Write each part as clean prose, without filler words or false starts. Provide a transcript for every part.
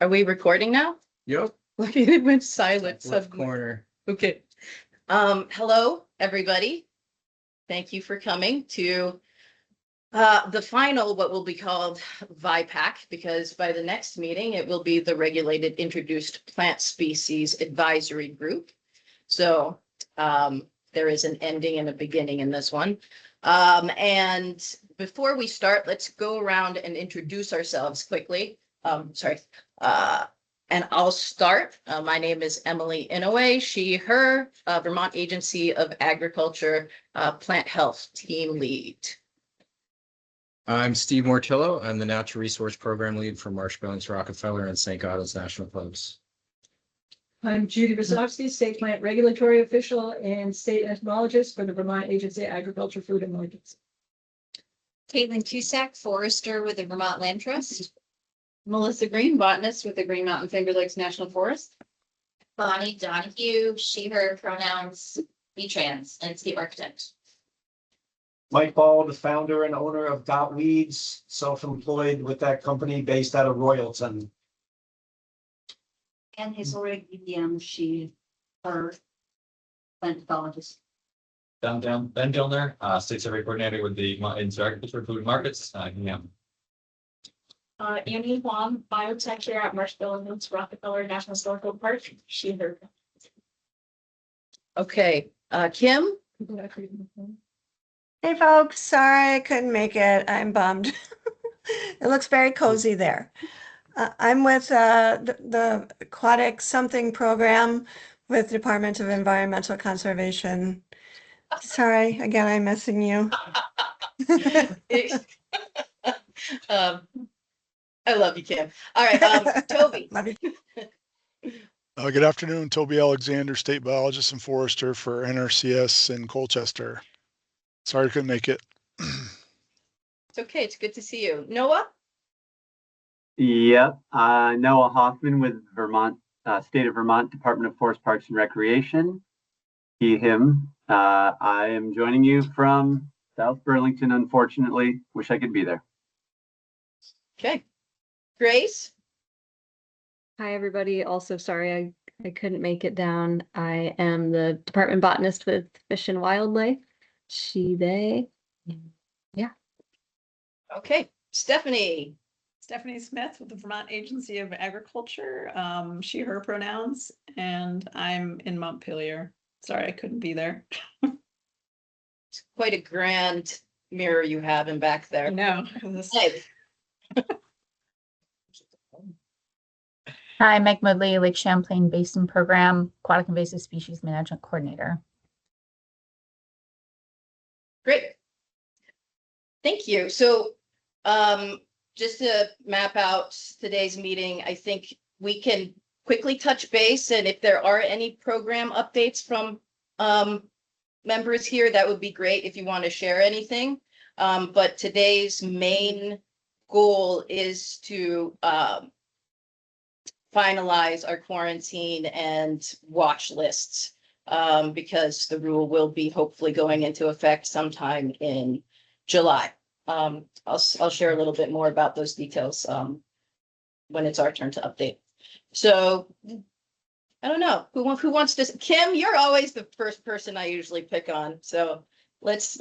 Are we recording now? Yep. Look, it went silent. Left corner. Okay. Hello, everybody. Thank you for coming to the final, what will be called VEIPAC, because by the next meeting, it will be the Regulated Introduced Plant Species Advisory Group. So there is an ending and a beginning in this one. And before we start, let's go around and introduce ourselves quickly. And I'll start. My name is Emily Inouye, she, her, Vermont Agency of Agriculture Plant Health Team Lead. I'm Steve Mortillo. I'm the Natural Resource Program Lead for Marshbones, Rockefeller, and St. Gaudens National Parks. I'm Judy Rosowski, State Plant Regulatory Official and State Entomologist for the Vermont Agency of Agriculture, Food and Markets. Caitlin Cusack, Forester with the Vermont Land Trust. Melissa Green, botanist with the Green Mountain Finger Lakes National Forest. Bonnie Donahue, she, her pronouns, be trans, and the architect. Mike Ball, the founder and owner of Dot Weeds, self-employed with that company based out of Royalton. And Hazelrig, she, her plant pathologist. Ben Dillner, State Survey Coordinator with the Agriculture, Food and Markets. Annie Huang, biotech here at Marshville and Rockefeller National Historical Park. She, her. Okay, Kim. Hey folks, sorry I couldn't make it. I'm bummed. It looks very cozy there. I'm with the Aquatic Something program with Department of Environmental Conservation. Sorry, again, I'm missing you. I love you, Kim. All right, Toby. Love you. Good afternoon, Toby Alexander, State Biologist and Forester for NRCS in Colchester. Sorry I couldn't make it. It's okay. It's good to see you. Noah? Yep. Noah Hoffman with Vermont, State of Vermont Department of Forest Parks and Recreation. He, him. I am joining you from South Burlington, unfortunately. Wish I could be there. Okay. Grace? Hi, everybody. Also, sorry I couldn't make it down. I am the department botanist with Fish and Wildlife. She, they. Yeah. Okay. Stephanie Smith with the Vermont Agency of Agriculture. She, her pronouns, and I'm in Montpelier. Sorry, I couldn't be there. It's quite a grand mirror you have in back there. No. Hi, Meg Mudley, Lake Champlain Basin Program, Aquatic Invasive Species Management Coordinator. Great. Thank you. So just to map out today's meeting, I think we can quickly touch base, and if there are any program updates from members here, that would be great if you want to share anything. But today's main goal is to finalize our quarantine and watch lists, because the rule will be hopefully going into effect sometime in July. I'll share a little bit more about those details when it's our turn to update. So I don't know who wants to. Kim, you're always the first person I usually pick on, so let's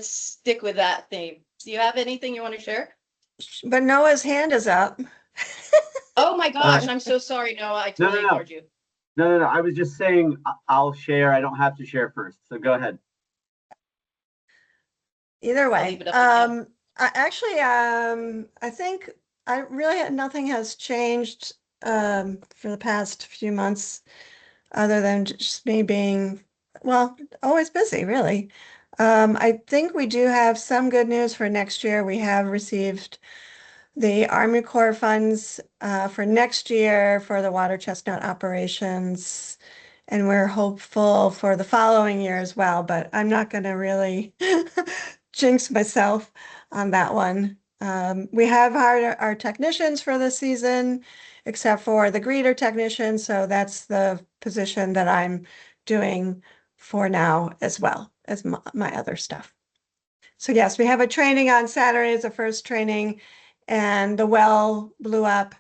stick with that theme. Do you have anything you want to share? But Noah's hand is up. Oh my gosh, I'm so sorry, Noah. I totally ignored you. No. I was just saying I'll share. I don't have to share first. So go ahead. Either way. I think nothing has changed for the past few months other than just me being, well, always busy, really. I think we do have some good news for next year. We have received the Army Corps funds for next year for the water chestnut operations, and we're hopeful for the following year as well, but I'm not going to really jinx myself on that one. We have hired our technicians for the season, except for the greeter technician, so that's the position that I'm doing for now, as well as my other stuff. So yes, we have a training on Saturday as the first training, and the well blew up,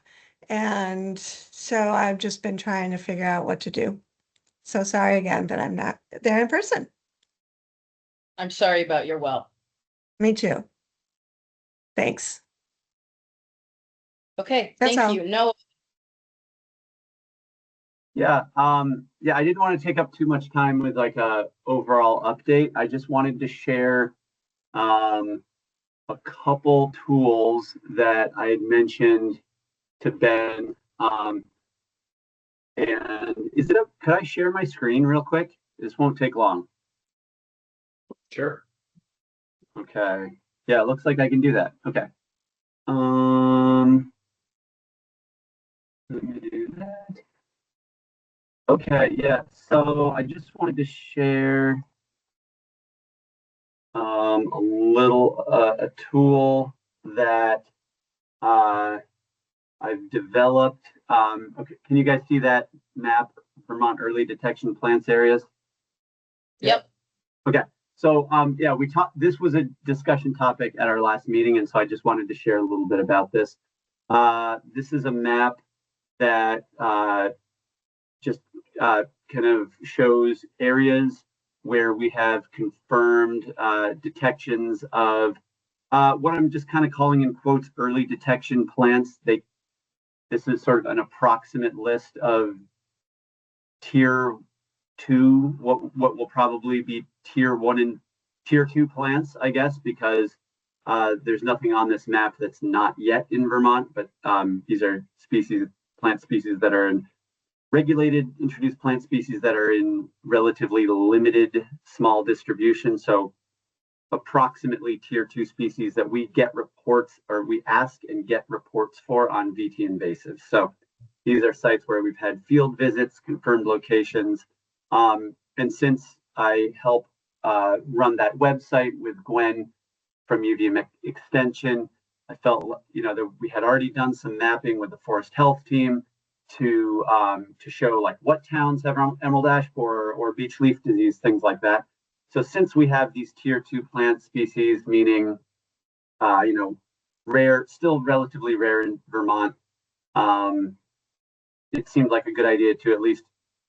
And so I've just been trying to figure out what to do. So sorry again, but I'm not there in person. I'm sorry about your well. Me too. Thanks. Okay, That's thank all. you. No, Yeah, I didn't want to take up too much time with like a overall update. I just wanted to share a couple tools that I had mentioned to Ben. And could I share my screen real quick? This won't take long. Sure. Okay. Yeah, it looks like I can do that. Okay. Let me do that. Okay, yeah. So I just wanted to share a tool that I've developed. Okay, can you guys see that map, Vermont early detection plants areas? yep. Okay, so yeah, this was a discussion topic at our last meeting, and so I just wanted to share a little bit about this. This is a map that just kind of shows areas where we have confirmed detections of what I'm just kind of calling in quotes early detection plants. This is sort of an approximate list of tier 2, what will probably be tier 1 and tier 2 plants, I guess, because there's nothing on this map that's not yet in Vermont, but these are plant species that are in regulated introduced plant species that are in relatively limited small distribution. So approximately tier 2 species that we get reports, or we ask and get reports for on VT invasives. So these are sites where we've had field visits, confirmed locations. And since I help run that website with Gwen from UVM Extension, I felt, that we had already done some mapping with the forest health team to show like what towns have emerald ash borer or beech leaf disease, things like that. So since we have these tier 2 plant species, meaning, rare, still relatively rare in Vermont, it seemed like a good idea to at least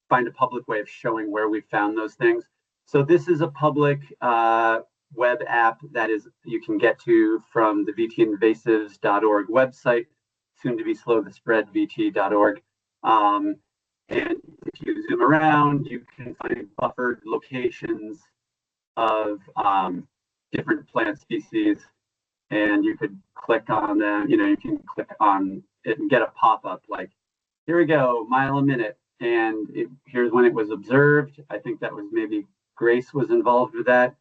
find a public way of showing where we found those things. So this is a public web app that you can get to from the vtinvasives.org website, soon to be slow to spread vt.org. And if you zoom around, you can find buffered locations of different plant species, and you could click on them. You can click on it and get a pop-up like, here we go, mile a minute, and here's when it was observed. I think that was maybe Grace was involved with that,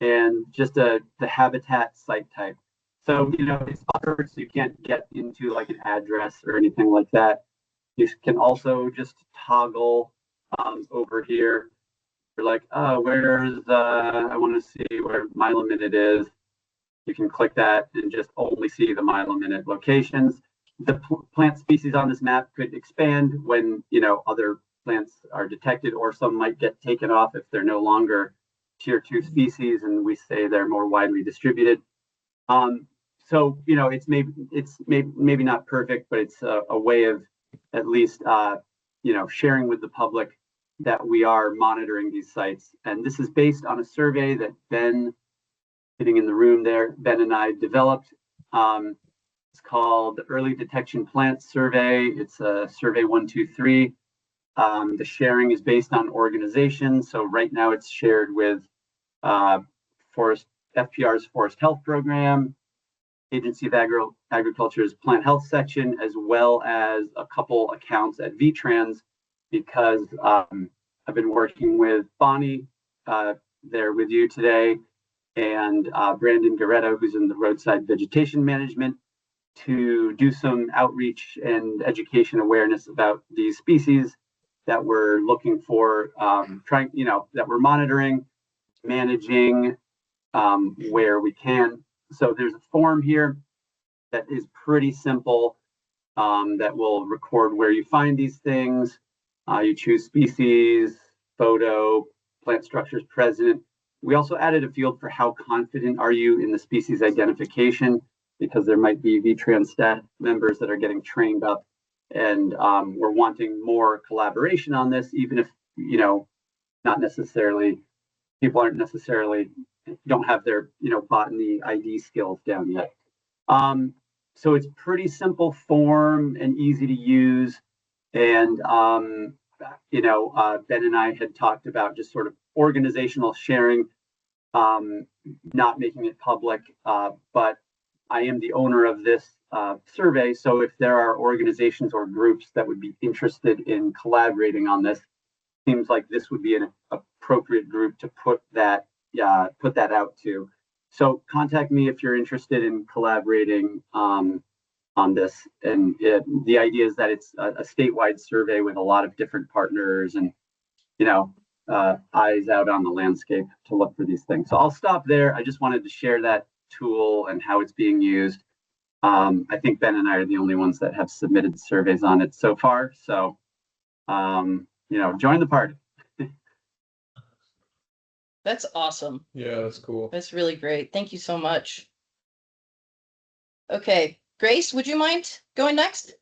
and just the habitat site type. So it's buffered, so you can't get into like an address or anything like that. You can also just toggle over here. You're like, oh, where's I want to see where mile a minute is. You can click that and just only see the mile a minute locations. The plant species on this map could expand when other plants are detected, or some might get taken off if they're no longer tier 2 species and we say they're more widely distributed. So it's maybe not perfect, but it's a way of at least sharing with the public that we are monitoring these sites. And this is based on a survey that Ben, sitting in the room there, Ben and I developed. It's called the Early Detection Plant Survey. It's a survey 123. The sharing is based on organizations. So right now it's shared with FPR's Forest Health Program, Agency of Agriculture's Plant Health Section, as well as a couple accounts at VTrans, because I've been working with Bonnie there with you today, and Brandon Guerrero, who's in the roadside vegetation management, to do some outreach and education awareness about these species that we're looking for, that we're monitoring, managing where we can. So there's a form here that is pretty simple, that will record where you find these things. You choose species, photo, plant structures present. We also added a field for how confident are you in the species identification, because there might be VTrans staff members that are getting trained up And we're wanting more collaboration on this, even if, not necessarily, people aren't necessarily, don't have their, botany ID skills down yet. So it's pretty simple form and easy to use. And, Ben and I had talked about just sort of organizational sharing, not making it public, but I am the owner of this survey. So if there are organizations or groups that would be interested in collaborating on this, seems like this would be an appropriate group to put that out to. So contact me if you're interested in collaborating on this. And the idea is that it's a statewide survey with a lot of different partners and, eyes out on the landscape to look for these things. So I'll stop there. I just wanted to share that tool and how it's being used. I think Ben and I are the only ones that have submitted surveys on it so far. So, join the party. That's awesome. Yeah, that's cool. That's really great. Thank you so much. Okay, Grace, would you mind going next?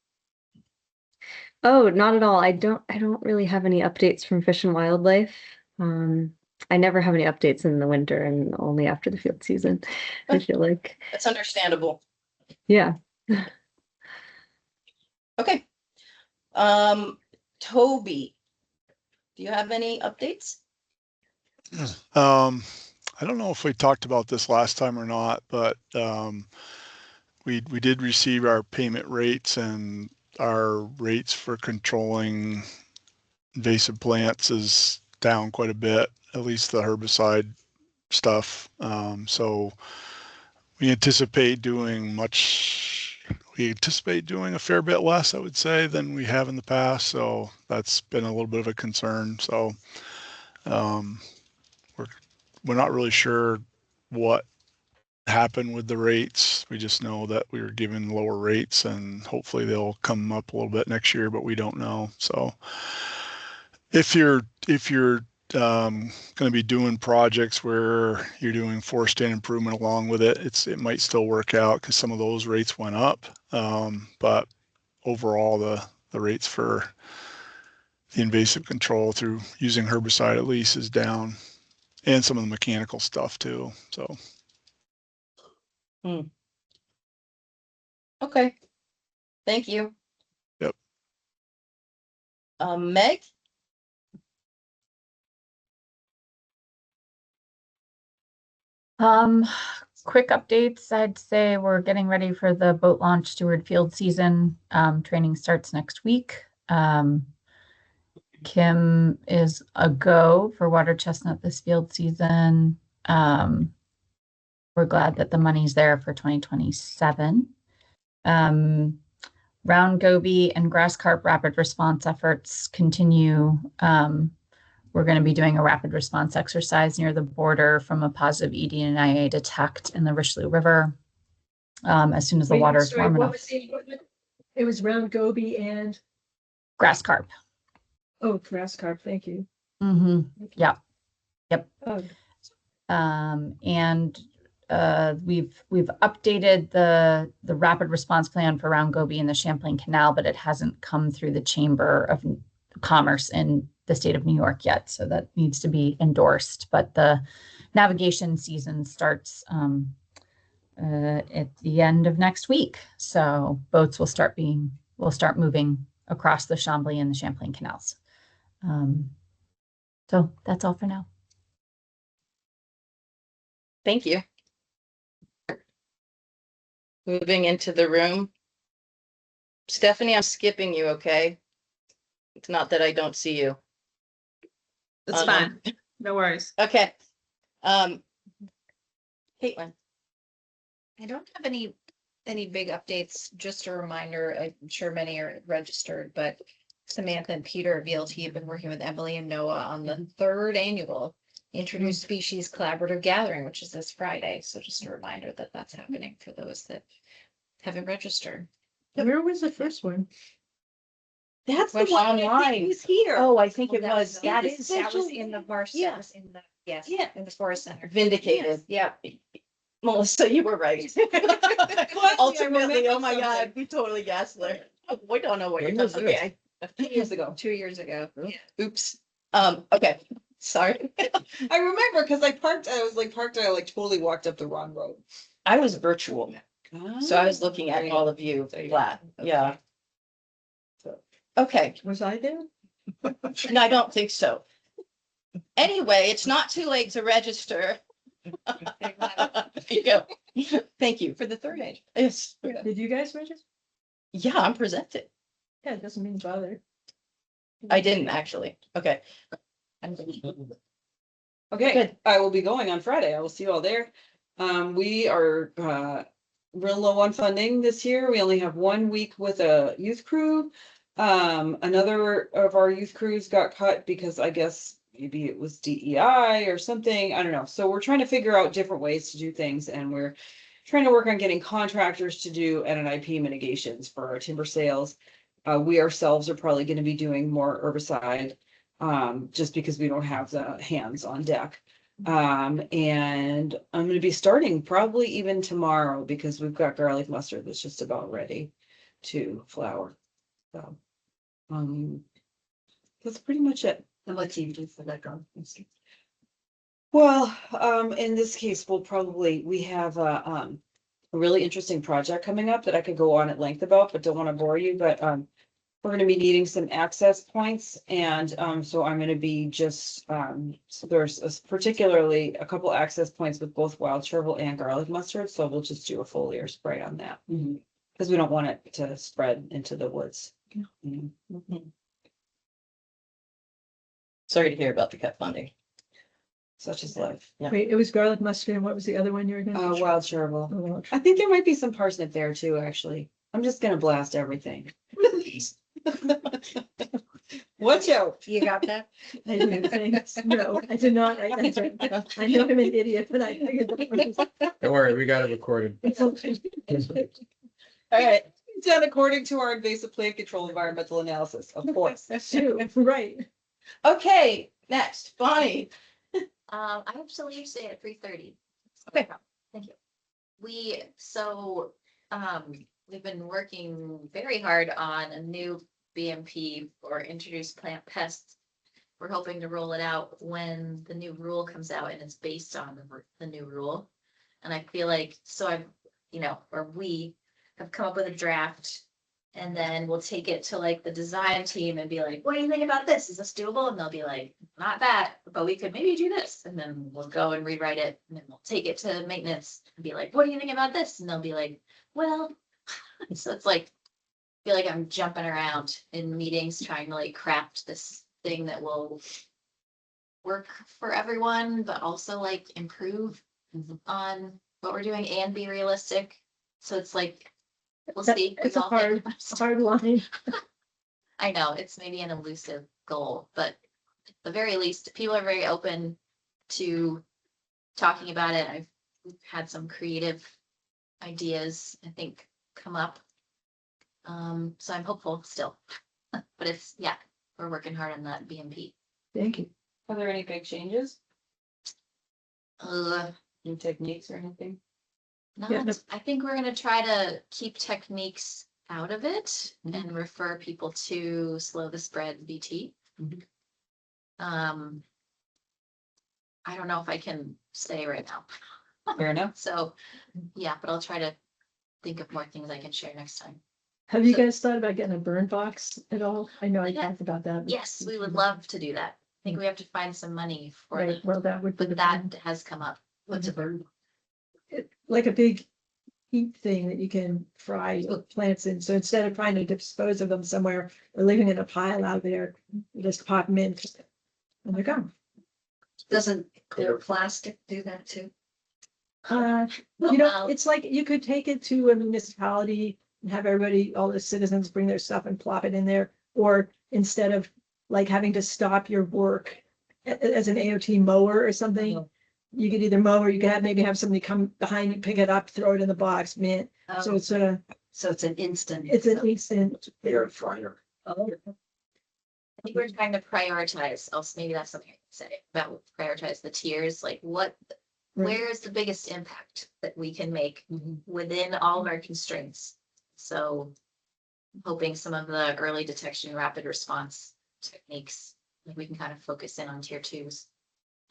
Oh, not at all. I don't really have any updates from Fish and Wildlife. I never have any updates in the winter and only after the field season, I feel like. That's understandable. Yeah. Okay. Toby, do you have any updates? I don't know if we talked about this last time or not, but we did receive our payment rates, and our rates for controlling invasive plants is down quite a bit, at least the herbicide stuff. So we anticipate doing a fair bit less, I would say, than we have in the past. So that's been a little bit of a concern. So we're not really sure what happened with the rates. We just know that we were given lower rates, and hopefully they'll come up a little bit next year, but we don't know. So if you're going to be doing projects where you're doing forest stand improvement along with it, it might still work out because some of those rates went up. But overall, the rates for the invasive control through using herbicide at least is down, and some of the mechanical stuff too. So. Okay. Thank you. Yep. Meg? Quick updates. I'd say we're getting ready for the boat launch steward field season. Training starts next week. Kim is a go for water chestnut this field season. We're glad that the money's there for 2027. Round goby and grass carp rapid response efforts continue. We're going to be doing a rapid response exercise near the border from a positive ED&IA detect in the Richelieu River. As soon as the water is warm enough. It was round goby and grass carp. Oh, grass carp. Thank you. Mm-hmm. Yeah. Yep. Oh. And we've updated the rapid response plan for round goby in the Champlain Canal, but it hasn't come through the Chamber of Commerce in the state of New York yet, so that needs to be endorsed. But the navigation season starts at the end of next week, so boats will start moving across the Chambly and the Champlain canals. So that's all for now. Thank you. Moving into the room. Stephanie, I'm skipping you, okay? It's not that I don't see you. It's fine. No worries. Okay. Caitlin. I don't have any big updates. Just a reminder, I'm sure many are registered, but Samantha and Peter of VLT have been working with Emily and Noah on the 3rd annual Introduced Species Collaborative Gathering, which is this Friday. So just a reminder that that's happening for those that haven't registered. Where was the first one? That's the Question one online. was here. Oh, I think it was. That was in the Marsh. Yeah. Yeah. In the Forest Center. Vindicated. Yeah. Melissa, you were right. Ultimately, oh my God, we totally gaslit her. We don't know what you're When was talking this? about. A few years ago. 2 years ago. Oops. Okay, sorry. I remember because I totally walked up the wrong road. I was virtual, so I was looking at all of you flat, yeah. Okay, Was I there? no, I don't think so. Anyway, it's not too late to register. There you go. Thank you. For the third age. Yes, Did you guys register? yeah, I'm presented. Yeah, it doesn't mean bother. I didn't actually. Okay. Okay, Good. I will be going on Friday. I will see you all there. We are real low on funding this year. We only have 1 week with a youth crew. Another of our youth crews got cut because I guess maybe it was DEI or something. I don't know. So we're trying to figure out different ways to do things, and we're trying to work on getting contractors to do NNIP mitigations for our timber sales. We ourselves are probably going to be doing more herbicide, just because we don't have the hands on deck. And I'm going to be starting probably even tomorrow because we've got garlic mustard that's just about ready to flower. So, that's pretty much it. And what do you do for that garlic mustard? Well, in this case, we have a really interesting project coming up that I could go on at length about, but don't want to bore you, but, we're going to be needing some access points, and so I'm going to be just so there's particularly a couple access points with both wild chervil and garlic mustard, so we'll just do a foliar spray on that because we don't want it to spread into the woods. Sorry to hear about the cut funding. Such is life. Yeah. Wait, it was garlic mustard and what was the other one you were gonna? Wild chervil. Oh, well, I think there might be some parsnip there too, actually. I'm just gonna blast everything. Watch out. You got that? I didn't think, no, I did not. I know I'm an idiot, but I figured that was. Don't worry, we got it recorded. All right. Done according to our invasive plant control environmental analysis, of course. Right. Okay, next, Bonnie. I have to leave today at 3:30. Okay. Thank you. We've been working very hard on a new BMP for introduced plant pests. We're hoping to roll it out when the new rule comes out, and it's based on the new rule. And I feel like, we have come up with a draft, and then we'll take it to like the design team and be like, what do you think about this? Is this doable? And they'll be like, not that, but we could maybe do this. And then we'll go and rewrite it, and then we'll take it to maintenance and be like, what do you think about this? And they'll be like, well, so it's like, I feel like I'm jumping around in meetings trying to like craft this thing that will work for everyone, but also like improve on what we're doing and be realistic. So it's like, we'll see. It's a hard line. I know it's maybe an elusive goal, but at the very least, people are very open to talking about it. I've had some creative ideas, I think, come up. So I'm hopeful still, but we're working hard on that BMP. Thank you. Are there any big changes? New techniques or anything? I think we're gonna try to keep techniques out of it and refer people to slow the spread BT. I don't know if I can say right now. Fair enough. So, yeah, but I'll try to think of more things I can share next time. Have you guys thought about getting a burn box at all? I know I talked about that. but- Yes, we would love to do that. I think we have to find some money for Right, it, well, that would be but that has come up. What's a burn? like a big heat thing that you can fry plants in. So instead of trying to dispose of them somewhere or leaving in a pile out there, you just pop them in and they're gone. Doesn't clear plastic do that too? It's like you could take it to a municipality and have everybody, all the citizens bring their stuff and plop it in there. Or instead of like having to stop your work as an AOT mower or something, you could either mow or you could maybe have somebody come behind you, pick it up, throw it in the box, mint. So it's an instant. It's an instant. Air fryer. I think we're trying to prioritize, also maybe that's something I can say about prioritize the tiers, like where is the biggest impact that we can make within all of our constraints? So hoping some of the early detection, rapid response techniques, like we can kind of focus in on tier twos.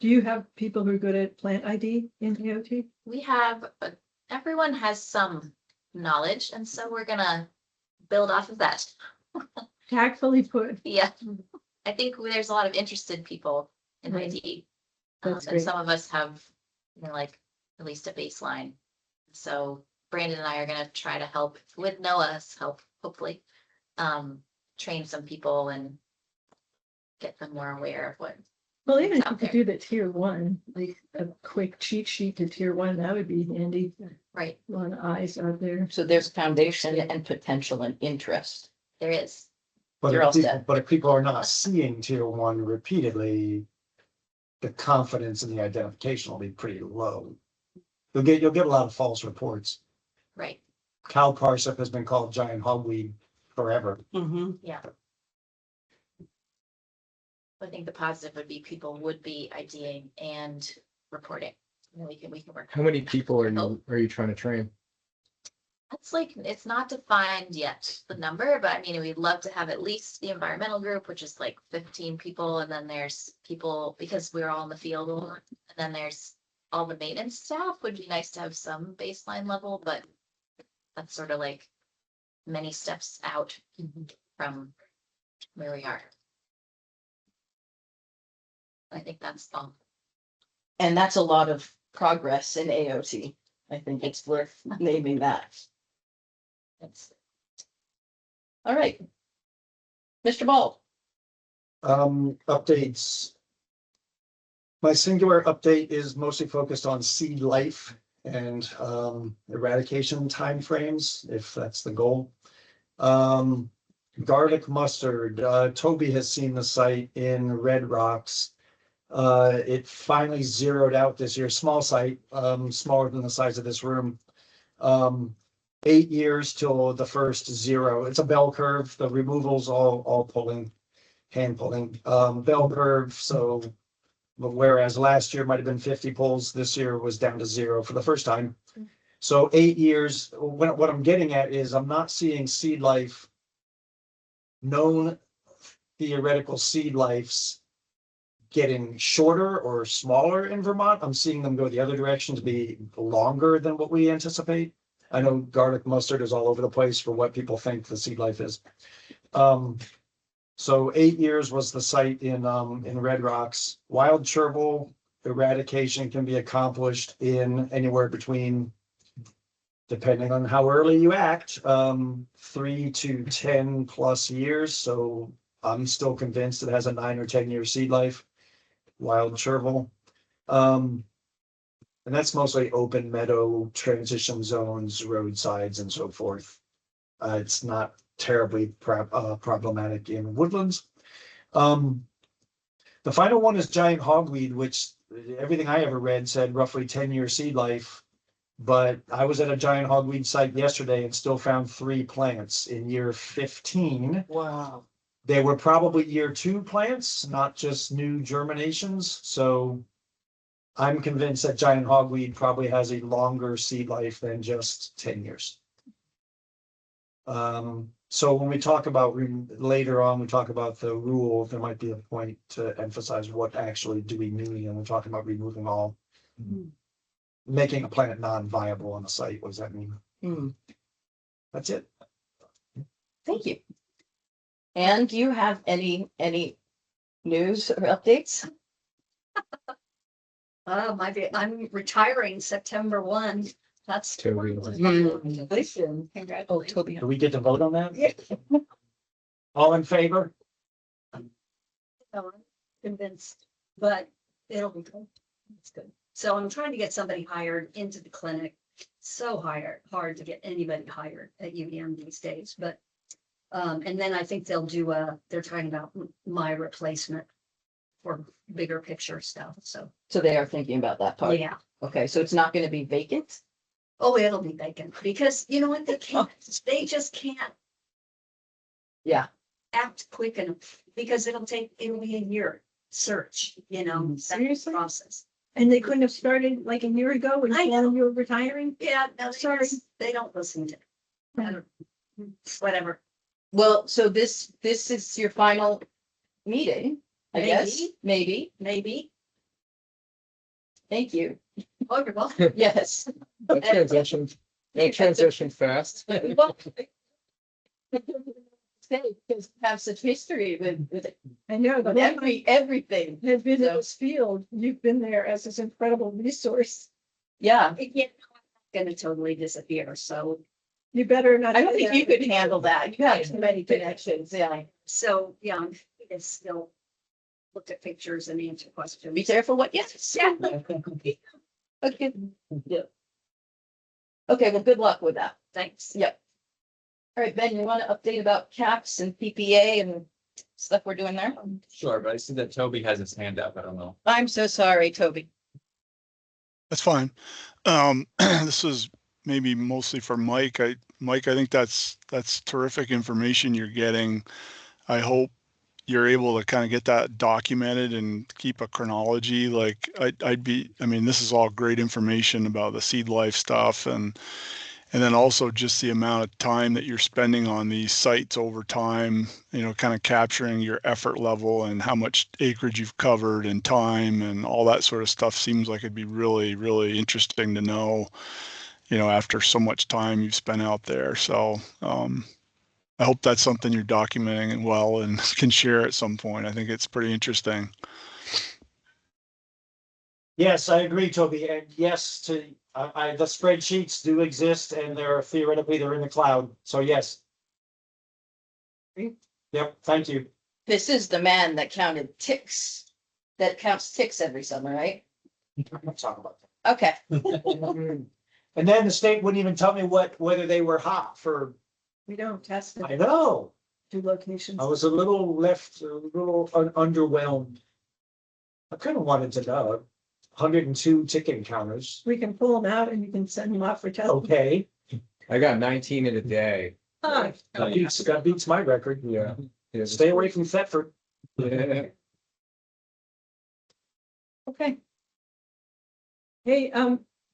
Do you have people who are good at plant ID in AOT? We have, everyone has some knowledge, and so we're gonna build off of that. Tactfully put. Yeah, I think there's a lot of interested people in Right. ID. That's And great. some of us have, like at least a baseline. So Brandon and I are gonna try to help with Noah's help, hopefully, train some people and get them more aware of what. Well, even if out you could there. do the tier one, like a quick cheat sheet to tier one, that would be handy. Right, A lot of eyes out there. So there's foundation and potential and interest. there is. But You're all if people, set. but if people are not seeing tier one repeatedly, the confidence in the identification will be pretty low. You'll get a lot of false reports. Right, Cow parsnip has been called giant hogweed forever. yeah. I think the positive would be people would be IDing and reporting. And then we can work. How many people are you trying to train? That's like, it's not defined yet, the number, but I mean, we'd love to have at least the environmental group, which is like 15 people, and then there's people, because we're all in the field a lot, and then there's all the maintenance staff. Would be nice to have some baseline level, but that's sort of like many steps out from where we are. I think that's all. And that's a lot of progress in AOT. I think it's worth naming that. That's All right. Mr. Ball. Updates. My singular update is mostly focused on seed life and eradication timeframes, if that's the goal. Garlic mustard. Toby has seen the site in Red Rocks. It finally zeroed out this year. Small site, smaller than the size of this room. 8 years till the first zero. It's a bell curve. The removals all pulling, hand pulling, bell curve. So whereas last year might have been 50 pulls, this year was down to 0 for the first time. So 8 years. What I'm getting at is I'm not seeing seed life, known theoretical seed lives, getting shorter or smaller in Vermont. I'm seeing them go the other direction to be longer than what we anticipate. I know garlic mustard is all over the place for what people think the seed life is. So 8 years was the site in Red Rocks. Wild chervil eradication can be accomplished in anywhere between, depending on how early you act, 3 to 10 plus years. So I'm still convinced it has a 9 or 10 year seed life. Wild chervil. And that's mostly open meadow, transition zones, roadsides, and so forth. It's not terribly problematic in woodlands. The final one is giant hogweed, which everything I ever read said roughly 10-year seed life. But I was at a giant hogweed site yesterday and still found 3 plants in year 15. Wow. They were probably year 2 plants, not just new germinations. So I'm convinced that giant hogweed probably has a longer seed life than just 10 years. So when we talk about later on, we talk about the rule, there might be a point to emphasize what actually do we mean, and we're talking about removing all, making a plant non-viable on the site. What does that mean? That's it. Thank you. And do you have any news or updates? I'm retiring September 1. That's. Toby. Congratulations. Oh, Toby. Do we get to vote on that? Yeah. All in favor? I'm convinced, but it'll be good. It's good. So I'm trying to get somebody hired into the clinic. So hard to get anybody hired at UVM these days, but and then I think they'll do they're talking about my replacement for bigger picture stuff. So they are thinking about that part. yeah. Okay, so it's not going to be vacant? Oh, it'll be vacant because you know what? They can't, they just can't Yeah. act quick enough because it'll be a year search, Seriously? process. And they couldn't have started like a year ago when you were retiring? Yeah, no, Sorry. they don't listen to whatever. Well, so this is your final meeting, I guess, maybe. Maybe. Thank you. Oh, you're welcome. Yes. That transition fast. Well, because have such history with I know, but everything. have been in So- this field, you've been there as this incredible resource. Yeah, Again, gonna totally disappear, so, You better not. I don't say think that. you could handle that. You have too many connections, yeah. so, yeah, I'm gonna still look at pictures and answer questions. Be careful what, yes. Yeah. Okay. Yeah. Okay, well, good luck with that. Thanks. Yep. All right, Ben, you want to update about caps and PPA and stuff we're doing there? Sure, but I see that Toby has his hand up. I don't know. I'm so sorry, Toby. That's fine. This is maybe mostly for Mike. Mike, I think that's terrific information you're getting. I hope you're able to kind of get that documented and keep a chronology. Like I mean, this is all great information about the seed life stuff and then also just the amount of time that you're spending on these sites over time, you know, kind of capturing your effort level and how much acreage you've covered and time and all that sort of stuff seems like it'd be really, really interesting to know, you know, after so much time you've spent out there. So I hope that's something you're documenting well and can share at some point. I think it's pretty interesting. Yes, I agree, Toby, and yes, the spreadsheets do exist and they're theoretically, they're in the cloud, so yes. Yep, thank you. This is the man that counted ticks, that counts ticks every summer, right? I'm not talking about Okay. that. And then the state wouldn't even tell me whether they were hot for, We don't test I it, know, 2 locations. I was a little underwhelmed. I kind of wanted to know, 102 ticket counters, We can pull them out and you can send them off for testing. okay, I got 19 in a day. Ah, that beats my record. Yeah. Stay away from Thetford. Yeah. Okay. Hey,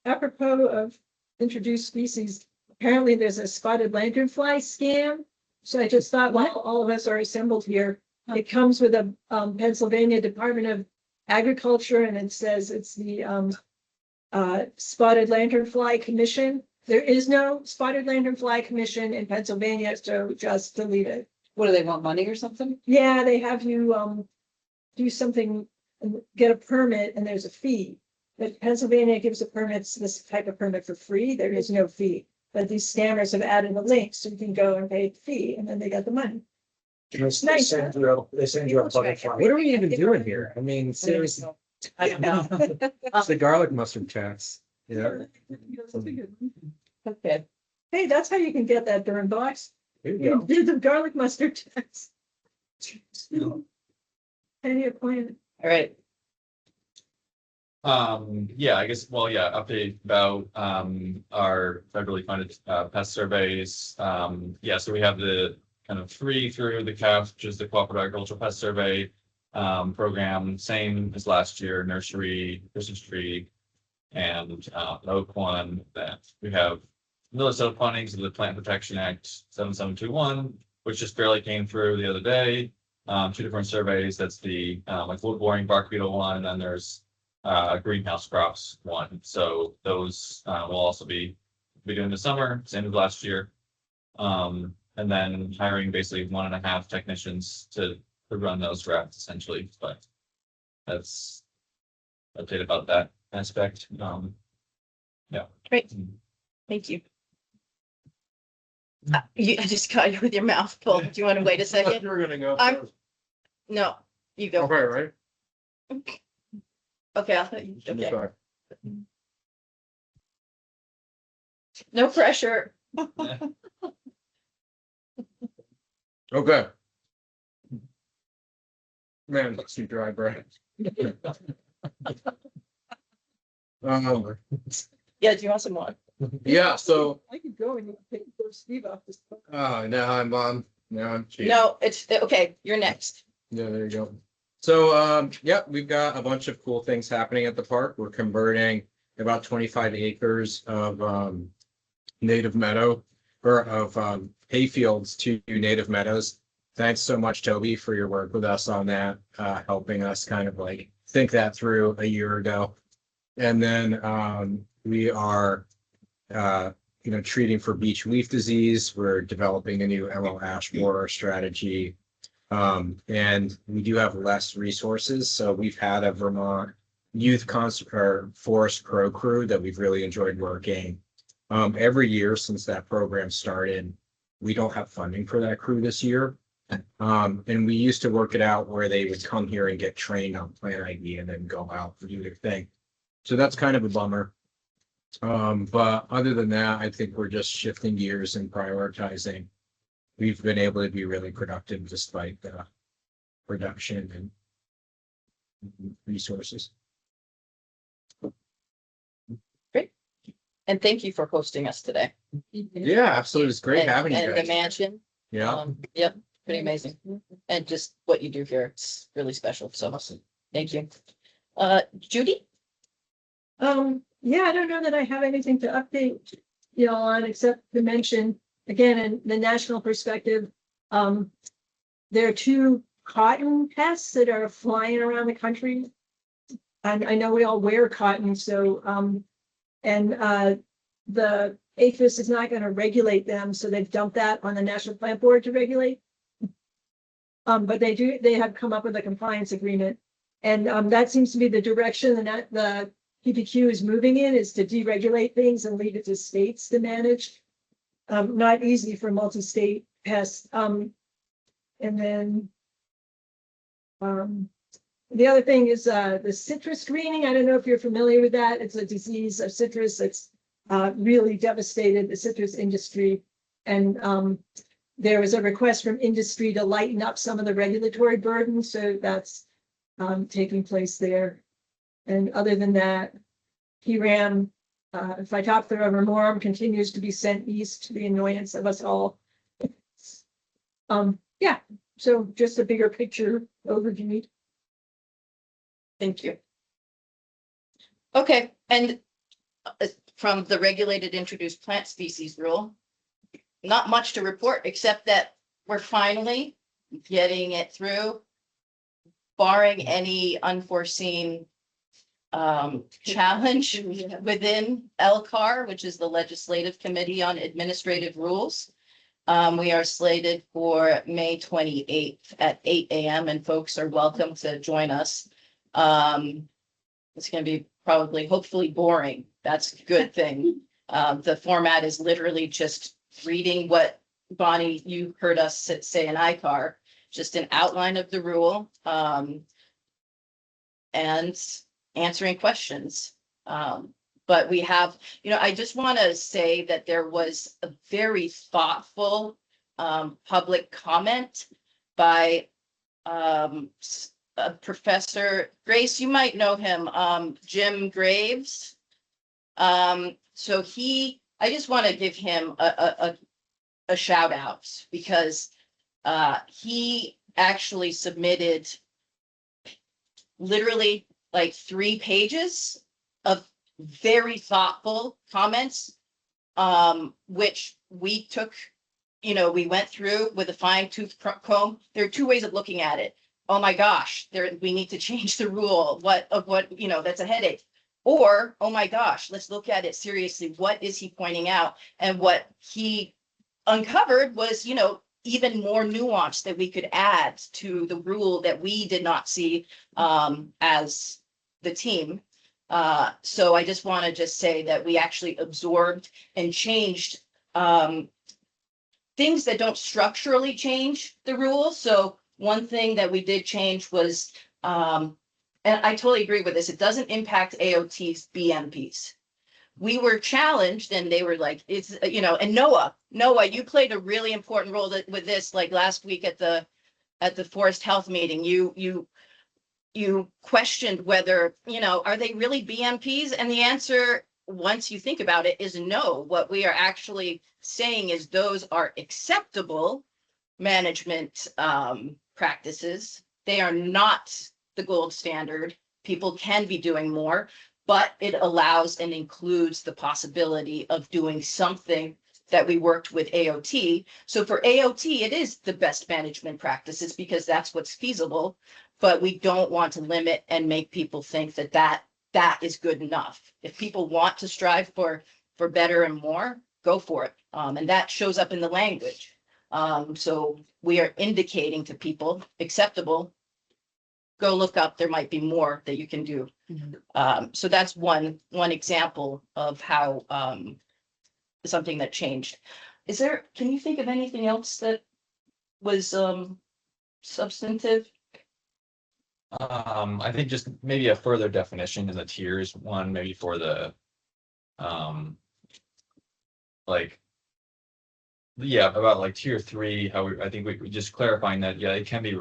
apropos of introduced species, apparently there's a spotted lanternfly scam. So I just thought, while all of us are assembled here, it comes with a Pennsylvania Department of Agriculture, and it says it's the Spotted Lanternfly Commission. There is no Spotted Lanternfly Commission in Pennsylvania, so just delete it. What do they want, money or something? Yeah, they have you do something, and get a permit, and there's a fee. But Pennsylvania gives the permits, this type of permit for free. There is no fee. But these scammers have added a link so you can go and pay the fee, and then they get the money. They Nice, send you a butterfly. What are we even doing here? I mean, seriously, I don't know. it's the garlic mustard tax. Yeah. Okay. Hey, that's how you can get that darn box. There you You go. do the garlic mustard tax. Any plan? All right. Yeah, I guess, well, yeah, update about, our federally funded, pest surveys. Yeah, so we have the kind of 3 through the CAF, which is the Cooperative Agricultural Pest Survey, program, same as last year, nursery, Christmas tree, and, the oak one. That we have Minnesota fundings of the Plant Protection Act 7721, which just barely came through the other day. 2 different surveys. That's the, like wood boring bark beetle one, and then there's greenhouse crops one. So those will also be doing this summer, same as last year. And then hiring basically 1.5 technicians to run those drafts essentially, but that's update about that aspect. Yeah. Great. Thank you. I just caught you with your mouth full. Do you want to wait a second? You were gonna go. I'm- No, you go. Okay, right? Okay, I'll let you. I'm Okay. sorry. No pressure. Okay. Man, that's some dry bread. Yeah, do you want some more? Yeah, so, I could go and take Steve off this. now I'm cheating. No, it's, okay, you're next. Yeah, there you go. So, yeah, we've got a bunch of cool things happening at the park. We're converting about 25 acres of native meadow hayfields to native meadows. Thanks so much, Toby, for your work with us on that, helping us kind of like think that through a year ago. And then we are, treating for beech leaf disease. We're developing a new emerald ash borer strategy. And we do have less resources. So we've had a Vermont youth forest pro crew that we've really enjoyed working. Every year since that program started, we don't have funding for that crew this year. And we used to work it out where they would come here and get trained on Plant ID and then go out and do their thing. So that's kind of a bummer. But other than that, I think we're just shifting gears and prioritizing. We've been able to be really productive despite the reduction in resources. Great. And thank you for hosting us today. Yeah, absolutely. It's great having you And guys. the mansion. Yeah. Yep, pretty amazing. And just what you do here, it's really special. So thank you. Judy? Yeah, I don't know that I have anything to update you all on, except to mention, again, in the national perspective, there are 2 cotton pests that are flying around the country. And I know we all wear cotton, so, the APHIS is not going to regulate them, so they've dumped that on the National Plant Board to regulate. But they have come up with a compliance agreement. And that seems to be the direction that the PPQ is moving in, is to deregulate things and leave it to states to manage. Not easy for multi-state pests. And then the other thing is the citrus greening. I don't know if you're familiar with that. It's a disease of citrus that's really devastated the citrus industry. And there was a request from industry to lighten up some of the regulatory burden. So that's taking place there. And other than that, PRAM, Phytophthora vermorum continues to be sent east to the annoyance of us all. Yeah, so just a bigger picture overview. Thank you. Okay, and from the regulated introduced plant species rule, not much to report, except that we're finally getting it through, barring any unforeseen challenge within LCAR, which is the Legislative Committee on Administrative Rules. We are slated for May 28th at 8 a.m. and folks are welcome to join us. It's going to be probably, hopefully boring. That's a good thing. The format is literally just reading what, Bonnie, you heard us say in ICAR, just an outline of the rule, and answering questions. But we have, I just want to say that there was a very thoughtful public comment by Professor Grace, you might know him, Jim Graves. So I just want to give him a shout out because he actually submitted literally like 3 pages of very thoughtful comments, which we took, we went through with a fine-tooth comb. There are 2 ways of looking at it. Oh my gosh, we need to change the rule. That's a headache. Or, oh my gosh, let's look at it seriously. What is he pointing out? And what he uncovered was, even more nuance that we could add to the rule that we did not see as the team. So I just want to say that we actually absorbed and changed things that don't structurally change the rule. So one thing that we did change was, and I totally agree with this, it doesn't impact AOT's BMPs. We were challenged and they were like, it's, and Noah, you played a really important role with this, like last week at the Forest Health meeting. You questioned whether, are they really BMPs? And the answer, once you think about it, is no. What we are actually saying is those are acceptable management practices. They are not the gold standard. People can be doing more, but it allows and includes the possibility of doing something that we worked with AOT. So for AOT, it is the best management practices because that's what's feasible. But we don't want to limit and make people think that that is good enough. If people want to strive for better and more, go for it. And that shows up in the language. So we are indicating to people acceptable. Go look up, there might be more that you can do. So that's one example of how something that changed. Can you think of anything else that was substantive? I think just maybe a further definition in the tiers, one maybe for the like about like tier 3, how I think we just clarifying that it can be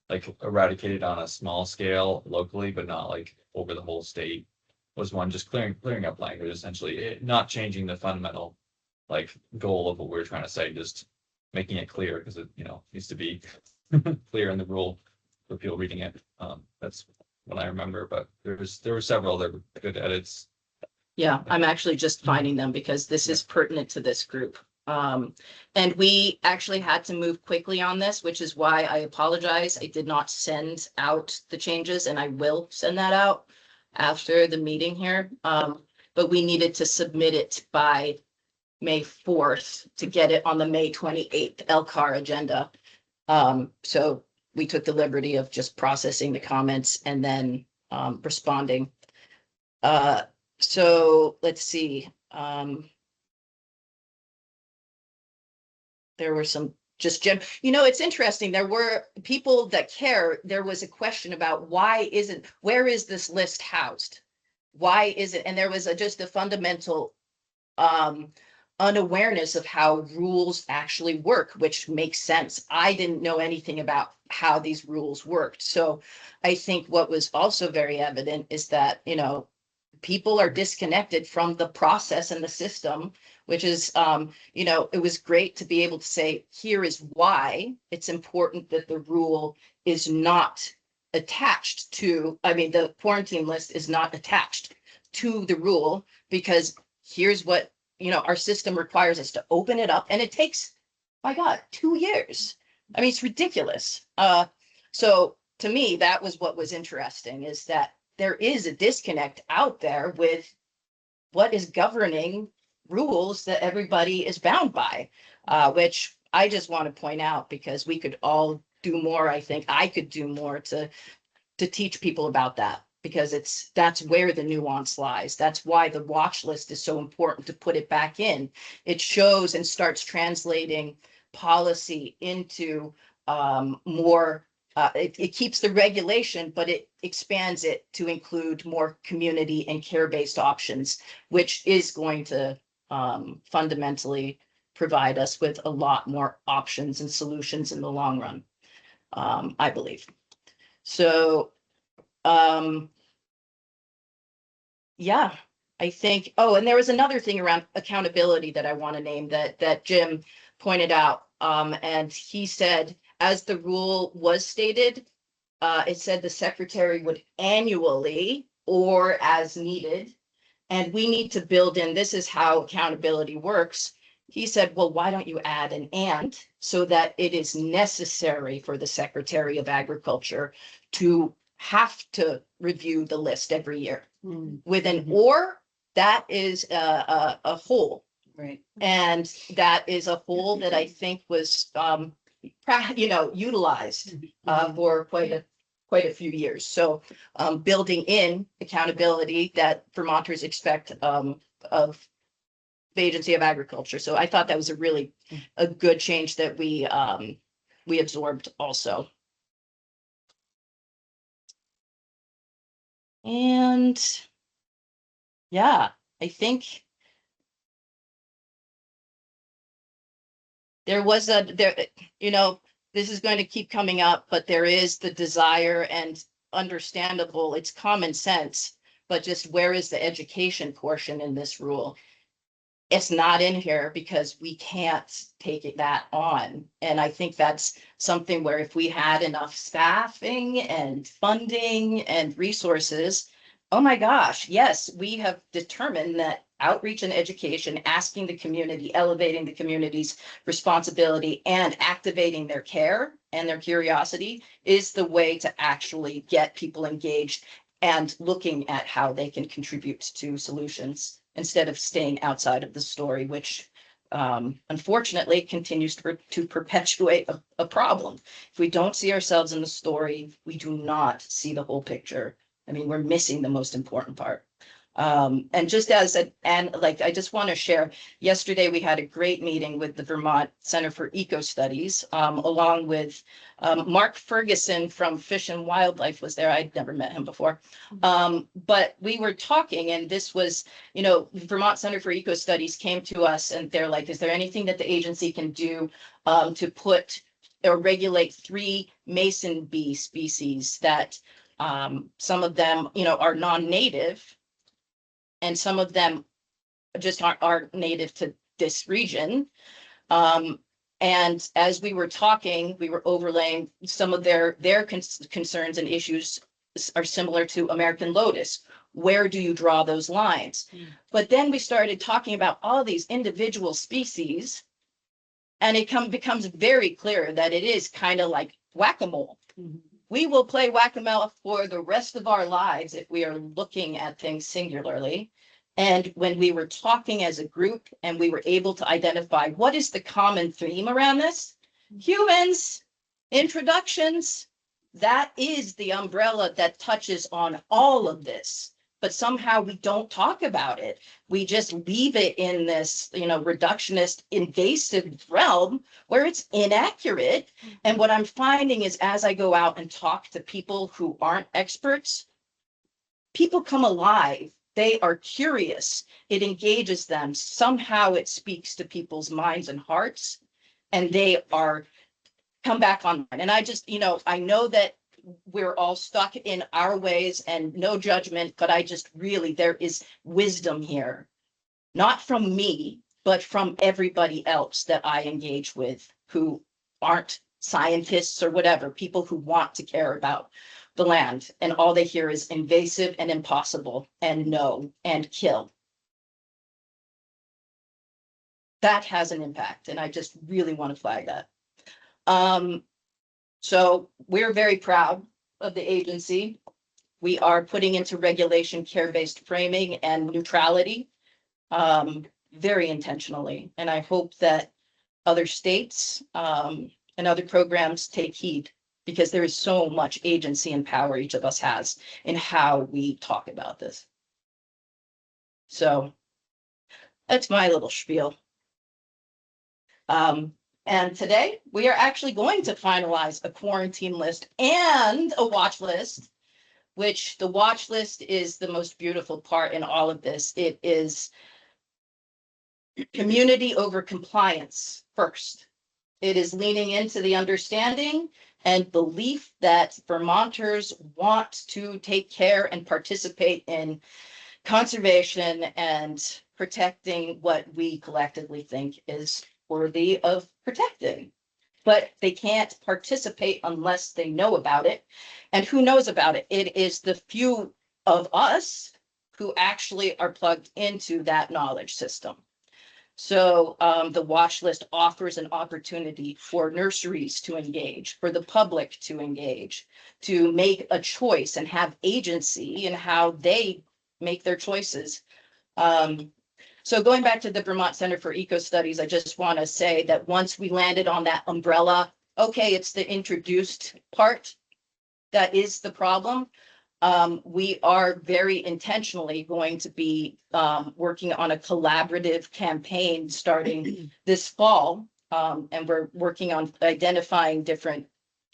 like eradicated on a small scale locally, but not like over the whole state, was one. Just clearing up language, essentially not changing the fundamental like goal of what we're trying to say, just making it clear, because it needs to be clear in the rule for people reading it. That's what I remember, but there were several that were good edits. Yeah, I'm actually just finding them because this is pertinent to this group. And we actually had to move quickly on this, which is why I apologize. I did not send out the changes, and I will send that out after the meeting here. But we needed to submit it by May 4th to get it on the May 28th LCAR agenda. So we took the liberty of just processing the comments and then responding. So let's see. There were some just it's interesting. There were people that care. There was a question about where is this list housed? Why is it? And there was just a fundamental unawareness of how rules actually work, which makes sense. I didn't know anything about how these rules worked. So I think what was also very evident is that, people are disconnected from the process and the system, which is, it was great to be able to say, here is why it's important that the rule is not attached to, the quarantine list is not attached to the rule, because here's what, our system requires us to open it up, and it takes, my God, 2 years. It's ridiculous. So to me, that was what was interesting, is that there is a disconnect out there with what is governing rules that everybody is bound by, which I just want to point out, because we could all do more. I think I could do more to teach people about that, because that's where the nuance lies. That's why the watch list is so important, to put it back in. It shows and starts translating policy into more. It keeps the regulation, but it expands it to include more community and care-based options, which is going to fundamentally provide us with a lot more options and solutions in the long run, I believe. So, yeah, I think, and there was another thing around accountability that I want to name that Jim pointed out. And he said, as the rule was stated, it said the secretary would annually or as needed, and we need to build in, this is how accountability works. He said, well, why don't you add an and, so that it is necessary for the Secretary of Agriculture to have to review the list every year. With an or, that is a whole. Right. And that is a whole that I think was utilized for quite a few years. So building in accountability that Vermonters expect of the Agency of Agriculture. So I thought that was a good change that we absorbed also. And yeah, I think there was this is going to keep coming up, but there is the desire, and understandable, it's common sense, but just where is the education portion in this rule? It's not in here because we can't take that on. And I think that's something where if we had enough staffing and funding and resources, Oh my gosh, yes, we have determined that outreach and education, asking the community, elevating the community's responsibility and activating their care and their curiosity is the way to actually get people engaged and looking at how they can contribute to solutions instead of staying outside of the story, which unfortunately continues to perpetuate a problem. If we don't see ourselves in the story, we do not see the whole picture. I mean, we're missing the most important part. And just as I just want to share, yesterday we had a great meeting with the Vermont Center for Eco Studies, along with Mark Ferguson from Fish and Wildlife was there. I'd never met him before. But we were talking, and this was, Vermont Center for Eco Studies came to us and they're like, is there anything that the agency can do to put or regulate 3 mason bee species that some of them, are non-native, and some of them just aren't native to this region. And as we were talking, we were overlaying some of their concerns and issues are similar to American lotus. Where do you draw those lines? But then we started talking about all these individual species, and it becomes very clear that it is kind of like whack-a-mole. We will play whack-a-mole for the rest of our lives if we are looking at things singularly. And when we were talking as a group and we were able to identify what is the common theme around this, humans, introductions, that is the umbrella that touches on all of this. But somehow we don't talk about it. We just leave it in this, reductionist, invasive realm where it's inaccurate. And what I'm finding is as I go out and talk to people who aren't experts, people come alive. They are curious. It engages them. Somehow it speaks to people's minds and hearts, and they are come back online. And I just, I know that we're all stuck in our ways and no judgment, but I just really, there is wisdom here, not from me, but from everybody else that I engage with who aren't scientists or whatever, people who want to care about the land. And all they hear is invasive and impossible and no and kill. That has an impact. And I just really want to flag that. So we're very proud of the agency. We are putting into regulation care-based framing and neutrality very intentionally. And I hope that other states and other programs take heed, because there is so much agency and power each of us has in how we talk about this. So that's my little spiel. And today we are actually going to finalize a quarantine list and a watch list, which the watch list is the most beautiful part in all of this. It is community over compliance first. It is leaning into the understanding and belief that Vermonters want to take care and participate in conservation and protecting what we collectively think is worthy of protecting. But they can't participate unless they know about it. And who knows about it? It is the few of us who actually are plugged into that knowledge system. So the watch list offers an opportunity for nurseries to engage, for the public to engage, to make a choice and have agency in how they make their choices. So going back to the Vermont Center for Eco Studies, I just want to say that once we landed on that umbrella, okay, it's the introduced part that is the problem. We are very intentionally going to be working on a collaborative campaign starting this fall. And we're working on identifying different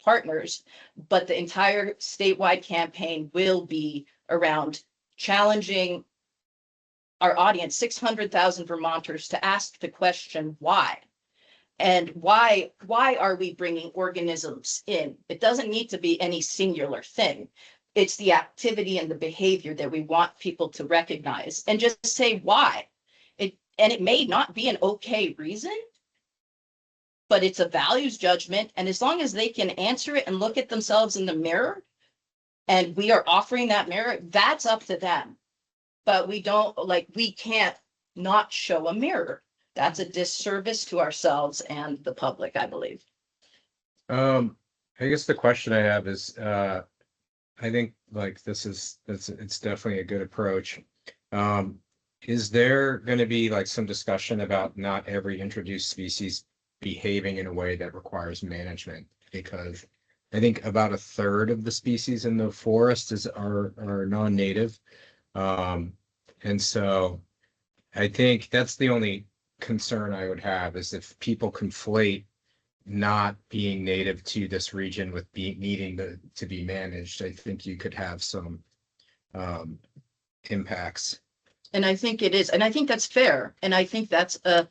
partners, but the entire statewide campaign will be around challenging our audience, 600,000 Vermonters, to ask the question, why? And why are we bringing organisms in? It doesn't need to be any singular thing. It's the activity and the behavior that we want people to recognize and just say why. It may not be an okay reason, but it's a values judgment. And as long as they can answer it and look at themselves in the mirror, and we are offering that mirror, that's up to them. But we don't, like, we can't not show a mirror. That's a disservice to ourselves and the public, I believe. I guess the question I have is, I think like it's definitely a good approach. Is there going to be like some discussion about not every introduced species behaving in a way that requires management? Because I think about a third of the species in the forest are non-native. And so I think that's the only concern I would have is if people conflate not being native to this region with being needing to be managed, I think you could have some impacts. And I think it is, and I think that's fair. And I think that's a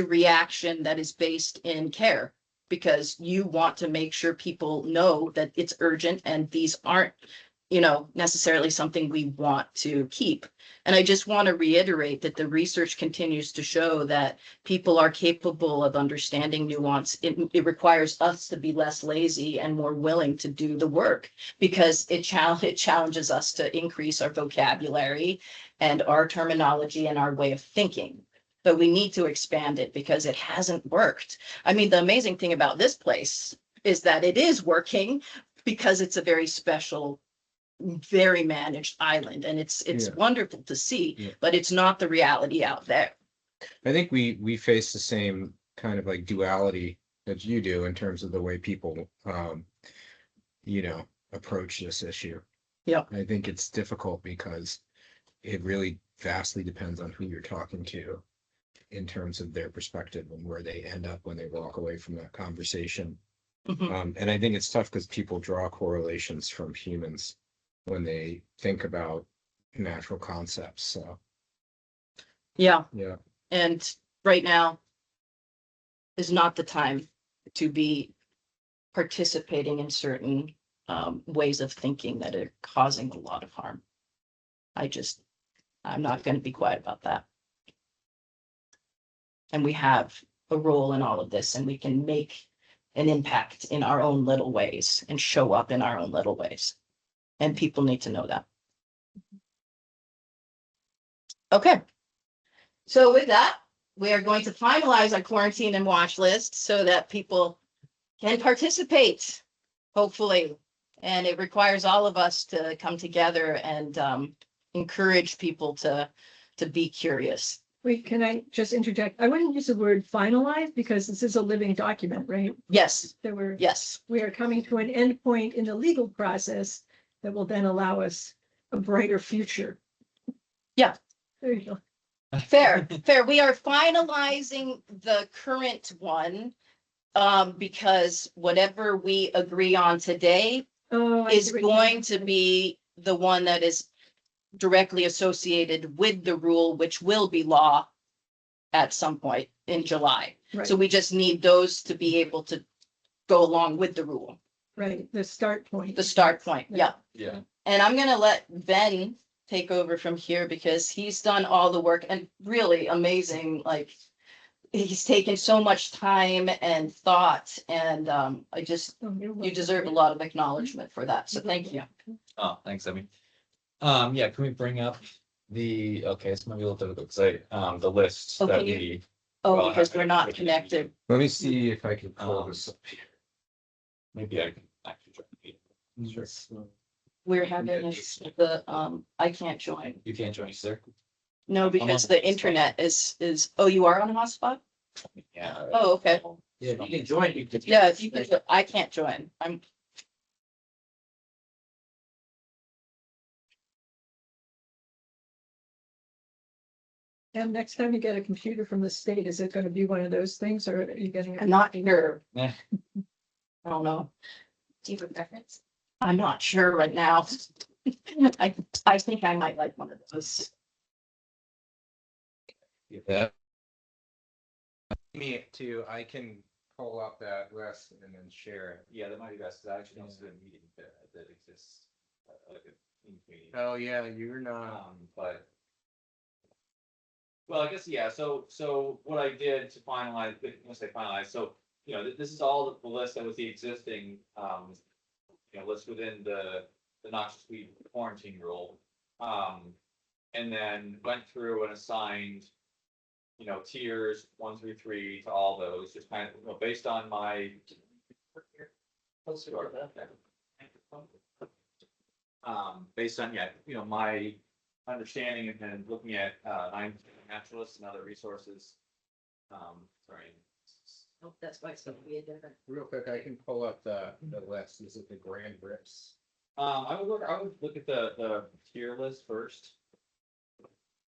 reaction that is based in care, because you want to make sure people know that it's urgent and these aren't, necessarily something we want to keep. And I just want to reiterate that the research continues to show that people are capable of understanding nuance. It requires us to be less lazy and more willing to do the work, because it challenges us to increase our vocabulary and our terminology and our way of thinking. But we need to expand it because it hasn't worked. I mean, the amazing thing about this place is that it is working because it's a very special, very managed island, and it's Yeah. wonderful to see, Yeah. but it's not the reality out there. I think we face the same kind of like duality that you do in terms of the way people approach this issue. Yeah. I think it's difficult because it really vastly depends on who you're talking to in terms of their perspective and where they end up when they walk away from that conversation. Mhm. And I think it's tough because people draw correlations from humans when they think about natural concepts. So Yeah. yeah. And right now is not the time to be participating in certain ways of thinking that are causing a lot of harm. I'm not going to be quiet about that. And we have a role in all of this, and we can make an impact in our own little ways and show up in our own little ways. And people need to know that. Okay. So with that, we are going to finalize our quarantine and watch list so that people can participate, hopefully. And it requires all of us to come together and encourage people to be curious. Wait, can I just interject? I wouldn't use the word finalize because this is a living document, right? Yes. Yes. We are coming to an end point in the legal process that will then allow us a brighter future. Yeah. There you go. Fair. We are finalizing the current one because whatever we agree on today is going to be the one that is directly associated with the rule, which will be law at some point in July. Right. So we just need those to be able to go along with the rule. Right, the start point. The start point, yeah. Yeah. And I'm gonna let Ben take over from here because he's done all the work and really amazing, like he's taken so much time and thought, and you deserve a lot of acknowledgement for that, so thank you. Oh, thanks, Emmy. Yeah, can we bring up okay, it's maybe a little difficult because the list that we. Oh, because we're not connected. Let me see if I can pull this up here. Maybe I can actually join the meeting. Sure. We're having I can't join. You can't join, sir? No, because the internet is, oh, you are on a hotspot? Yeah. Oh, okay. Yeah, you can join. Yeah, if you can, I can't join. And next time you get a computer from the state, is it going to be one of those things or are you getting? I'm not sure. Yeah. I don't know. Do you have a preference? I'm not sure right now. I think I might like one of those. Yeah. Me too. I can pull up that list and then share it. Yeah, that might be best. I actually don't see a meeting that exists. Like a team meeting. Oh yeah, you're not. But. Well, I guess, yeah, so what I did to finalize, once I finalized, so, this is all the list that was the existing, list within the the noxious weed quarantine rule. And then went through and assigned, tiers 1 through 3 to all those, just kind of, based on my. Based on, my understanding and then looking at, naturalists and other resources. Sorry. Hope that's why it's gonna be a different. Real quick, I can pull up the list. Is it the grand grips? I would look at the tier list first.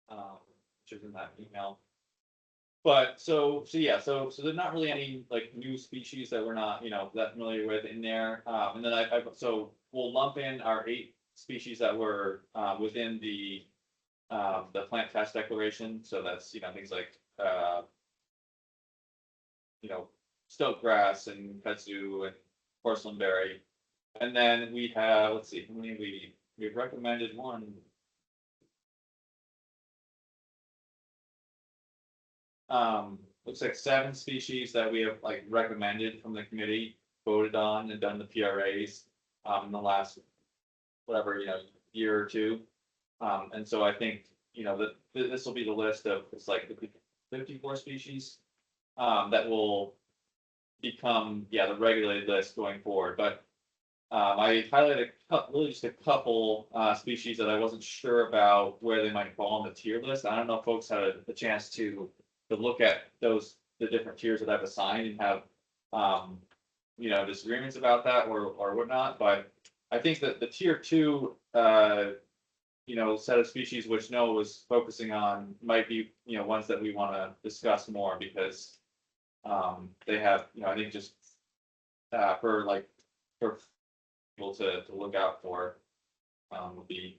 Which is in that email. But so there's not really any like new species that we're not, that familiar with in there. And then so we'll lump in our 8 species that were within the plant test declaration. So that's, things like stoat grass and kudzu and porcelain berry. And then we have, let's see, how many we've recommended one. Looks like 7 species that we have like recommended from the committee, voted on and done the PRAs in the last year or 2. And so I think, that this will be the list of, it's like 54 species that will become, the regulated list going forward. But I highlighted really just a couple species that I wasn't sure about where they might fall on the tier list. I don't know if folks had a chance to look at the different tiers that I've assigned and have disagreements about that or whatnot. But I think that the tier 2 set of species which Noah was focusing on might be ones that we want to discuss more because they have I think just for people to look out for would be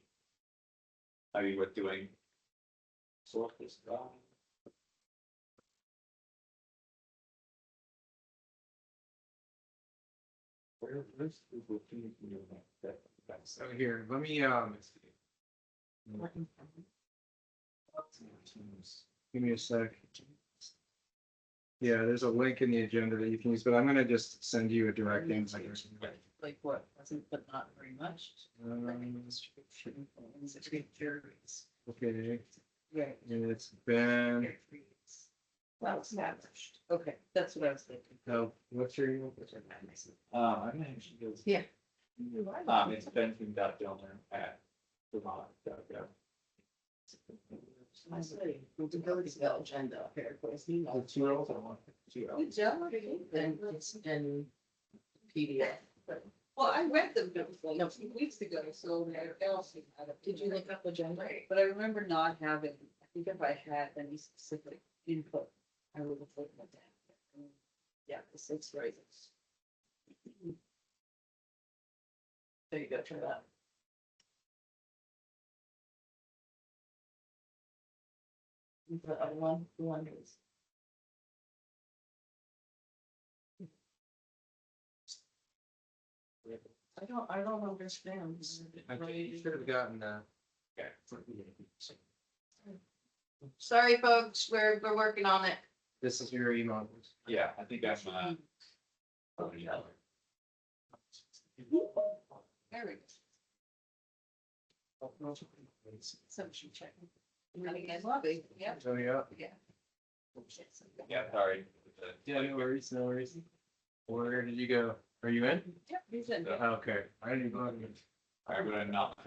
maybe worth doing. So this So here, let me give me a sec. Yeah, there's a link in the agenda that you can use, but I'm gonna just send you a direct invite. Like what, wasn't, but not very much. Okay, and it's been, Well, established. Okay, that's what I was thinking. no, what's your email? I'm gonna actually go. Yeah. It's Benjamin.Dillner at Vermont.gov. I say, we'll go to the agenda. Here, please. The 2 L's or 1? 2 L's. Good job. Then it's in PDF. Well, I read them a few weeks ago, so else had it. Did you look up agenda? But I remember not having, I think if I had any specific input, I would have put it down. Yeah, the 6 raisins. There you go, try that. The other one, the one is. I don't understand. You should have gotten Okay. Sorry, folks, we're working on it. this is your email. Yeah, I think I'm There we go. So she check. I mean, I love it, yeah. Oh, yeah. yeah, sorry. Yeah, no worries, no worries. Where did you go? Are you in? Yeah, he's in. Okay, I didn't even. I'm gonna not.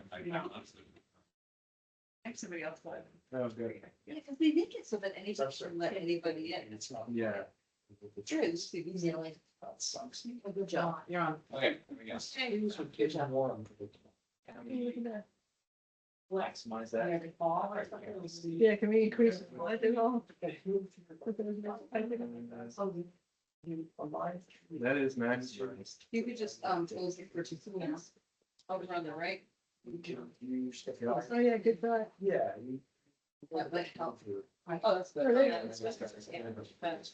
Think somebody else would. Oh, good. Yeah, because they make it so that anybody can let anybody in. It's not. Yeah. True. it's the easy. That sucks. Good job. You're on. Okay, there we go. Good job. Maximize that. Yeah, can we increase? That is max. You could just, close it for 2 minutes. Over on the right. Oh, yeah, good thought. Yeah. That might help. Oh, that's There it good.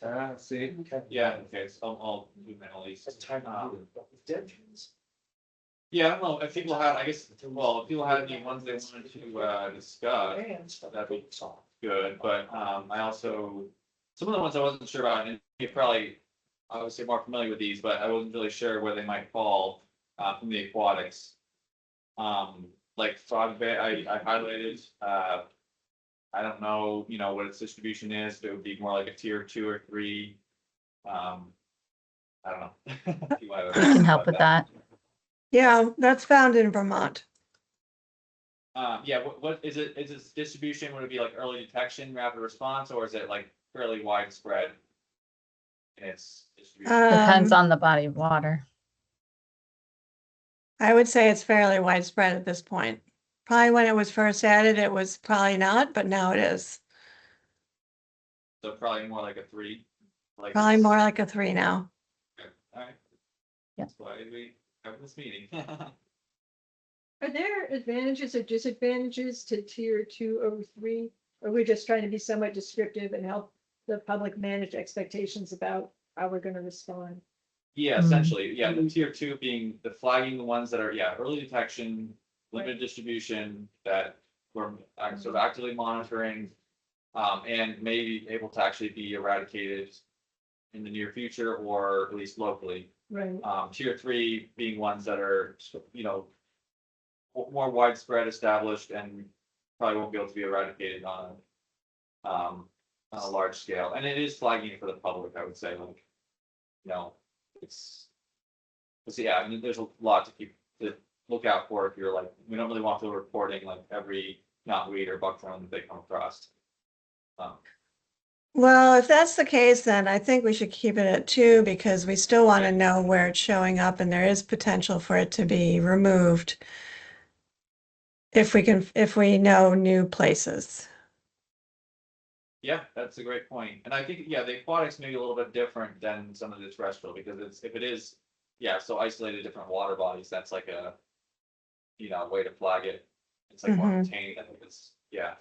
Ah, see. Yeah, okay, so I'll do that at least. Yeah, I don't know, if people had, I guess, well, if people had any ones they wanted to discuss, that'd be good, but I also, some of the ones I wasn't sure about, and you're probably obviously more familiar with these, but I wasn't really sure where they might fall from the aquatics. Like frog bay, I highlighted, I don't know, what its distribution is, but it would be more like a tier 2 or 3. I don't know. If you wanna- We can help with that. Yeah, that's found in Vermont. Yeah, what is it, is its distribution, would it be like early detection, rapid response, or is it like fairly widespread? In its distribution? Depends Um, on the body of water. I would say it's fairly widespread at this point. Probably when it was first added, it was probably not, but now it is. So probably more like a 3. Like Probably it's- more like a 3 now. Alright. Yeah. That's why we have this meeting. Are there advantages or disadvantages to tier 2 over 3? Or we're just trying to be somewhat descriptive and help the public manage expectations about how we're gonna respond? Yeah, essentially, yeah, the tier 2 being the flagging, the ones that are, yeah, early detection, limited distribution that we're sort of actively monitoring. And may be able to actually be eradicated in the near future or at least locally. Right. Tier 3 being ones that are, more widespread, established, and probably won't be able to be eradicated on a large scale. And it is flagging for the public, I would say, like, it's yeah, I mean, there's a lot to look out for if you're like, we don't really want people reporting like every knotweed or buckthorn that they come across. Well, if that's the case, then I think we should keep it at 2 because we still want to know where it's showing up and there is potential for it to be removed. If we know new places. Yeah, that's a great point. And I think, yeah, the aquatics may be a little bit different than some of the terrestrial because if it is, yeah, so isolated different water bodies, that's like a, way to flag it. It's like more Mhm. contained, I think it's, yeah.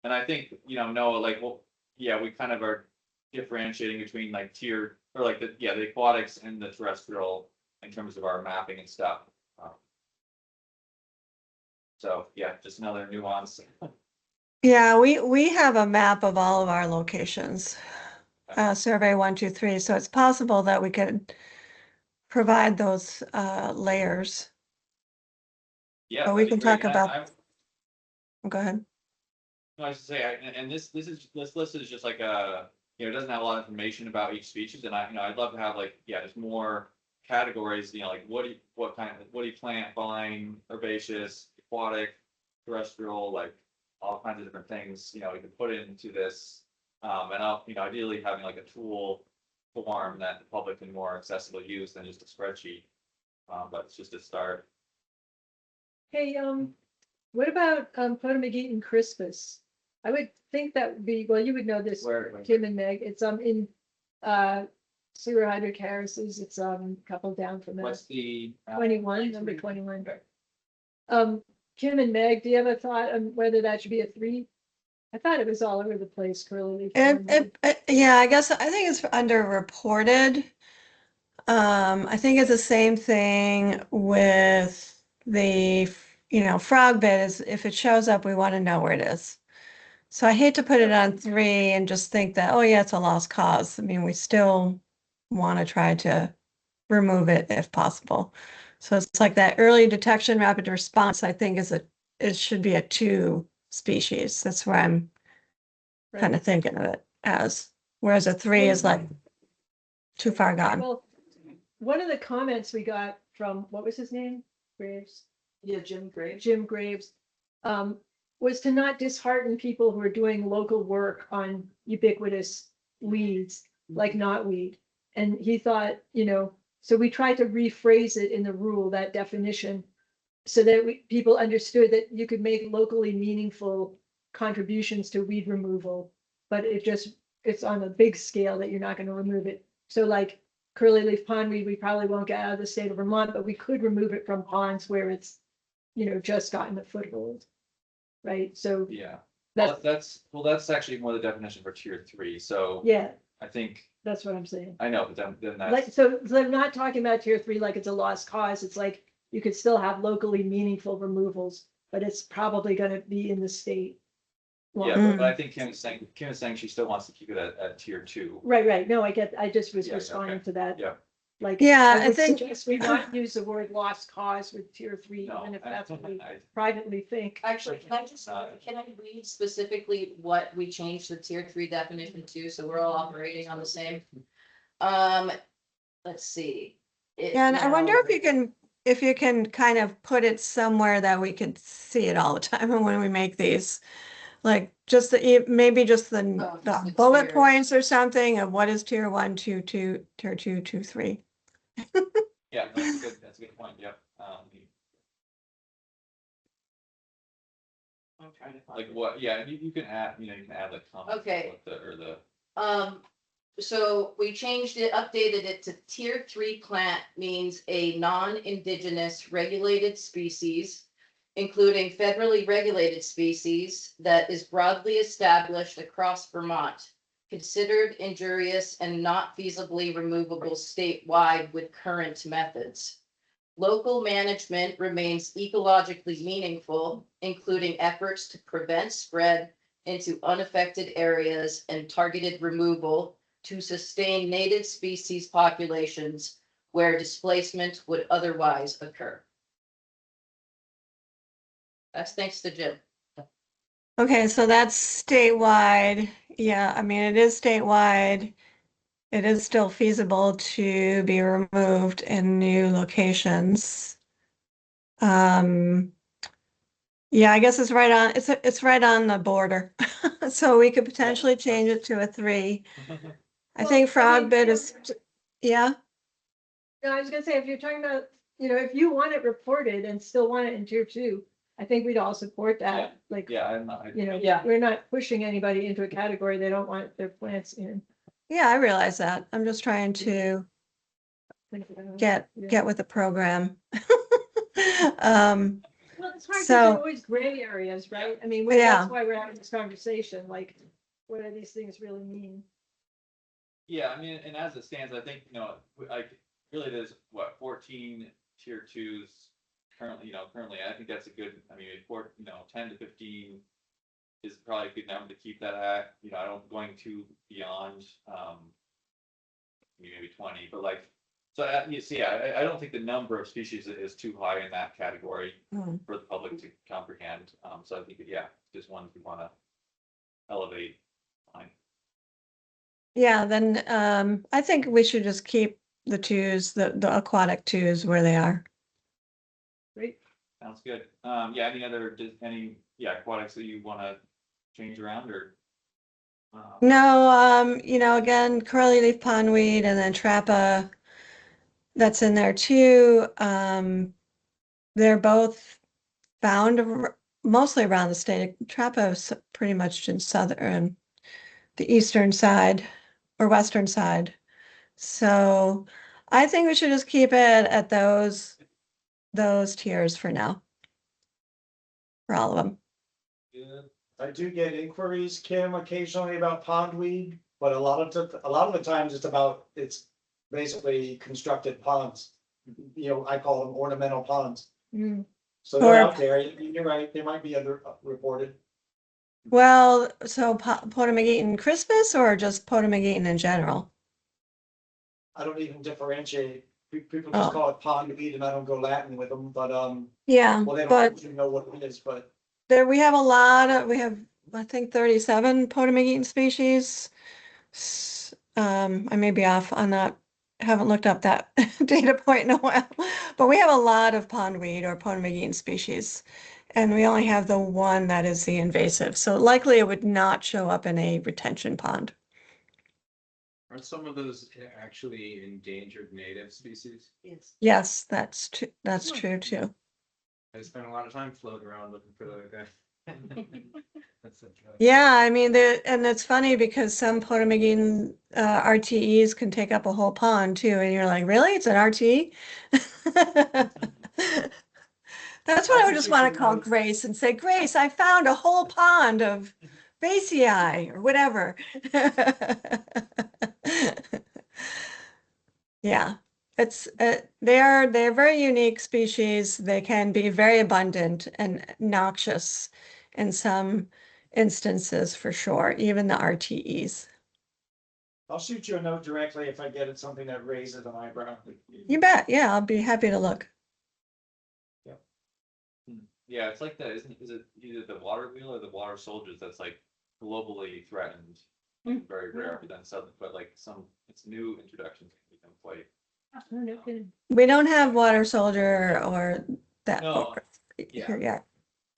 And I think, Noah, like, well, yeah, we kind of are differentiating between like tier or like the aquatics and the terrestrial in terms of our mapping and stuff. So yeah, just another nuance. Yeah, we have a map of all of our locations. Survey 1, 2, 3. So it's possible that we could provide those layers. Yeah, But we that'd be can great. talk about. Go ahead. No, I was to say, and this list is just like a, it doesn't have a lot of information about each species, and I'd love to have like, yeah, just more categories, like what do you plant, vine, herbaceous, aquatic, terrestrial, like all kinds of different things, we can put into this, and ideally having like a tool form that the public can more accessibly use than just a spreadsheet, but it's just a start. Hey, what about Potamogeton crispus? I would think that would be, well, you would know this, Where? Kim and Meg. It's in Sewer hydrocharuses. It's a couple down from that. What's the 21, number 21. Kim and Meg, do you have a thought on whether that should be a 3? I thought it was all over the place, curly. Yeah, I guess I think it's underreported. I think it's the same thing with the, frog bed is if it shows up, we want to know where it is. So I hate to put it on 3 and just think that, oh yeah, it's a lost cause. I mean, we still want to try to remove it if possible. So it's like that early detection, rapid response, I think it should be a 2 species. That's where I'm kind of thinking of it as, whereas a 3 is like too far gone. Well, one of the comments we got from, what was his name? Graves? Yeah, Jim Graves. Jim Graves, was to not dishearten people who are doing local work on ubiquitous weeds, like knotweed. And he thought, so we tried to rephrase it in the rule, that definition, so that people understood that you could make locally meaningful contributions to weed removal, but it's on a big scale that you're not going to remove it. So like curly leaf pondweed, we probably won't get out of the state of Vermont, but we could remove it from ponds where it's, just gotten a foothold. Right, so. Yeah, That's that's actually more the definition for tier 3, so. Yeah, I think, that's what I'm saying. I know, but then Like, that's, so I'm not talking about tier 3 like it's a lost cause. It's like you could still have locally meaningful removals, but it's probably gonna be in the state. yeah, but I think Kim is saying she still wants to keep it at tier 2. Right, no, I just was Yeah, responding okay. to that. Yeah. Like, Yeah, I would think- suggest we not use the word lost cause with tier 3, No, even if that's what we I- privately think. Actually, can I read specifically what we changed the tier 3 definition to, so we're all operating on the same? Let's see. Yeah, and I wonder if you can kind of put it somewhere that we could see it all the time and when we make these. Like just maybe just the just the bullet tiers. points or something of what is tier 1, tier 2, tier 2, tier 3. Yeah, that's a good point, yep. I'm trying to find Like it. what, yeah, you can add, you can add like comments. Okay. Or the, So we changed it, updated it to tier 3 plant means a non-indigenous regulated species, including federally regulated species that is broadly established across Vermont, considered injurious and not feasibly removable statewide with current methods. Local management remains ecologically meaningful, including efforts to prevent spread into unaffected areas and targeted removal to sustain native species populations where displacement would otherwise occur. That's thanks to Jim. Okay, so that's statewide. Yeah, I mean, it is statewide. It is still feasible to be removed in new locations. Yeah, I guess it's right on the border. So we could potentially change it to a 3. I think frog bit is, yeah, No, I was gonna say, if you're talking about, if you want it reported and still want it in tier 2, I think we'd all support that. Like, yeah, I'm not. we're not pushing anybody into a category they don't want their plants in. yeah, I realize that. I'm just trying to get with the program. Well, it's hard because So- there are always gray areas, right? I mean, that's Yeah. why we're having this conversation, like, what do these things really mean? Yeah, I mean, and as it stands, I think, like, really there's what, 14 tier 2s currently, I think that's a good, I mean, 10 to 15 is probably a good number to keep that at, I don't going to beyond, maybe 20, but like, so you see, I don't think the number of species is too high in that category Mhm. for the public to comprehend. So I think, just ones we want to elevate. Fine. Yeah, then I think we should just keep the 2s, the aquatic 2s where they are. Great. Sounds good. Yeah, aquatics that you want to change around or? No, again, curly leaf pondweed and then trappa, that's in there too. They're both found mostly around the state. Trappa is pretty much in the eastern side or western side. So I think we should just keep it at those tiers for now. For all of them. I do get inquiries, Kim, occasionally about pondweed, but a lot of the times it's basically constructed ponds. I call them ornamental ponds. Mm. So they're Or- out there. You're right. They might be reported. Well, so Potamogeton Crispus or just Potamogeton in general? I don't even differentiate. People Oh. just call it pondweed, and I don't go Latin with them. But Yeah, well, they but don't even know what it is. But we have I think 37 Potamogeton species. I may be off on that. Haven't looked up that data point in a while, but we have a lot of pondweed or Potamogeton species, and we only have the one that is the invasive. So likely it would not show up in a retention pond. Aren't some of those actually endangered native species? Yes. Yes, that's true. That's true too. I spent a lot of time floating around looking for the guy. That's it. Yeah, I mean, and it's funny because some Potamogeton RTEs can take up a whole pond too, and you're like, really? It's an RTE? That's what I would just want to call Grace and say, Grace, I found a whole pond of Basii or whatever. Yeah, they're very unique species. They can be very abundant and noxious in some instances for sure, even the RTEs. I'll shoot you a note directly if I get it something that raises an eyebrow. You bet. Yeah, I'll be happy to look. Yeah, it's like is it either the water wheel or the water soldiers that's like globally threatened? Very rare, but then suddenly, but like it's new introductions can become quite. We don't have water soldier or that No, here yet.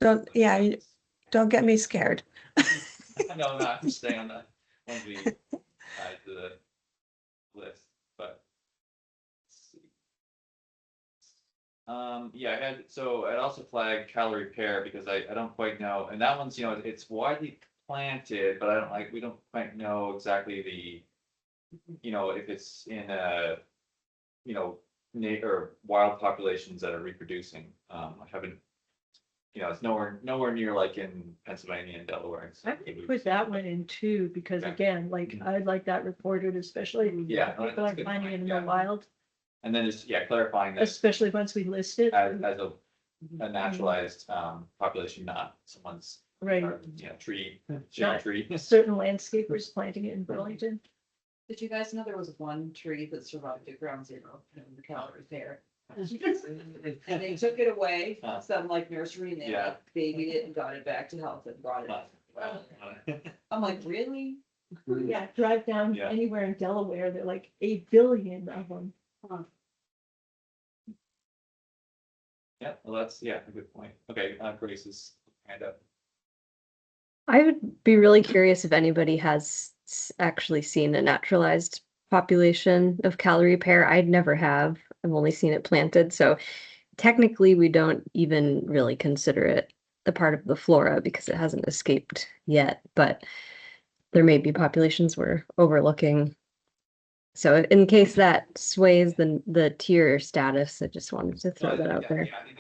Don't get me scared. No, I'm just saying on that once we add to the list, but. Let's see. Yeah, I'd also flag calorie pair because I don't quite know, and that one's, it's widely planted, but we don't quite know exactly if it's in or wild populations that are reproducing. I haven't, it's nowhere near like in Pennsylvania and Delaware. I would put that one in too, because Okay. again, like, I'd like that reported, especially if Yeah, people that's are a good finding it point, in yeah. the wild, And then just, clarifying that especially once we list it. as a naturalized population, not someone's Right. Tree, Not shade tree. certain landscapers planting it in Burlington. Did you guys know there was one tree that survived at ground zero in the calorie pair? And they took it away from some like nursery and they Yeah. like babied it and got it back to health and brought it up. I'm like, really? Yeah, drive down Yeah. anywhere in Delaware, there are like 8 billion of them. Yeah, well, that's, a good point. Okay, Grace's hand up. I would be really curious if anybody has actually seen a naturalized population of calorie pair. I'd never have. I've only seen it planted. So technically, we don't even really consider it a part of the flora because it hasn't escaped yet. But there may be populations we're overlooking. So in case that sways the tier status, I just wanted to throw that out there. Yeah, I think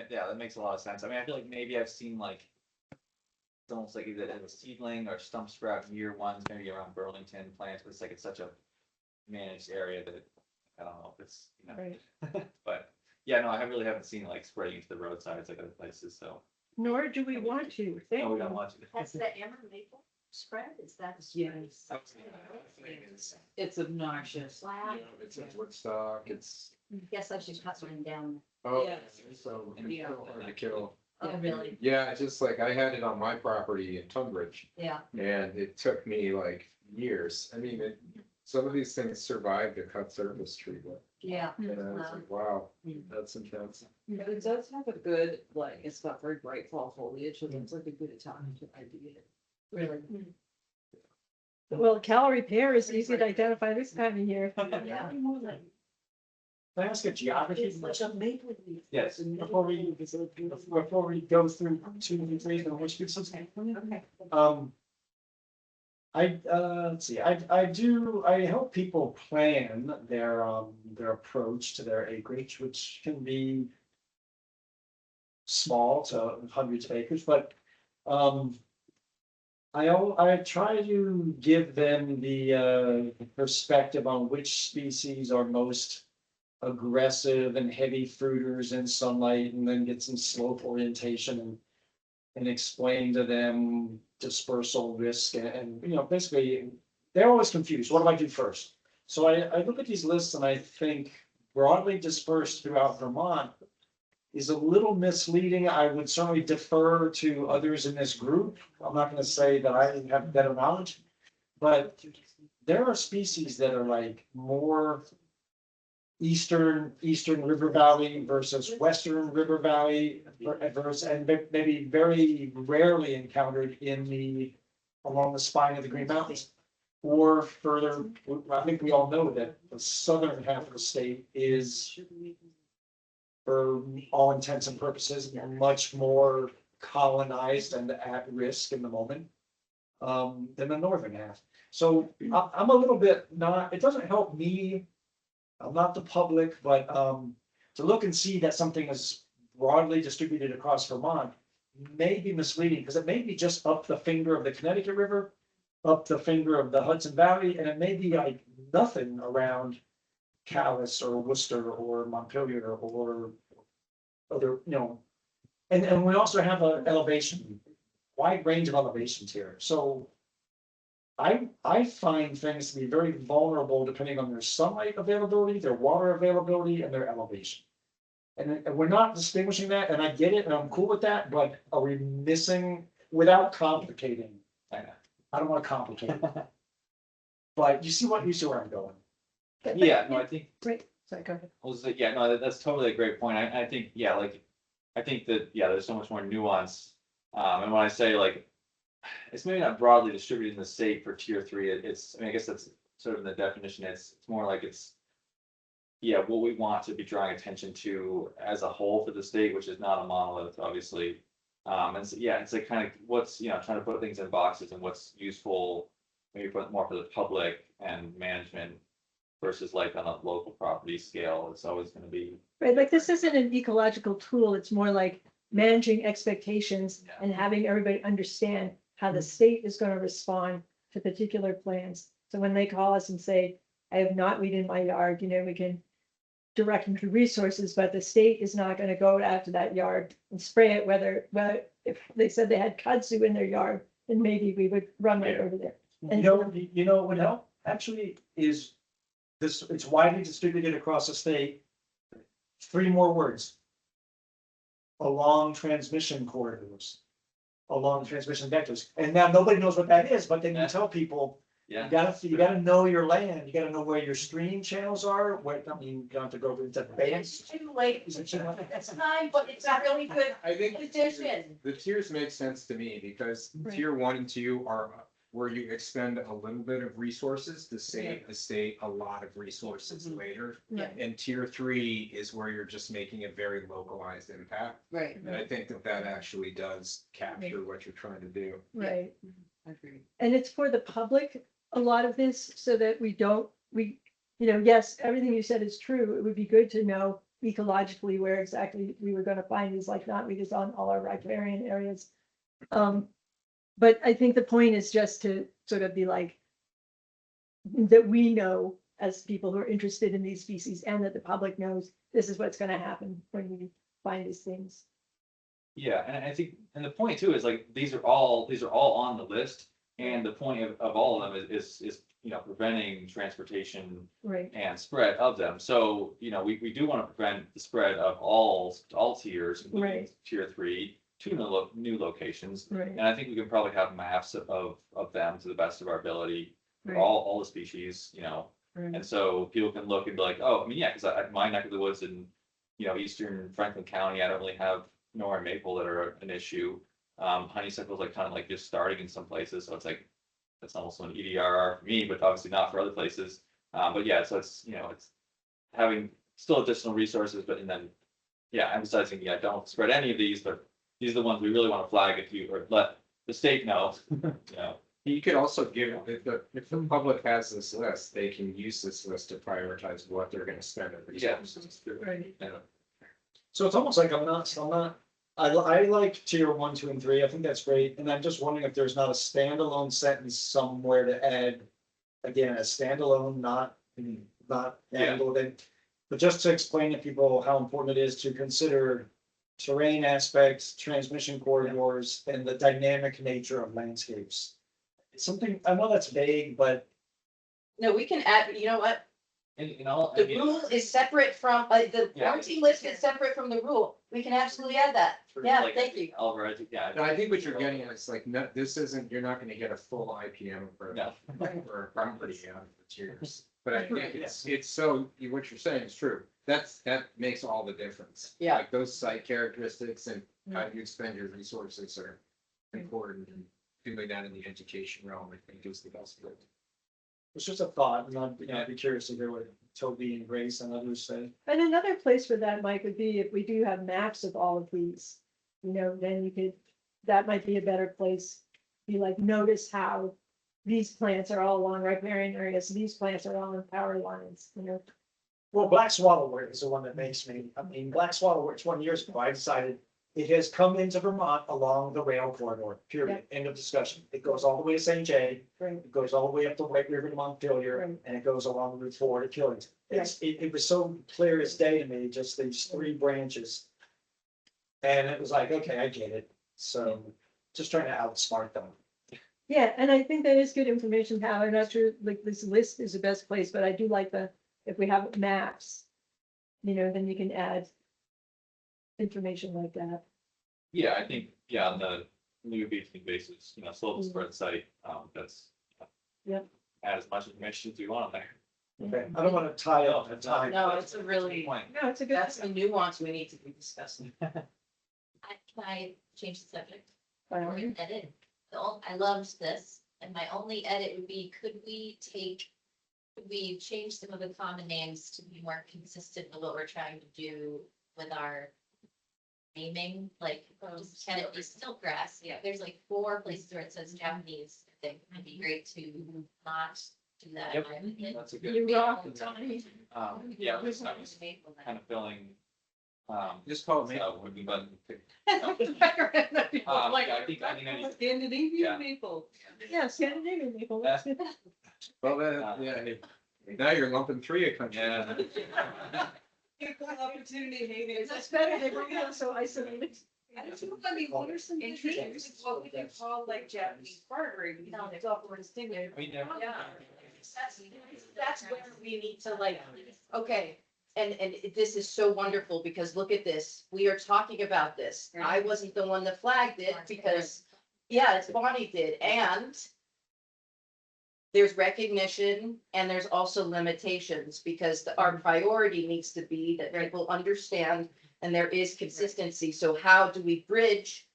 that makes a lot of sense. I mean, I feel like maybe I've seen like it's almost like either a seedling or stump sprout year ones, maybe around Burlington plants, but it's like it's such a managed area that I don't know if it's Right. but yeah, no, I really haven't seen it like spreading into the roadsides like other places. So Nor do we want to. no, we don't want to. That's the Amber Maple spread, is that? Yes. It's obnoxious. Wow. It's in Woodstock, it's, Guess I should cut one down. oh, Yeah. so Yeah. hard to kill. Oh, really? Yeah, it's just like I had it on my property in Tunbridge Yeah. and it took me like years. I mean, some of these things survived a cut surface treatment. Yeah. And I was like, wow, that's intense. But it does have a good, like, it's got very bright fall foliage, so it's like a good Italian idea. Really? Well, calorie pair is easy to identify this time of year. Yeah. Can I ask a geography It's like question? a maple leaf. Yes. Before we go through 2 and 3 and which gives us. Okay. Let's see, I help people plan their approach to their acreage, which can be small to hundreds of acres, but, I try to give them the perspective on which species are most aggressive and heavy fruiters in sunlight, and then get some slope orientation and explain to them dispersal risk and basically they're always confused. What do I do first? So I look at these lists and I think broadly dispersed throughout Vermont is a little misleading. I would certainly defer to others in this group. I'm not going to say that I have better knowledge, but there are species that are like more eastern river valley versus western river valley versus, and maybe very rarely encountered along the spine of the Green Mountains. Or further, I think we all know that the southern half of the state is, for all intents and purposes, much more colonized and at risk in the moment than the northern half. So I'm a little bit it doesn't help me. I'm not the public, but to look and see that something is broadly distributed across Vermont may be misleading, because it may be just up the finger of the Connecticut River, up the finger of the Hudson Valley, and it may be like nothing around Calais or Worcester or Montpelier or other, and we also have an elevation, wide range of elevations here. So I find things to be very vulnerable depending on their sunlight availability, their water availability, and their elevation. And we're not distinguishing that, and I get it, and I'm cool with that, but are we missing, without complicating? I don't wanna complicate it. But you see where I'm going. Yeah, no, I think, Great, sorry, go ahead. yeah, no, that's totally a great point. I think, yeah, like, I think that, yeah, there's so much more nuance. And when I say like, it's maybe not broadly distributed in the state for tier 3, it's, I mean, I guess that's sort of in the definition, it's more like it's, yeah, what we want to be drawing attention to as a whole for the state, which is not a monolith, obviously. And so, yeah, it's like kind of what's, trying to put things in boxes and what's useful, maybe put more for the public and management versus like on a local property scale, it's always gonna be. Right, like this isn't an ecological tool, it's more like managing expectations and having everybody understand how the state is gonna respond to particular plans. So when they call us and say, I have not weeded my yard, we can direct them to resources, but the state is not gonna go out to that yard and spray it, whether if they said they had kudzu in their yard, then maybe we would run right over there. And You know what would help, actually, is this, it's widely distributed across the state. 3 more words. Along transmission corridors. Along transmission vectors, and now nobody knows what that is, but then you tell people, Yeah. you gotta know your land, you gotta know where your stream channels are, what, I mean, you don't have to go into It's bands. too late, it's time, but it's a really good I think addition. the tiers make sense to me because Right. tier 1 and 2 are where you expend a little bit of resources to save the state a lot of resources later. Right. And tier 3 is where you're just making a very localized impact. Right. And I think that actually does capture what you're trying to do. Right, Agreed. and it's for the public, a lot of this, so that yes, everything you said is true. It would be good to know ecologically where exactly we were gonna find these, like knotweed on all our riparian areas. But I think the point is just to sort of be like, that we know as people who are interested in these species and that the public knows this is what's gonna happen when we find these things. Yeah, and I think, and the point too is like, these are all on the list. And the point of all of them is, preventing transportation Right, and spread of them. So, we do want to prevent the spread of all tiers, including Right. tier 3 to new locations. right, And I think we can probably have maps of them to the best of our ability, for right, all the species, right. And so people can look and be like, oh, I mean, yeah, because my neck of the woods in, eastern Franklin County, I don't really have nor maple that are an issue. Honeysuckle's like kind of like just starting in some places, so it's like, that's almost an EDRR for me, but obviously not for other places. But yeah, so it's, it's having still additional resources, but and then, yeah, emphasizing, don't spread any of these, but these are the ones we really want to flag if you, or let the state know, You could also give, if the public has this list, they can use this list to prioritize what they're gonna spend their resources. Right. So it's almost like I'm not, I like tier 1, 2, and 3, I think that's great, and I'm just wondering if there's not a standalone sentence somewhere to add. Again, a standalone, not handled in, but just to explain to people how important it is to consider terrain aspects, transmission corridors, and the dynamic nature of landscapes. It's something, I know that's vague, but No, we can add, you know what? and The rule is separate from, the Yeah. quarantine list is separate from the rule. We can absolutely add that. Yeah, thank you. Oliver, I think, yeah. No, I think what you're getting at is like, no, this isn't, you're not gonna get a full IPM for No. for a property out of the tiers. But I think it's so, what you're saying is true. That makes all the difference. Yeah. Like those site characteristics and how you expend your resources are important, and doing that in the education realm, I think is the best way. it's just a thought, and I'd be curious to hear what Toby and Grace and others say. And another place for that, Mike, would be if we do have maps of all of these, then that might be a better place. Be like, notice how these plants are all along riparian areas, these plants are all in power lines, Well, black swallowwort is the one that makes me, black swallowwort, 20 years ago, I decided it has come into Vermont along the rail corridor, period, end of discussion. It goes all the way to St. Jay, Right, it goes all the way up the White River to Montpelier, Right. and it goes along Route 4 to Killington. It was so clear as day to me, just these 3 branches. And it was like, okay, I get it, so just trying to outsmart them. Yeah, and I think that is good information to have. I'm not sure, like, this list is the best place, but I do like if we have maps, then you can add information like that. Yeah, I think, yeah, on the new beaching basis, slope spread site, that's. Yep. Add as much information as we want on there. Okay, I don't want to tie up the time. No, it's a really, Point. No, it's a good. that's the nuance we need to be discussing. Can I change the subject? By all Or means. edit? I loved this, and my only edit would be, could we change some of the common names to be more consistent with what we're trying to do with our naming, like, just can it be still grass? Yeah, there's like 4 places where it says Japanese. I think it'd be great to not do that. in my opinion. That's a good. You rock, Tony. Yeah, I was kind of feeling. Just call me. So would be button. Like, I think, Scandinavian Yeah. people. yeah, Scandinavian people, that's good. Well, yeah, now you're lumping 3 a country. Yeah. Equal opportunity, maybe. That's better, they bring it up so isolated. I mean, what are some good things, like, what we can call like Japanese barberry, because No, it's all more distinctive. I mean, yeah. Yeah. That's where we need to okay, and this is so wonderful because look at this, we are talking about this. I wasn't the one that flagged it because, yeah, it's Bonnie did, and there's recognition and there's also limitations because our priority needs to be that people understand and there is consistency. So how do we bridge,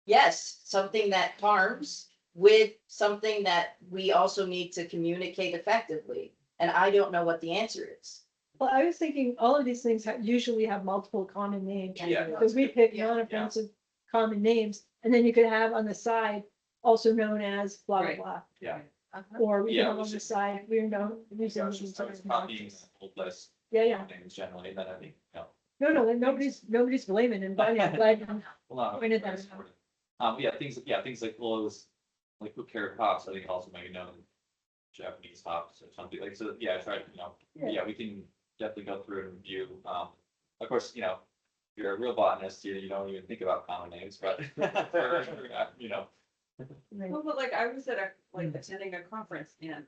yes, something that harms with something that we also need to communicate effectively? And I don't know what the answer is. Well, I was thinking all of these things usually have multiple common names. Yeah. Because we pick non-offensive common names, and then you could have on the side, also known as blah, blah, Right. blah. Yeah. Or we can Yeah, have we on the should- side, we're known. I was copying the old list. Yeah, yeah. Names generally, and then I think, No, then nobody's blaming, and Bonnie, I'm glad. well, not. Pointed that out. Things like clothes, like who carrot hops, I think also maybe known Japanese hops or something like, so, yeah, I tried, Yeah. we can definitely go through and review, of course, you're a real botanist, you don't even think about common names, but, Right. Well, but like I was at attending a conference and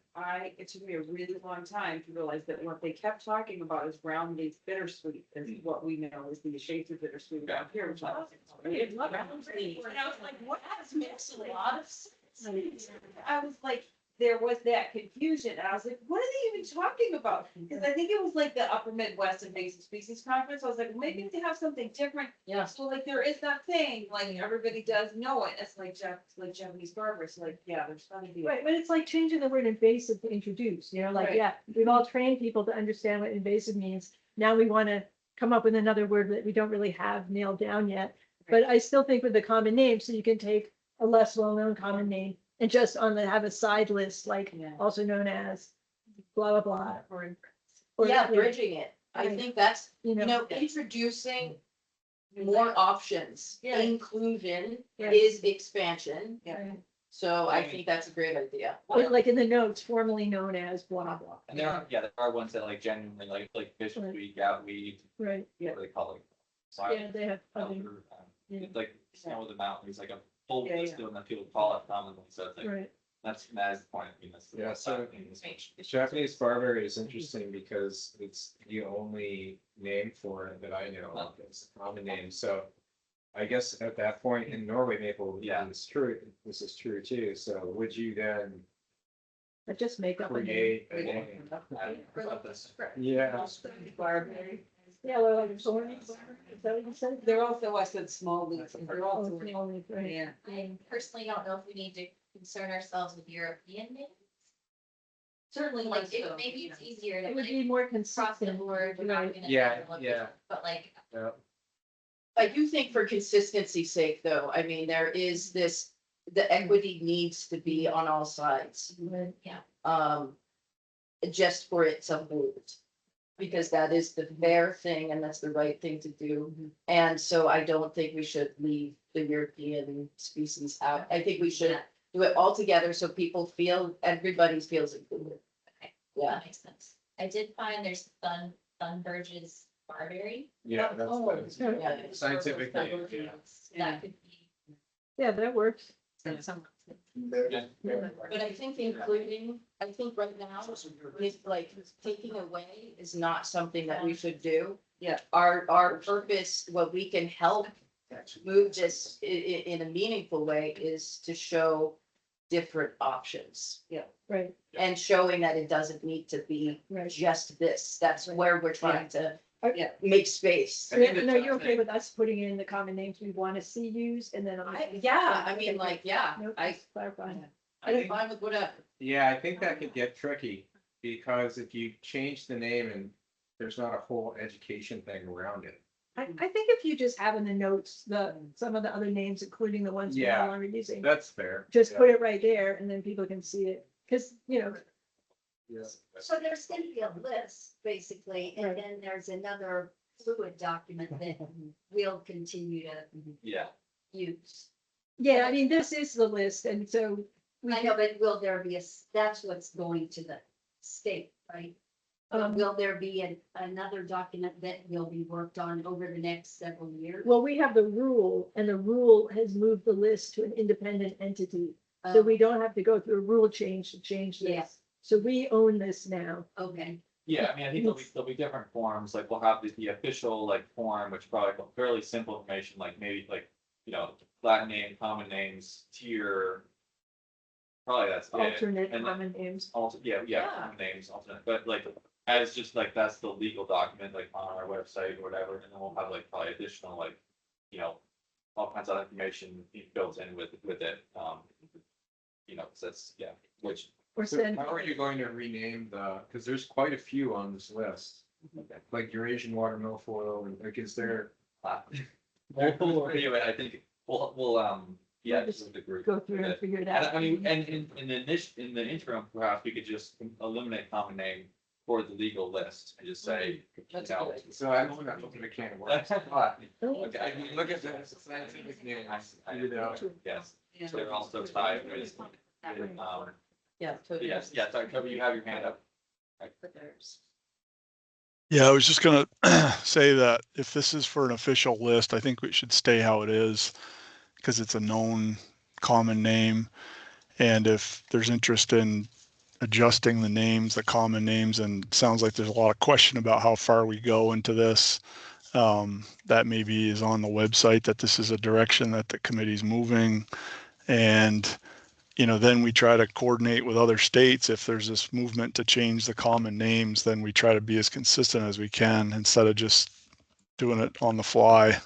it took me a really long time to realize that what they kept talking about is ground beef bittersweet is what we know is the shades of bittersweet down here, which I was like, And I was like, what makes a lot of sense? I was like, there was that confusion, and I was like, what are they even talking about? Because I think it was like the Upper Midwest Invasive Species Conference, I was like, maybe they have something different. Yeah. So like, there is that thing, like, everybody does know it, it's like Japanese barbarous, like, yeah, there's gonna be. Right, but it's like changing the word invasive to introduce, Right. yeah, we've all trained people to understand what invasive means. Now we want to come up with another word that we don't really have nailed down yet. But I still think with the common name, so you can take a less well-known common name and just have a side list, like Yeah. also known as blah, blah, blah. Or- Yeah, bridging it. I Right. think that's, introducing more options. Yeah. Inclusion Yeah. is expansion. Yeah. So I think that's a great idea. Or like in the notes, formerly known as blah, blah. and there are ones that like genuinely like fish Right. weed, goutweed, Right, what do they call it? yeah, they have other, Elder, yeah. like snow of the mountain, there's like a full Yeah, list of them that people call it commonly, so it's like, right. that is the point, I mean, that's. Yeah, so- that's- Japanese barberry is interesting because it's the only name for it that I know of. It's a common name, so I guess at that point in Norway maple, Yeah. this is true too, so would you then I just make up a name. create a name? Yeah, Yeah, well, like thorny, is that what you said? They're also, I said small leaves, and they're Oh, also, small leaf, right. yeah. I personally don't know if we need to concern ourselves with European names. Certainly, like, maybe it's easier to It would like be more cross the consistent. board. We're not Right. gonna Yeah, look yeah. at- But like, I do think for consistency's sake, though, I mean, there is this, the equity needs to be on all sides. Right. Just for it to hold. Because that is the fair thing and that's the right thing to do. And so I don't think we should leave the European species out. I think we should do it all together so people feel, everybody feels included. okay, Yeah. that makes sense. I did find there's Thunberg's barberry. yeah, Oh, that's Yeah. scientifically, yeah. That could be. Yeah, that works. And some, But I think I think right now, is like taking away is not something that we should do. Yeah. Our purpose, what we can help move this in a meaningful way is to show different options. Right, And showing that it doesn't need to be right. just this. That's where we're trying to Yeah. make space. So, and are you okay with us putting in the common names we want to see used and then? I mean, like, yeah, Nope, I, just clarifying. I'm fine with whatever. Yeah, I think that could get tricky, because if you change the name and there's not a whole education thing around it. I think if you just have in the notes, some of the other names, including the ones we're Yeah. no longer using, That's fair. just Yeah. put it right there and then people can see it. Cause Yeah. So there's gonna be a list, basically, and then there's another fluid document that we'll continue to Yeah. use. yeah, I mean, this is the list and so. we I know, but will there be that's what's going to the state, right? Will there be another document that will be worked on over the next several years? Well, we have the rule and the rule has moved the list to an independent entity. So we don't have to go through a rule change to change Yeah. this. So we own this now. Okay. Yeah, I mean, I think there'll be different forms, like we'll have the official like form, which probably fairly simple information, like maybe like, Latin name, common names, tier. Probably that's it. Alternate And then- common names. Yeah, common names, alternate, but like, as just like, that's the legal document, like on our website or whatever, and then we'll have like probably additional, like, all kinds of information built in with it, so that's, yeah, which. Or So send. how are you going to rename because there's quite a few on this list, like Eurasian water milfoil, and like, is there? Anyway, I think we'll yeah, just just with the group. Go through and figure it out. And I mean, and in the interim, perhaps we could just eliminate common name for the legal list and just say, That's a good idea. So I don't want to open a can of worms. Okay, I mean, look at the scientific names, Yes, so they're also tied with, Yeah, totally. yes, sorry, Toby, you have your hand up. Yeah, I was just gonna say that if this is for an official list, I think we should stay how it is, because it's a known common name. And if there's interest in adjusting the names, the common names, and it sounds like there's a lot of question about how far we go into this, that maybe is on the website, that this is a direction that the committee's moving. And then we try to coordinate with other states. If there's this movement to change the common names, then we try to be as consistent as we can instead of just doing it on the fly.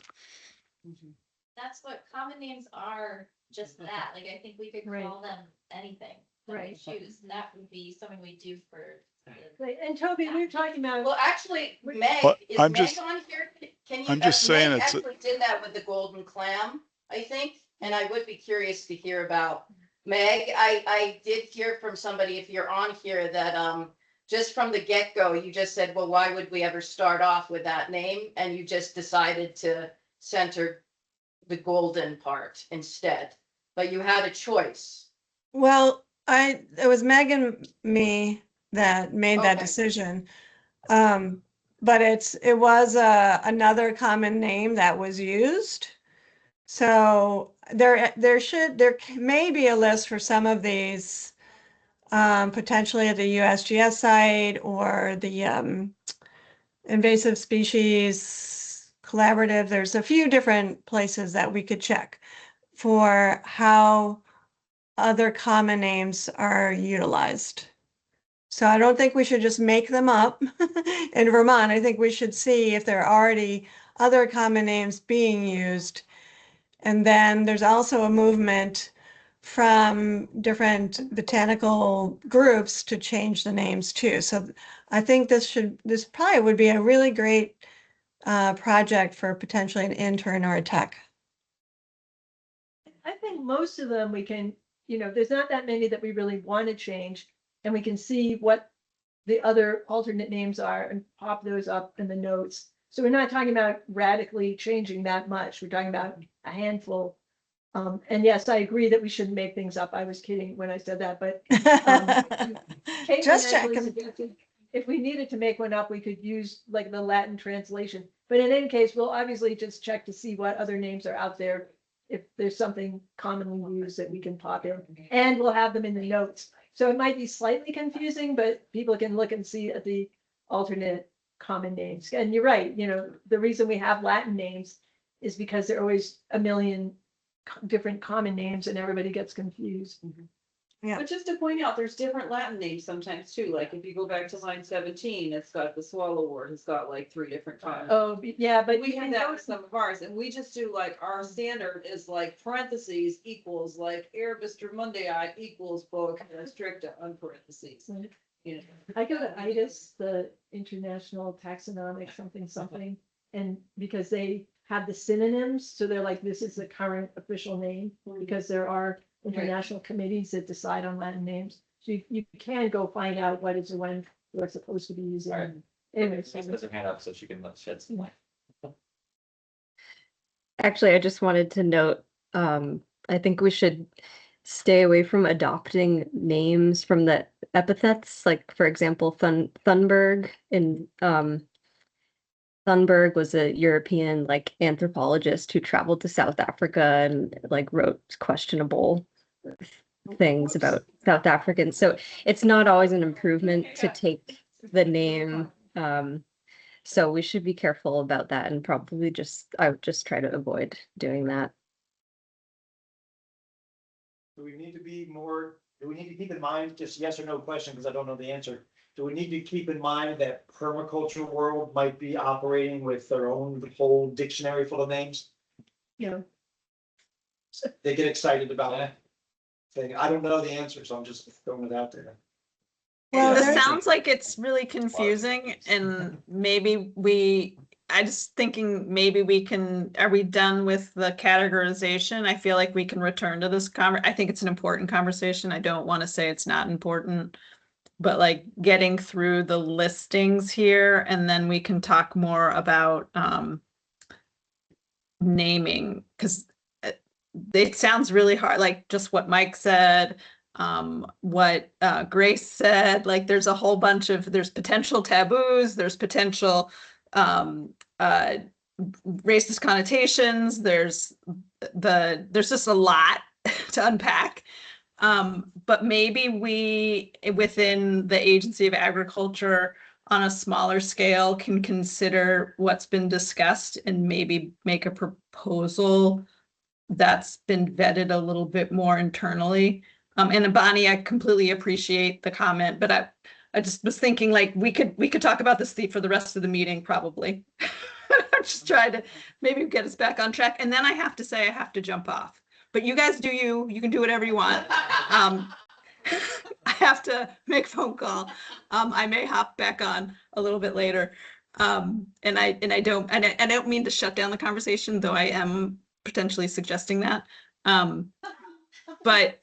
That's what common names are, just that, like, I think we could Right. call them anything. that we Right. Choose, and that would be something we do for. Right, and Toby, we were talking about. Well, actually, Meg, But is I'm Meg just- on here? Can you? I'm just Meg saying it's a- actually did that with the golden clam, I think, and I would be curious to hear about Meg. I did hear from somebody, if you're on here, that just from the get-go, you just said, well, why would we ever start off with that name? And you just decided to center the golden part instead, but you had a choice. Well, it was Meg and me that made that Okay. decision. But it was another common name that was used. So there may be a list for some of these, potentially at the USGS site or the invasive species collaborative. There's a few different places that we could check for how other common names are utilized. So I don't think we should just make them up in Vermont. I think we should see if there are already other common names being used. And then there's also a movement from different botanical groups to change the names too. So I think this probably would be a really great project for potentially an intern or a tech. I think most of them we can, there's not that many that we really want to change. And we can see what the other alternate names are and pop those up in the notes. So we're not talking about radically changing that much. We're talking about a handful. And yes, I agree that we shouldn't make things up. I was kidding when I said that, but Kate Just actually checking. suggested if we needed to make one up, we could use like the Latin translation. But in any case, we'll obviously just check to see what other names are out there if there's something commonly used that we can pop in, and we'll have them in the notes. So it might be slightly confusing, but people can look and see at the alternate common names. And you're right, you know, the reason we have Latin names is because there are always a million different common names and everybody gets confused. Yeah. But just to point out, there's different Latin names sometimes too, like if you go back to line 17, it's got the swallowwort, it's got like 3 different times. Oh, yeah, but We have that with some of ours, and we just do like, our standard is like parentheses equals like Arabis Mundii equals boa constricta unparentheses. You know, I go to ITIS, the International Taxonomic something, and because they have the synonyms, so they're like, this is the current official name, because there are international committees that decide on Latin names. So you can go find out what is and when we're supposed to be using. All right. Anyways, She puts her hand up so she can shed some light. Actually, I just wanted to note, I think we should stay away from adopting names from the epithets. Like, for example, Thunberg in Thunberg was a European like anthropologist who traveled to South Africa and like wrote questionable things about South Africans. So it's not always an improvement to take the name. So we should be careful about that and probably I would just try to avoid doing that. Do we need to keep in mind, just yes or no question, because I don't know the answer. Do we need to keep in mind that permaculture world might be operating with their own whole dictionary full of names? Yeah. They get excited about it. I don't know the answer, so I'm just throwing it out there. Well, This there's- sounds like it's really confusing and maybe I just thinking maybe are we done with the categorization? I feel like we can return to this I think it's an important conversation. I don't want to say it's not important. But like getting through the listings here and then we can talk more about naming, because it sounds really hard, like just what Mike said, what Grace said, like there's a whole bunch of, there's potential taboos, there's potential racist connotations, there's just a lot to unpack. But maybe we, within the Agency of Agriculture, on a smaller scale, can consider what's been discussed and maybe make a proposal that's been vetted a little bit more internally. And Bonnie, I completely appreciate the comment, but I just was thinking like we could talk about this for the rest of the meeting probably. I'm just trying to maybe get us back on track. And then I have to say I have to jump off. But you guys do you can do whatever you want. I have to make a phone call. I may hop back on a little bit later. And I don't mean to shut down the conversation, though I am potentially suggesting that. But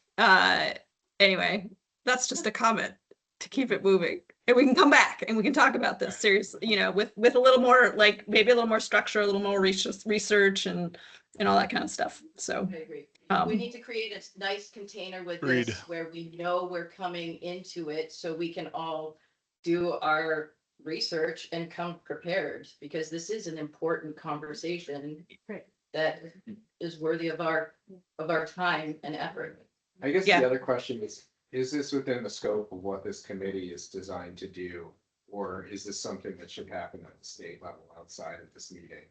anyway, that's just a comment to keep it moving. And we can come back and we can talk about this seriously, you know, with a little more, like maybe a little more structure, a little more research and all that kind of stuff. So I agree. We need to create a nice container with Agreed. this where we know we're coming into it so we can all do our research and come prepared, because this is an important conversation that is worthy of our time and effort. I guess Yeah. the other question is this within the scope of what this committee is designed to do? Or is this something that should happen at the state level outside of this meeting?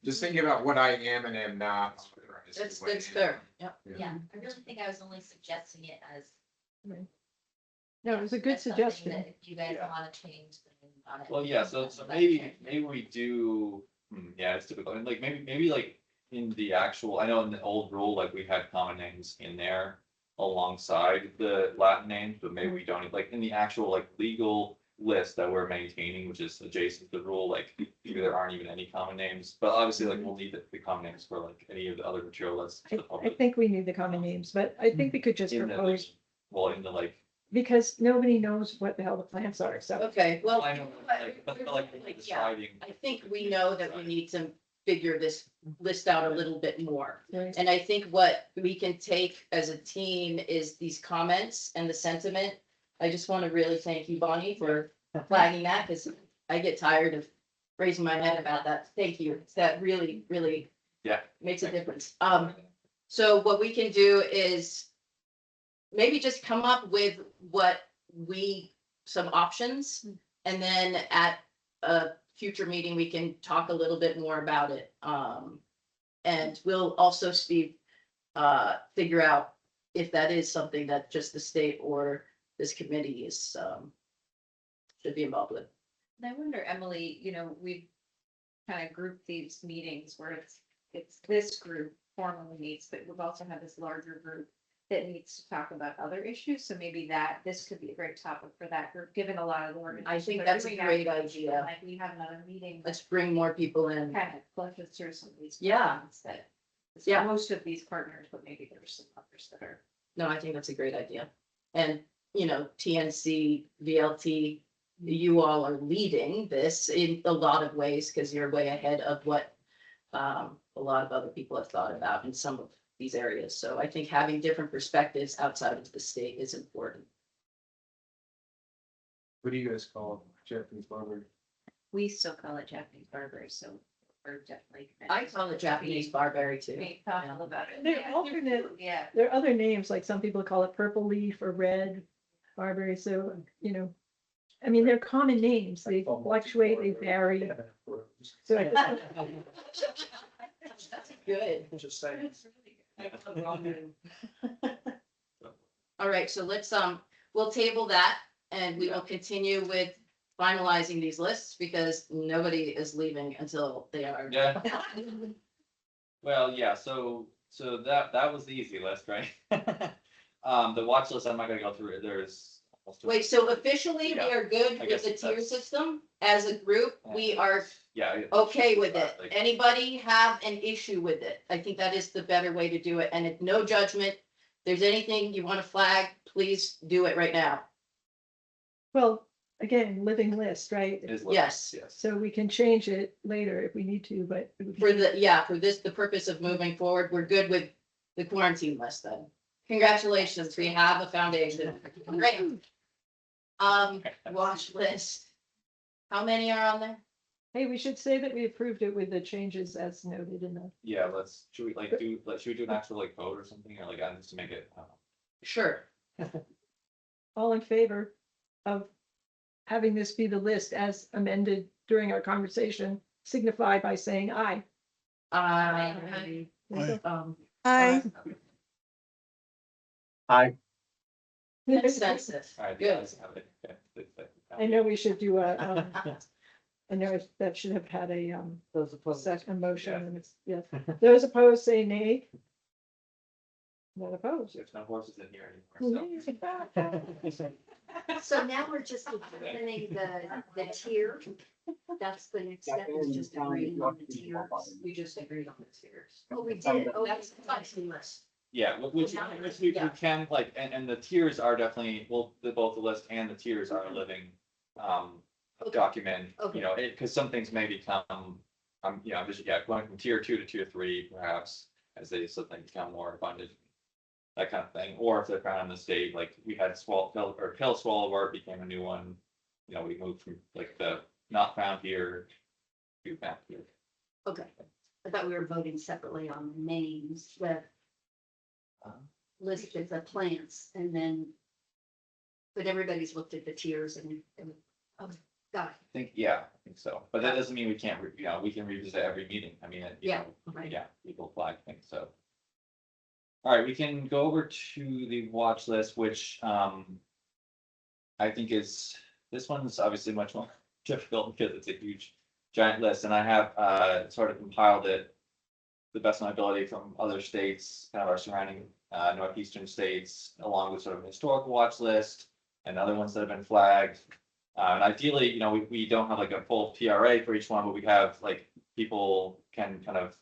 Just thinking about what I am and am not. That's fair. Yeah. Yeah, I really think I was only suggesting it as. No, it was a good as something suggestion. that If you guys Yeah. want to change. then on it. Well, yeah, so maybe we do, yeah, it's typical, and like maybe like in the actual, I know in the old rule, like we had common names in there alongside the Latin names, but maybe we don't, like in the actual like legal list that we're maintaining, which is adjacent to the rule, like maybe there aren't even any common names, but obviously like we'll need the common names for like any of the other material that's. I think we need the common names, but I think we could just In the, propose, well, in the like. because nobody knows what the hell the plants are, so. Okay, well, I know, but like yeah, deciding. I think we know that we need to figure this list out a little bit more. Right. And I think what we can take as a team is these comments and the sentiment. I just want to really thank you, Bonnie, for flagging that, because I get tired of raising my head about that. Thank you. That really, really Yeah. makes a difference. So what we can do is maybe just come up with some options, and then at a future meeting, we can talk a little bit more about it. And we'll also, Steve, figure out if that is something that just the state or this committee is, should be involved with. And I wonder, Emily, we've kind of grouped these meetings where it's this group formally meets, but we've also had this larger group that needs to talk about other issues. So maybe this could be a great topic for that group, given a lot of the organizations. I think are that's a doing that. great idea. Like we have another meeting. Let's bring more people in. Kind of collected through some of these. Yeah. plans That. Yeah. Most of these partners, but maybe there's some others that are. No, I think that's a great idea. And, TNC, VLT, you all are leading this in a lot of ways because you're way ahead of what a lot of other people have thought about in some of these areas. So I think having different perspectives outside of the state is important. What do you guys call Japanese barber? We still call it Japanese barber, so we're definitely. I call it Japanese barberry too. We talked about it. They're alternate. Yeah. There are other names, like some people call it purple leaf or red barberry, so, I mean, they're common names, they fluctuate, they vary. So That's good. Just saying. All right, so let's, we'll table that and we will continue with finalizing these lists because nobody is leaving until they are. Yeah. Well, yeah, so that was the easy list, right? The watch list, I'm not gonna go through it, there's. almost Wait, so officially we Yeah, are good I with guess the tier that's- system as a group? We are Yeah. okay with it. Like- Anybody have an issue with it? I think that is the better way to do it, and it's no judgment. If there's anything you want to flag, please do it right now. Well, again, living list, right? Is Yes. Yes. So we can change it later if we need to, but. For the purpose of moving forward, we're good with the quarantine list then. Congratulations, we have a foundation. Great. Watch list. How many are on there? Hey, we should say that we approved it with the changes as noted in the. Yeah, should we do an actual like vote or something, or like, just to make it, Sure. All in favor of having this be the list as amended during our conversation, signify by saying aye. Aye. Hi. Hi. Consensus. all right. Good. guys have it. Okay. I know we should do I know that should have had a, second motion, and it's, yes. Those opposed say nay. Not opposed. There's no horses in here anymore, So now we're just determining the tier. That's the next step, is just agreeing on the tiers. We just agreed on the tiers. Oh, we did. Oh, That's the pricing list. Yeah, which we can, like, and the tiers are definitely, well, both the list and the tiers are a living, document, cause some things may become, I'm just, going from tier 2 to tier 3, perhaps, as something become more abundant. That kind of thing, or if they're found in the state, like we had Hill Swallowart became a new one. We moved from like the not found here to found here. Okay, I thought we were voting separately on the names that listed the plants and then. But everybody's looked at the tiers and okay, got it. I think so, but that doesn't mean we can't, we can revisit every meeting, I mean, Right. people flag things, so. All right, we can go over to the watch list, which, I think this one's obviously much more difficult because it's a huge giant list, and I have, sort of compiled it. The best of my ability from other states, kind of our surrounding, northeastern states, along with sort of a historical watch list and other ones that have been flagged. And ideally, we don't have like a full PRA for each one, but we have like people can kind of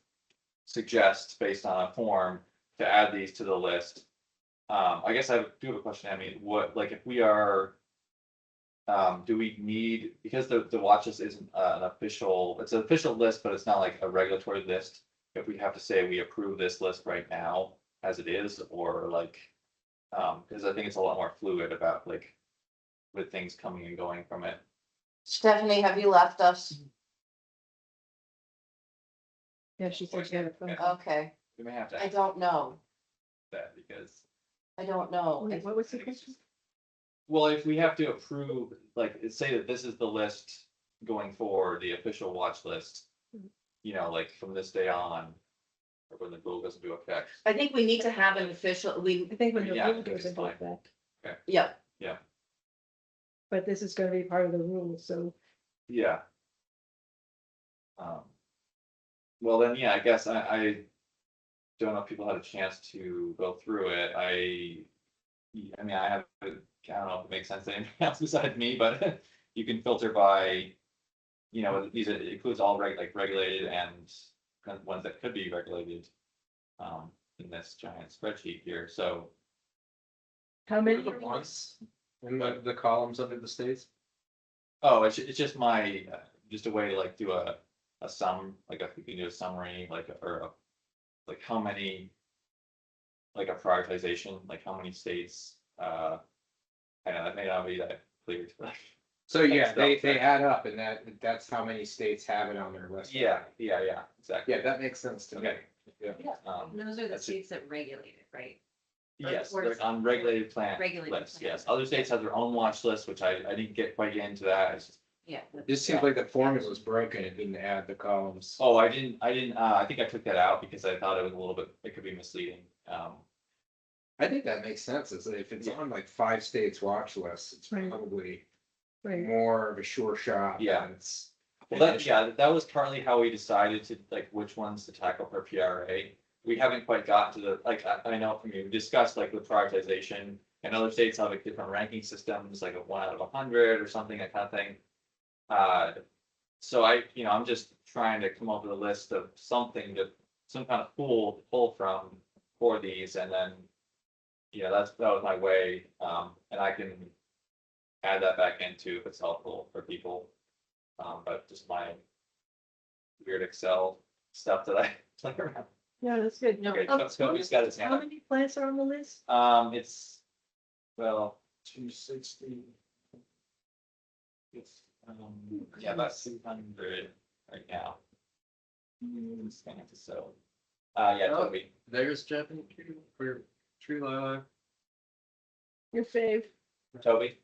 suggest based on a form to add these to the list. I guess I do have a question, Amy, if we are, do we need, because the watch list isn't it's an official list, but it's not like a regulatory list. If we have to say we approve this list right now as it is, or like, because I think it's a lot more fluid about like with things coming and going from it. Stephanie, have you left us? Yeah, she said she had a phone. Okay. We may have to I ask don't know. that because, I don't know. Wait, what was the question? well, if we have to approve, like, say that this is the list going forward, the official watch list. You know, like from this day on, or when the rule goes into effect. I think we need to have an official, I think when the Yeah, I rule think goes it's into fine. effect, yeah, Yeah, but this is gonna be part of the rule, so. yeah. Well, then, yeah, I guess I don't know if people had a chance to go through it. I mean, I don't know if it makes sense to anyone else besides me, but you can filter by, you know, these it includes all regulated and kind of ones that could be regulated. In this giant spreadsheet here, so. How many? The ones in the columns under the states? Oh, it's just my, just a way to like do a sum, like if you can do a summary, like, like how many. Like a prioritization, like how many states, I know that may not be that clear to like. So yeah, they stuff, right? add up and that's how many states have it on their list. Yeah, exactly. Yeah, that makes sense to me. Okay. Yeah. Those are the That's it. states that regulate it, right? Yes, Or- they're unregulated plant Regulated lists, plant. yes. Other states have their own watch list, which I didn't get quite into that. It's just, Yeah. This seems like the formula was broken. It didn't add the columns. oh, I didn't, I think I took that out because I thought it was a little bit, it could be misleading. I think that makes sense. Is if it's on like 5 states watch list, it's Right. probably Right. more of a sure shot. Yeah. than it's. Well, that was partly how we decided to, like, which ones to tackle for PRA. We haven't quite gotten to the, like, I know from you, we discussed like the prioritization, and other states have like different ranking systems, like a 1 out of 100 or something, that kind of thing. So I'm just trying to come up with a list of something some kind of pool to pull from for these, and then, that was my way, and I can add that back into if it's helpful for people. But just my weird Excel stuff that I play around. Yeah, that's good. Okay, Um, Toby's got his hand How up. many plants are on the list? It's, well, 260. It's, yeah, about 200 right now. So, yeah, Oh. Toby. There's Japanese for tree lilac. Your fave. Toby.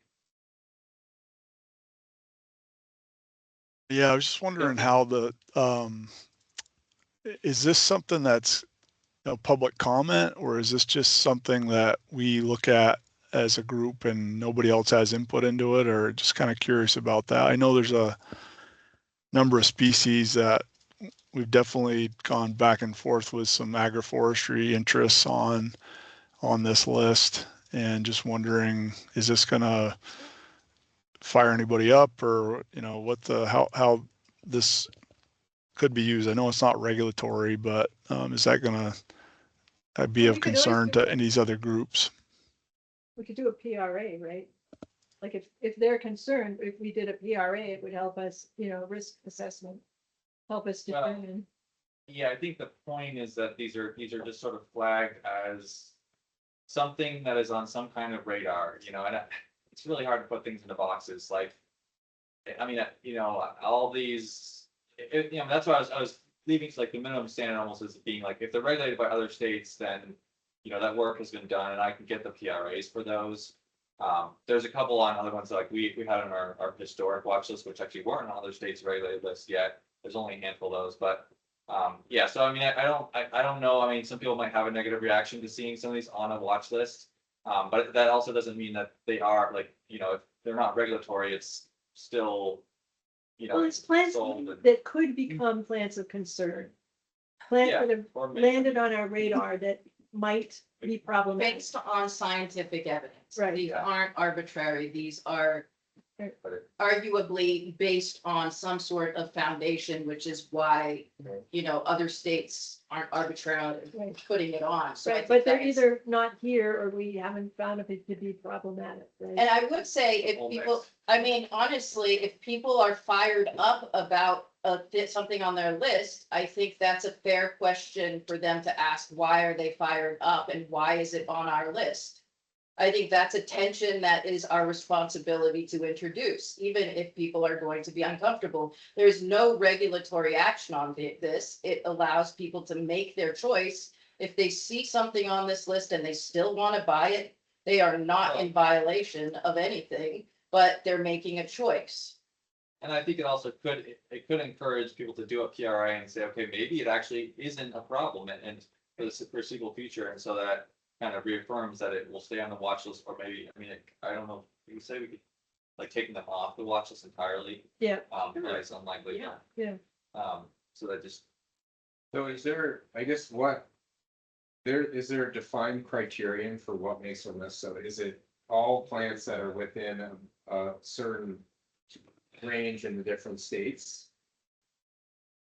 Yeah, I was just wondering how is this something that's, public comment, or is this just something that we look at as a group and nobody else has input into it, or just kind of curious about that? I know there's a number of species that we've definitely gone back and forth with some agroforestry interests on this list, and just wondering, is this gonna fire anybody up, or how this could be used? I know it's not regulatory, but is that gonna be Well, of we could always concern do to that. any of these other groups? We could do a PRA, right? Like if they're concerned, if we did a PRA, it would help us, risk assessment. Help us Well, determine. Yeah, I think the point is that these are just sort of flagged as something that is on some kind of radar, and it's really hard to put things into boxes. Like, I mean, all these, that's why I was leaving to like the minimum standard almost as being like, if they're regulated by other states, then, that work has been done and I can get the PRAs for those. There's a couple on other ones like we had on our historic watch list, which actually weren't on other states' regulated list yet. There's only a handful of those, but yeah. So I mean, I don't know. I mean, some people might have a negative reaction to seeing some of these on a watch list, but that also doesn't mean that they are like, if they're not regulatory, it's still, Well, it's plants sold and- that could become plants of concern. Plants Yeah, that have or maybe- landed on our radar that might be problematic. based on scientific evidence. Right. These aren't arbitrary, these are Right. arguably based on some sort of foundation, which is why, other states aren't arbitrarily Right. putting it on. So I Right, think but they're that is- either not here or we haven't found it to be problematic, right? And I would say if Whole people, mix. I mean, honestly, if people are fired up about something on their list, I think that's a fair question for them to ask. Why are they fired up and why is it on our list? I think that's a tension that is our responsibility to introduce, even if people are going to be uncomfortable. There's no regulatory action on this. It allows people to make their choice If they see something on this list and they still want to buy it, they are not in violation of anything, but they're making a choice. And I think it also it could encourage people to do a PRA and say, okay, maybe it actually isn't a problem and for the foreseeable future. And so that kind of reaffirms that it will stay on the watch list, or maybe, I mean, I don't know, you say we could like taking them off the watch list entirely. Yeah. But it's unlikely. Yeah. So that just, So is there, I guess, is there a defined criterion for what makes a list? So is it all plants that are within a certain range in the different states?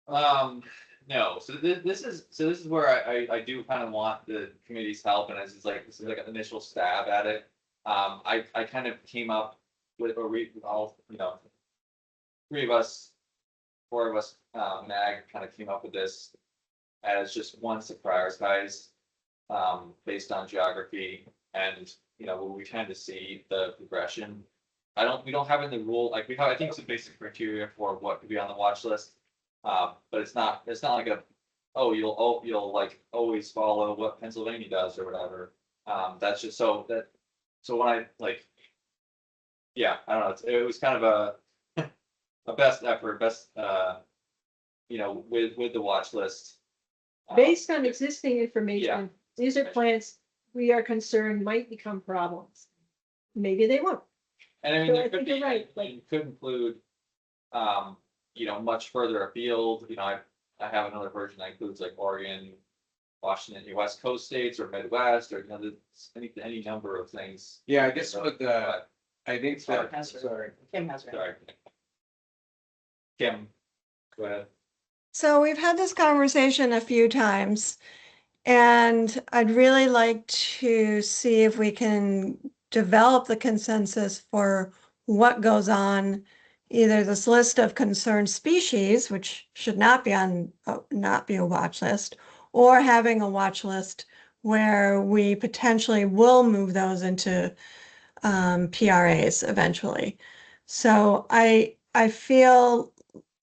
no, so this is where I do kind of want the committee's help, and this is like an initial stab at it. I kind of came up with, or we all, you know, four of us, MAG kind of came up with this as just once to prioritize, based on geography and, you know, we tend to see the progression. We don't have in the rule, like we have, I think some basic criteria for what could be on the watch list. But it's not like you'll like always follow what Pennsylvania does or whatever. That's just so when I like, yeah, I don't know, it was kind of a best effort, you know, with the watch list. Based on existing Yeah. information, these are plants we are concerned might become problems. Maybe they won't. And I mean, So there I could think be, you're right, it could include, you know, much further afield, you know, I have another version that includes like Oregon, Washington, your West Coast states or Midwest, or, you know, any number of things. Yeah, I guess with But- I think Sorry, that, sorry. Kim has. her hand. Sorry. Kim, go ahead. So we've had this conversation a few times, and I'd really like to see if we can develop the consensus for what goes on either this list of concerned species, which should not be not be a watch list, or having a watch list where we potentially will move those into PRAs eventually. So I feel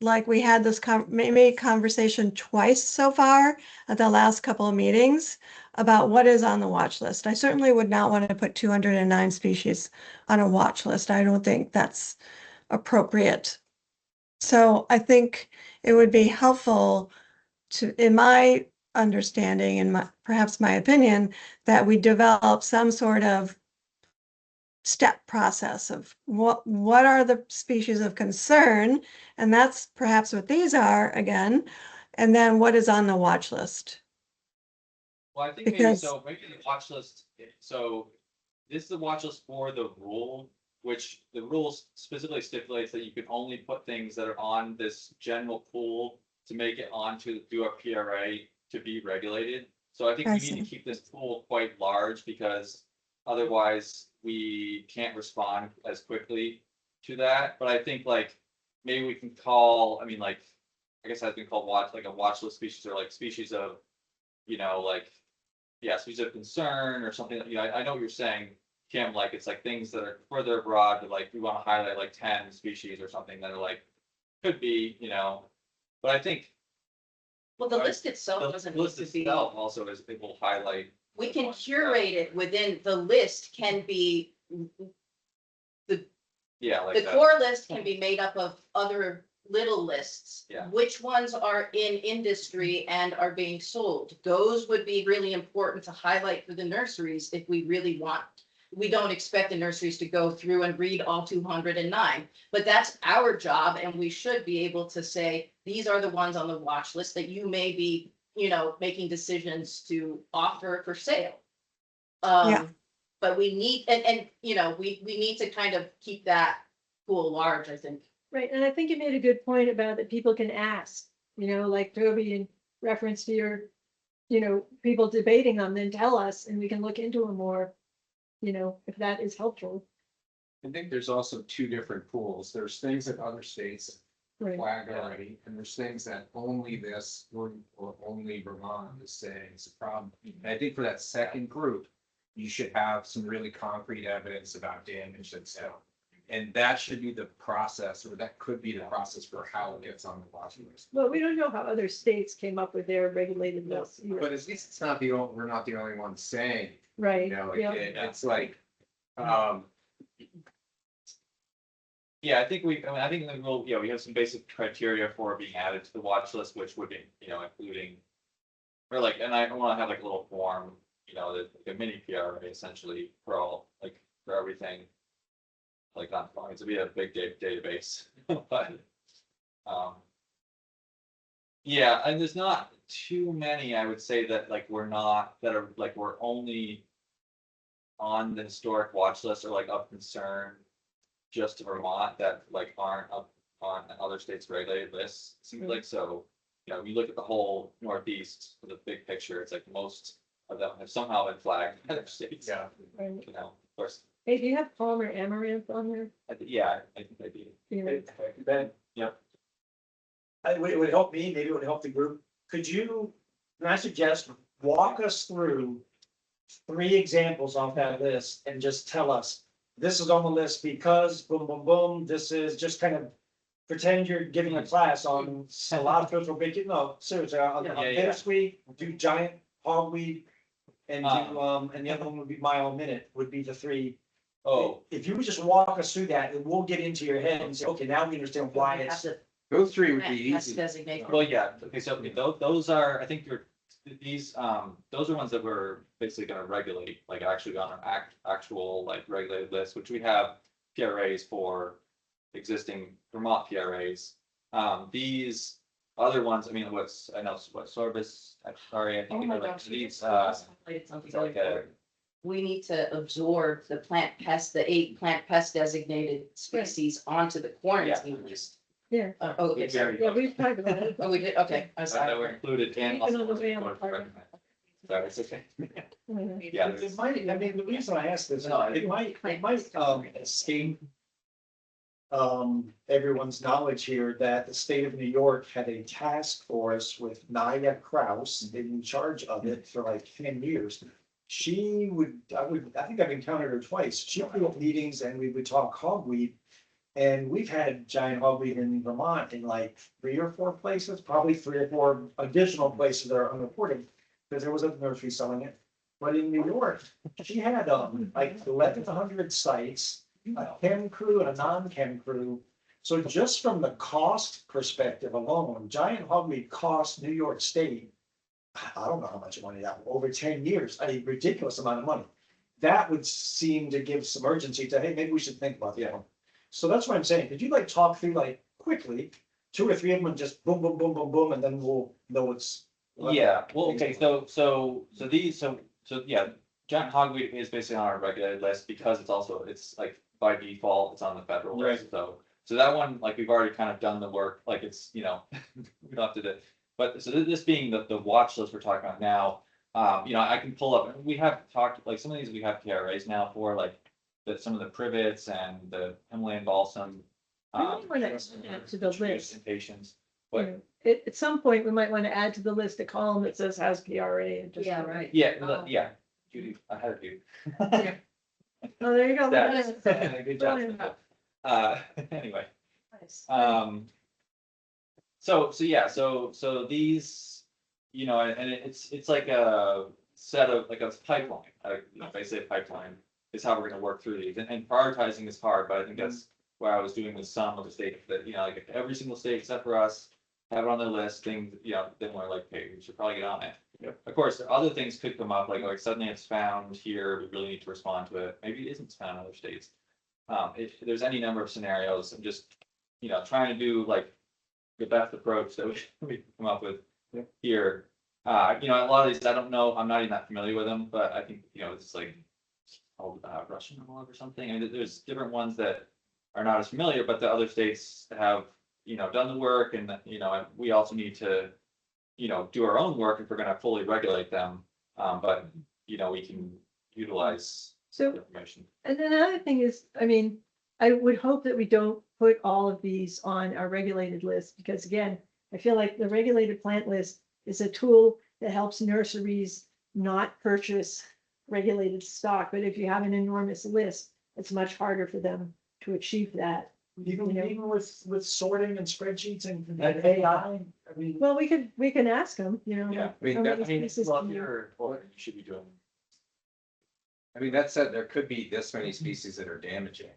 like we had this maybe conversation twice so far at the last couple of meetings about what is on the watch list. I certainly would not want to put 209 species on a watch list. I don't think that's appropriate. So I think it would be helpful to, in my understanding and perhaps my opinion, that we develop some sort of step process of what are the species of concern, and that's perhaps what these are again, and then what is on the watch list. Well, I think maybe Because- so, maybe the watch list, so this is the watch list for the rule, which the rules specifically stipulates that you can only put things that are on this general pool to make it onto do a PRA to be regulated. So I think I we need to keep this pool quite large because otherwise we can't respond as quickly to that. But I think like maybe we can call, I mean, like, I guess that's been called a watch list species, or like species of, you know, like, yeah, species of concern or something. You know, I know what you're saying, Kim, like it's like things that are further abroad, but like we want to highlight like 10 species or something that are like, could be, you know, but I think Well, the Right. list itself the doesn't need list to be, itself also is, it will highlight. we can curate it within, the list can be, Yeah, like the that. core list can be made up of other little lists. Yeah. Which ones are in industry and are being sold? Those would be really important to highlight for the nurseries if we really want. We don't expect the nurseries to go through and read all 209, but that's our job, and we should be able to say, these are the ones on the watch list that you may be, you know, making decisions to offer for sale. Yeah. But we need, and, you know, we need to kind of keep that pool large, I think. Right, and I think you made a good point about that people can ask, you know, like Toby in reference to your, you know, people debating them, then tell us and we can look into them more, you know, if that is helpful. I think there's also two different pools. There's things that other states Right. flag already, and there's things that only this or only Vermont is saying is a problem. And I think for that second group, you should have some really concrete evidence about damage that's done. And that should be the process, or that could be the process for how it gets on the watch list. Well, we don't know how other states came up with their regulated lists. either. But at least it's not the only, we're not the only ones saying, Right, you know, yeah. it's like, Yeah, I think I think that we'll, we have some basic criteria for being added to the watch list, which would be, including. Or like, and I want to have like a little form, like a mini PRA essentially for all, like, for everything. Like, not long, it's be a big database, but, yeah, and there's not too many, I would say, that like we're not, that are like, we're only on the historic watch list or like of concern just to Vermont that like aren't up on other states' regulated lists. It seems like, so, you look at the whole Northeast, the big picture, it's like most of them have somehow been flagged by other states. Yeah. Of course, Hey, do you have Palmer Amaranth on there? I think I do. Yeah. Yep. It would help me, maybe it would help the group. Can I suggest, walk us through 3 examples off that list and just tell us, this is on the list because boom, boom, boom, this is just kind of pretend you're giving a class on cilantro for bacon. No, seriously, on bittersweet, do giant hogweed and do, and the other one would be mile a minute, would be the 3. Oh, If you would just walk us through that, and we'll get into your head and say, okay, now we understand why it's. those 3 would be Pest easy. designation. well, yeah, okay, so those are, I think these, those are ones that we're basically gonna regulate, like actually on our actual like regulated list, which we have PRAs for existing Vermont PRAs. These other ones, I mean, what Sorbus, sorry, I Oh think my they're like gosh. these, Highlighted something it's like a, We need to absorb the the 8 plant pest designated species onto the quarantine list. Yeah. Okay, sorry. Yeah, we've talked about it. Oh, we did, okay, I'm that were sorry. included in. Even on the way on the park. Sorry, it's okay. Mhm. Yeah. It might, I mean, the reason I asked this, No, it might escape everyone's knowledge here that the state of New York had a task force with Naya Kraus in charge of it for like 10 years. I think I've encountered her twice. She would have meetings and we would talk hogweed. And we've had giant hogweed in Vermont in like 3 or 4 places, probably 3 or 4 additional places that are unreported, because there was a nursery selling it. But in New York, she had like 1,100 sites, a chem crew and a non-chem crew. So just from the cost perspective alone, giant hogweed cost New York State, I don't know how much money that, over 10 years, a ridiculous amount of money. That would seem to give some urgency to, hey, maybe we should think about that one. So that's what I'm saying. Could you like talk through like quickly, 2 or 3 of them and just boom, boom, boom, boom, boom, and then we'll know it's. Yeah, well, okay, so yeah, giant hogweed is basically on our regulated list because it's like by default, it's on the federal list, so that one, like, we've already kind of done the work, like, it's, we don't have to do. But so this being the watch list we're talking about now, I can pull up, we have talked, like, some of these we have PRAs now for, like, some of the privets and the Himalayan balsam. We might want to add to the list. And patients, You know, At some point, we might want to add to the list a column that says has PRA and just. Yeah, right. yeah, Judy, I had you. Oh, there you go. Good job. Anyway. So these, and it's like a set of, like a pipeline, if I say pipeline, is how we're gonna work through these, and prioritizing is hard, but I think that's why I was doing with some of the states that, like every single state except for us have it on their list, things, then we're like, hey, we should probably get on it. Yep. Of course, other things could come up, like suddenly it's found here, we really need to respond to it, maybe it isn't found in other states. If there's any number of scenarios, I'm just, trying to do like the best approach that we can come up with here. A lot of these, I don't know, I'm not even that familiar with them, but I think, it's like called Russian log or something. I mean, there's different ones that are not as familiar, but the other states have, done the work, and, and we also need to, do our own work if we're gonna fully regulate them. But, we can utilize information. And then another thing is, I mean, I would hope that we don't put all of these on our regulated list, because again, I feel like the regulated plant list is a tool that helps nurseries not purchase regulated stock. But if you have an enormous list, it's much harder for them to achieve that. Even with sorting and spreadsheets and AI, I mean. Well, we can ask them, Yeah, like, I mean, how that- many I mean, species well, can if you- you're, well, you should be doing. I mean, that said, there could be this many species that are damaging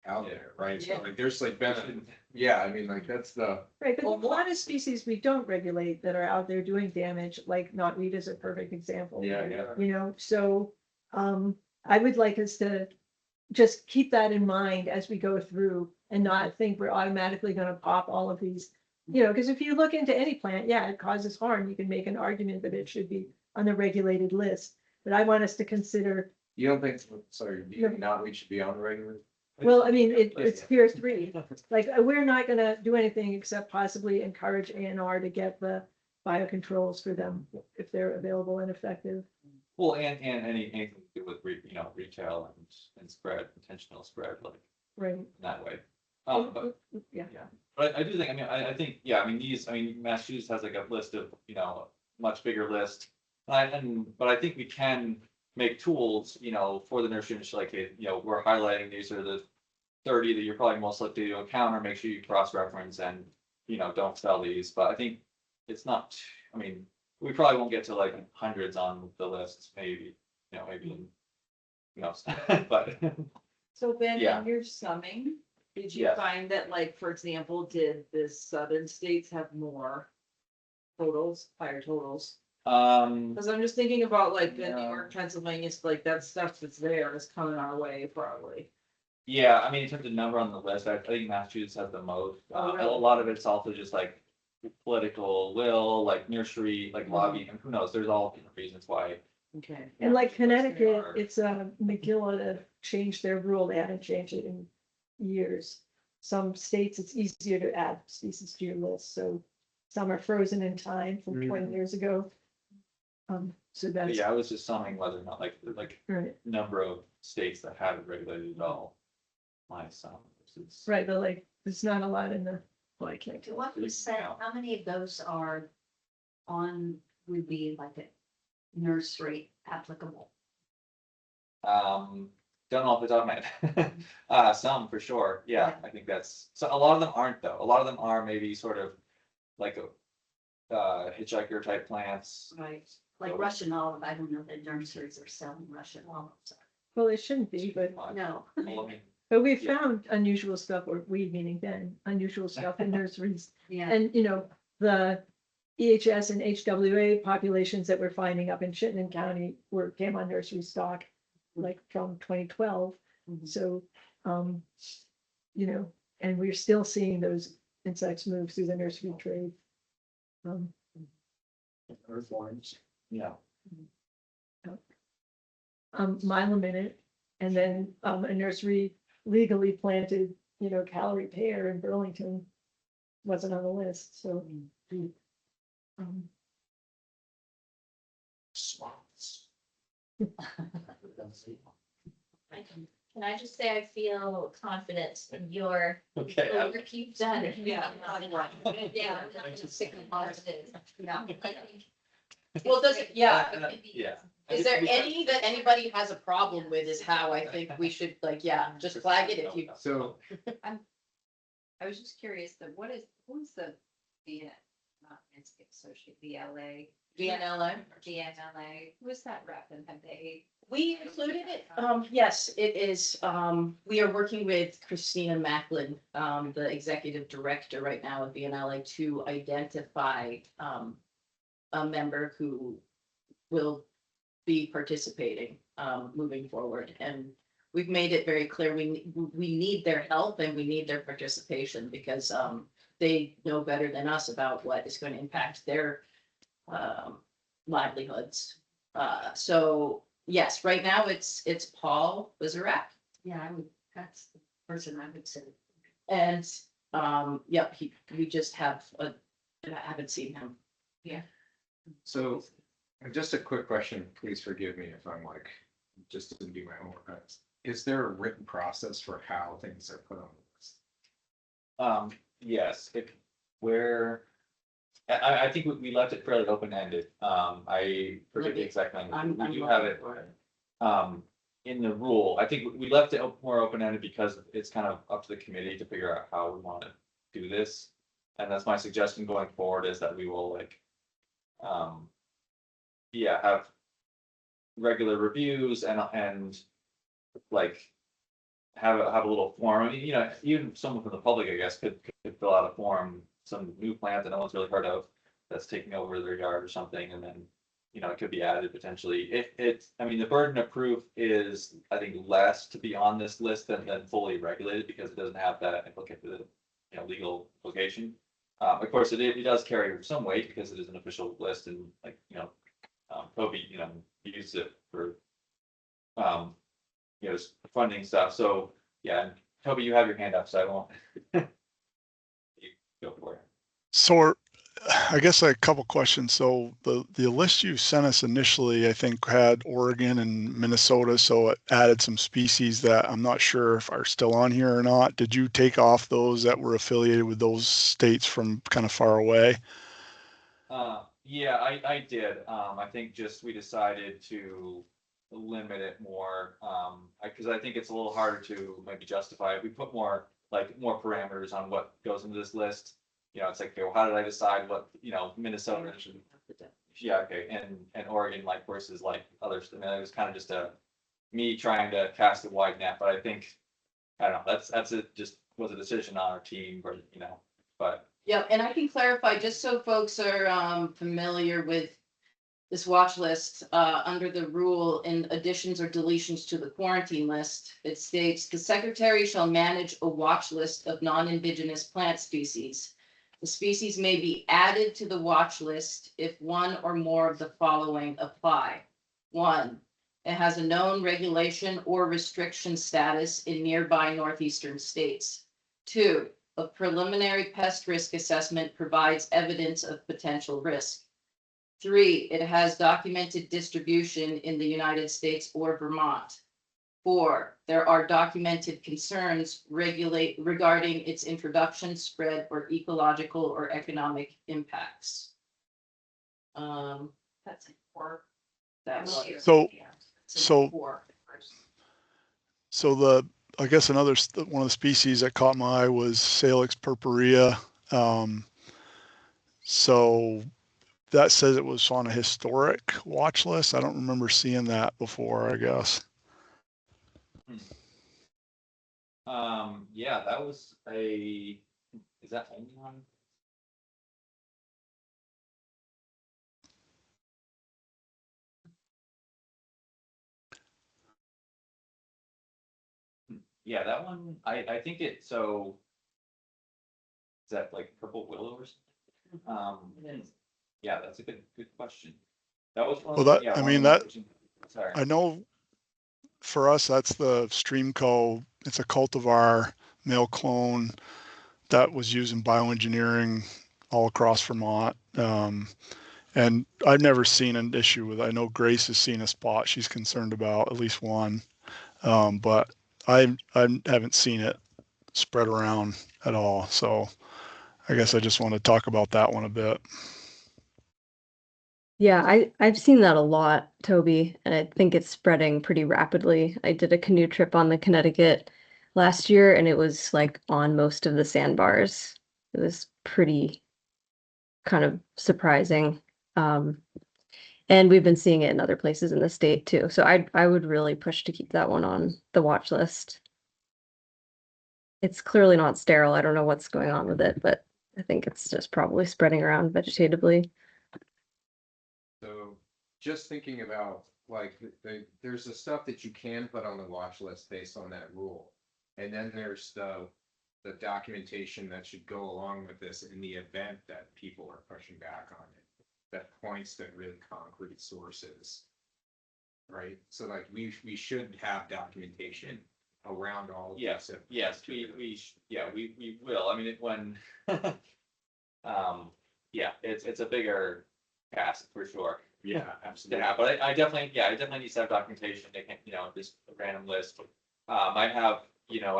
out there, right? So Yeah. like, there's like been, yeah, I mean, like, that's the. Right, but a lot of species we don't regulate that are out there doing damage, like knotweed is a perfect example. Yeah. So, I would like us to just keep that in mind as we go through and not think we're automatically gonna pop all of these. Because if you look into any plant, yeah, it causes harm, you can make an argument that it should be on the regulated list. But I want us to consider, You don't think, sorry, do you think not, we should be on the regular? well, I mean, it's tier 3. Like, we're not gonna do anything except possibly encourage ANR to get the biocontrols for them if they're available and effective. Well, and anything to do with, retail and spread, intentional spread, like Right. that way. But Yeah. But I do think, I think, yeah, Massachusetts has like a list of, much bigger list. But I think we can make tools, for the nursery industry, like, we're highlighting these are the 30 that you're probably most likely to encounter, make sure you cross-reference and, don't sell these, but I think it's not, we probably won't get to like hundreds on the list, maybe, maybe, who knows, but. So Ben, Yeah. in your summing, did you Yes. find that, like, for example, did the southern states have more totals, higher totals? Cause I'm just thinking about like the New York, Pennsylvania, like that stuff that's there is coming our way probably. Yeah, in terms of number on the list, I think Massachusetts has the most. Oh, A really? lot of it's also just like political will, like nursery, like lobbying, and who knows, there's all different reasons why. Okay. And like Connecticut, it's McGill to change their rule. They haven't changed it in years. Some states, it's easier to add species to your list, so some are frozen in time from 20 years ago. So But that's yeah, I was just summing whether or not like right, number of states that have it regulated at all. My sum versus. right, but like, there's not a lot in the, well, I can't To tell. what percent, how many of those are would be like a nursery applicable? Don't know off the top of my head. Some for sure. Yeah, I think that's, so a lot of them aren't though. A lot of them are maybe sort of like a hitchhiker type plants. Right. Like Russian olive, I don't know that nurseries are selling Russian olives. Well, it shouldn't be, but No. but we've Yeah. found unusual stuff, or we meaning Ben, unusual stuff in nurseries. Yeah. And, the EHS and HWA populations that we're finding up in Chittenden County came on nursery stock, like from 2012. So, and we're still seeing those insects move through the nursery trade. Earthworms. Yeah. Mile a minute, and then a nursery legally planted, calorie pear in Burlington wasn't on the list, so. Swamps. Can I just say, I feel confident in your, Okay. the work you've done. Yeah. Yeah. I'm not gonna stick with positive. Yeah. I think- Well, does it, yeah, Yeah. is there any that anybody has a problem with is how I think we should, like, yeah, just flag it if you. So, I was just curious, who's the not landscape associate, VLA? VNLA. VNLA, who is that rep and have they? We included it, yes, it is, we are working with Christina Macklin, the executive director right now at VNLA to identify, a member who will be participating, moving forward. And we've made it very clear, we need their help and we need their participation because, they know better than us about what is going to impact their, livelihoods. So yes, right now it's Paul Wizarak. Yeah, that's the person I would say. And, yep, we just I haven't seen him. Yeah. so just a quick question, please forgive me if I'm like, just to do my homework. Is there a written process for how things are put on the list? Yes, I think we left it fairly open-ended. I forget the exact language. We do have it. in the rule, I think we left it more open-ended because it's kind of up to the committee to figure out how we want to do this. And that's my suggestion going forward, is that we will like, yeah, have regular reviews and like have a little form. I mean, you know, even someone from the public, I guess, could fill out a form, some new plant that no one's really heard of that's taking over their yard or something, and then, you know, it could be added potentially. I mean, the burden of proof is, I think, less to be on this list than fully regulated, because it doesn't have that implicated, you know, legal implication. Of course, it does carry some weight because it is an official list, and like, you know, Toby, you know, uses it for, you know, funding stuff. So yeah, and Toby, you have your hand up, so I won't. You go for it. So I guess a couple questions. So the list you sent us initially, I think, had Oregon and Minnesota, so it added some species that I'm not sure if are still on here or not. Did you take off those that were affiliated with those states from kind of far away? Yeah, I did. I think just we decided to limit it more, because I think it's a little harder to maybe justify. If we put more parameters on what goes into this list, you know, it's like, okay, well, how did I decide what, you know, Minnesota should, yeah, okay, and Oregon, like, versus like others. I mean, it was kind of just me trying to cast a wide net, but I think, I don't know, that's it, just was a decision on our team, or, you know, but. Yeah, and I can clarify, just so folks are familiar with this watch list, under the rule, in additions or deletions to the quarantine list, it states the secretary shall manage a watch list of non-indigenous plant species. The species may be added to the watch list if one or more of the following apply. 1, it has a known regulation or restriction status in nearby northeastern states. 2, a preliminary pest risk assessment provides evidence of potential risk. 3, it has documented distribution in the United States or Vermont. 4, there are documented concerns regarding its introduction, spread, or ecological or economic impacts. That's 4. That's So 4. So I guess one of the species that caught my eye was Salix purpurea. So that says it was on a historic watch list. I don't remember seeing that before, I guess. Yeah, that was is that only on? Yeah, that one, I think so. Is that like purple willow or something? Yeah, that's a good question. That was one. Well, Yeah, I one mean, of the- Sorry. I know for us, that's the Streamco. It's a cultivar male clone that was used in bioengineering all across Vermont. And I've never seen an issue with it. I know Grace has seen a spot she's concerned about, at least one. But I haven't seen it spread around at all. So I guess I just want to talk about that one a bit. Yeah, I've seen that a lot, Toby, and I think it's spreading pretty rapidly. I did a canoe trip on the Connecticut last year, and it was like on most of the sandbars. It was pretty kind of surprising. And we've been seeing it in other places in the state too. So I would really push to keep that one on the watch list. It's clearly not sterile. I don't know what's going on with it, but I think it's just probably spreading around vegetatively. So just thinking about like there's the stuff that you can put on the watch list based on that rule. And then there's the documentation that should go along with this in the event that people are pushing back on it, that points to really concrete sources. Right? So like we should have documentation around all of Yes, this. yes, we will. I mean, when yeah, it's a bigger task for sure. Yeah, absolutely. Yeah, but I definitely need to have documentation. They can't, you know, just a random list. I have, you know,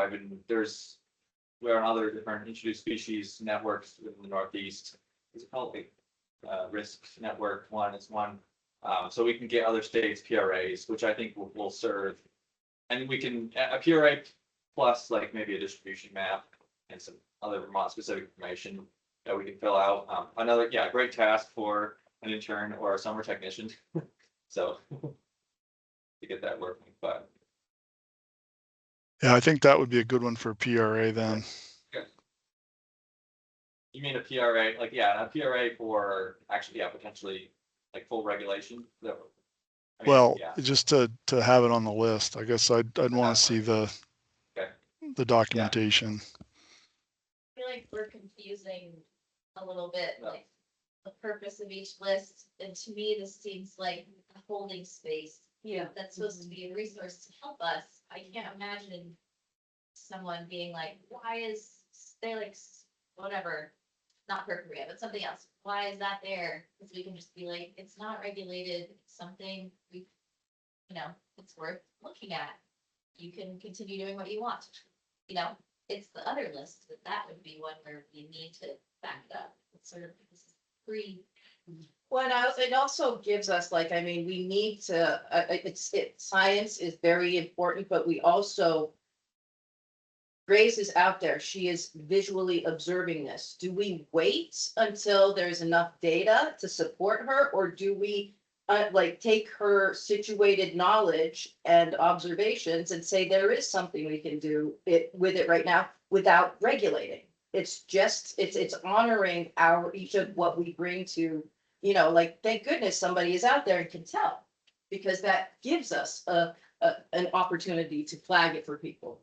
we're on other different introduced species networks in the Northeast. It's called the risk network one. It's one. So we can get other states PRAs, which I think will serve And we can, a PRA plus like maybe a distribution map and some other Vermont specific information that we can fill out. Another, yeah, great task for an intern or a summer technician. So to get that working, but Yeah, I think that would be a good one for PRA then. you mean a PRA, like, yeah, a PRA for actually, yeah, potentially like full regulation. I mean, Well, yeah. just to have it on the list, I guess I'd want to see the documentation. I feel like we're confusing a little bit, like the purpose of each list, and to me, this seems like a holding space. Yeah. That's supposed to be a resource to help us. I can't imagine someone being like, why is they like, whatever, not procreate, but something else. Why is that there? Because we can just be like, it's not regulated, it's something we, you know, it's worth looking at. You can continue doing what you want. You know, it's the other list, that would be one where we need to back it up. It's sort of this is pre. Well, it also gives us, like, I mean, we need to, science is very important, but we also, Grace is out there, she is visually observing this. Do we wait until there's enough data to support her, or do we like take her situated knowledge and observations and say there is something we can do with it right now without regulating? It's just, it's honoring each of what we bring to, you know, like, thank goodness somebody is out there and can tell, because that gives us an opportunity to flag it for people.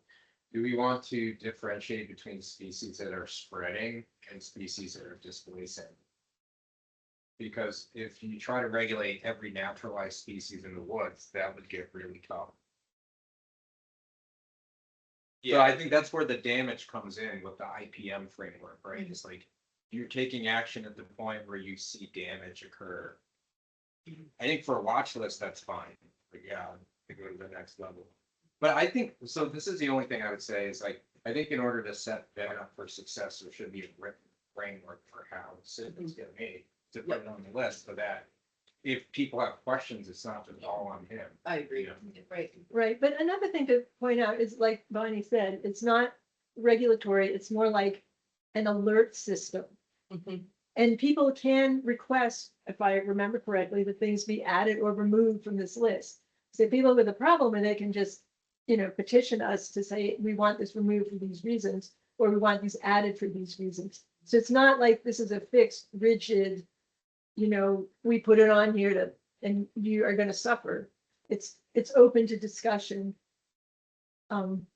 Do we want to differentiate between species that are spreading and species that are displacing? Because if you try to regulate every naturalized species in the woods, that would get really tough. Yeah, I think that's where the damage comes in with the IPM framework, right? It's like you're taking action at the point where you see damage occur. I think for a watch list, that's fine. But yeah, to go to the next level. But I think, so this is the only thing I would say is like, I think in order to set that up for success, there should be a written framework for how decisions get made to put it on the list, so that if people have questions, it's not just all on him. I agree. Right. Right, but another thing to point out is, like Bonnie said, it's not regulatory, it's more like an alert system. And people can request, if I remember correctly, that things be added or removed from this list. So people with a problem, and they can just, you know, petition us to say, we want this removed for these reasons, or we want these added for these reasons. So it's not like this is a fixed, rigid, you know, we put it on here to, and you are gonna suffer. It's open to discussion.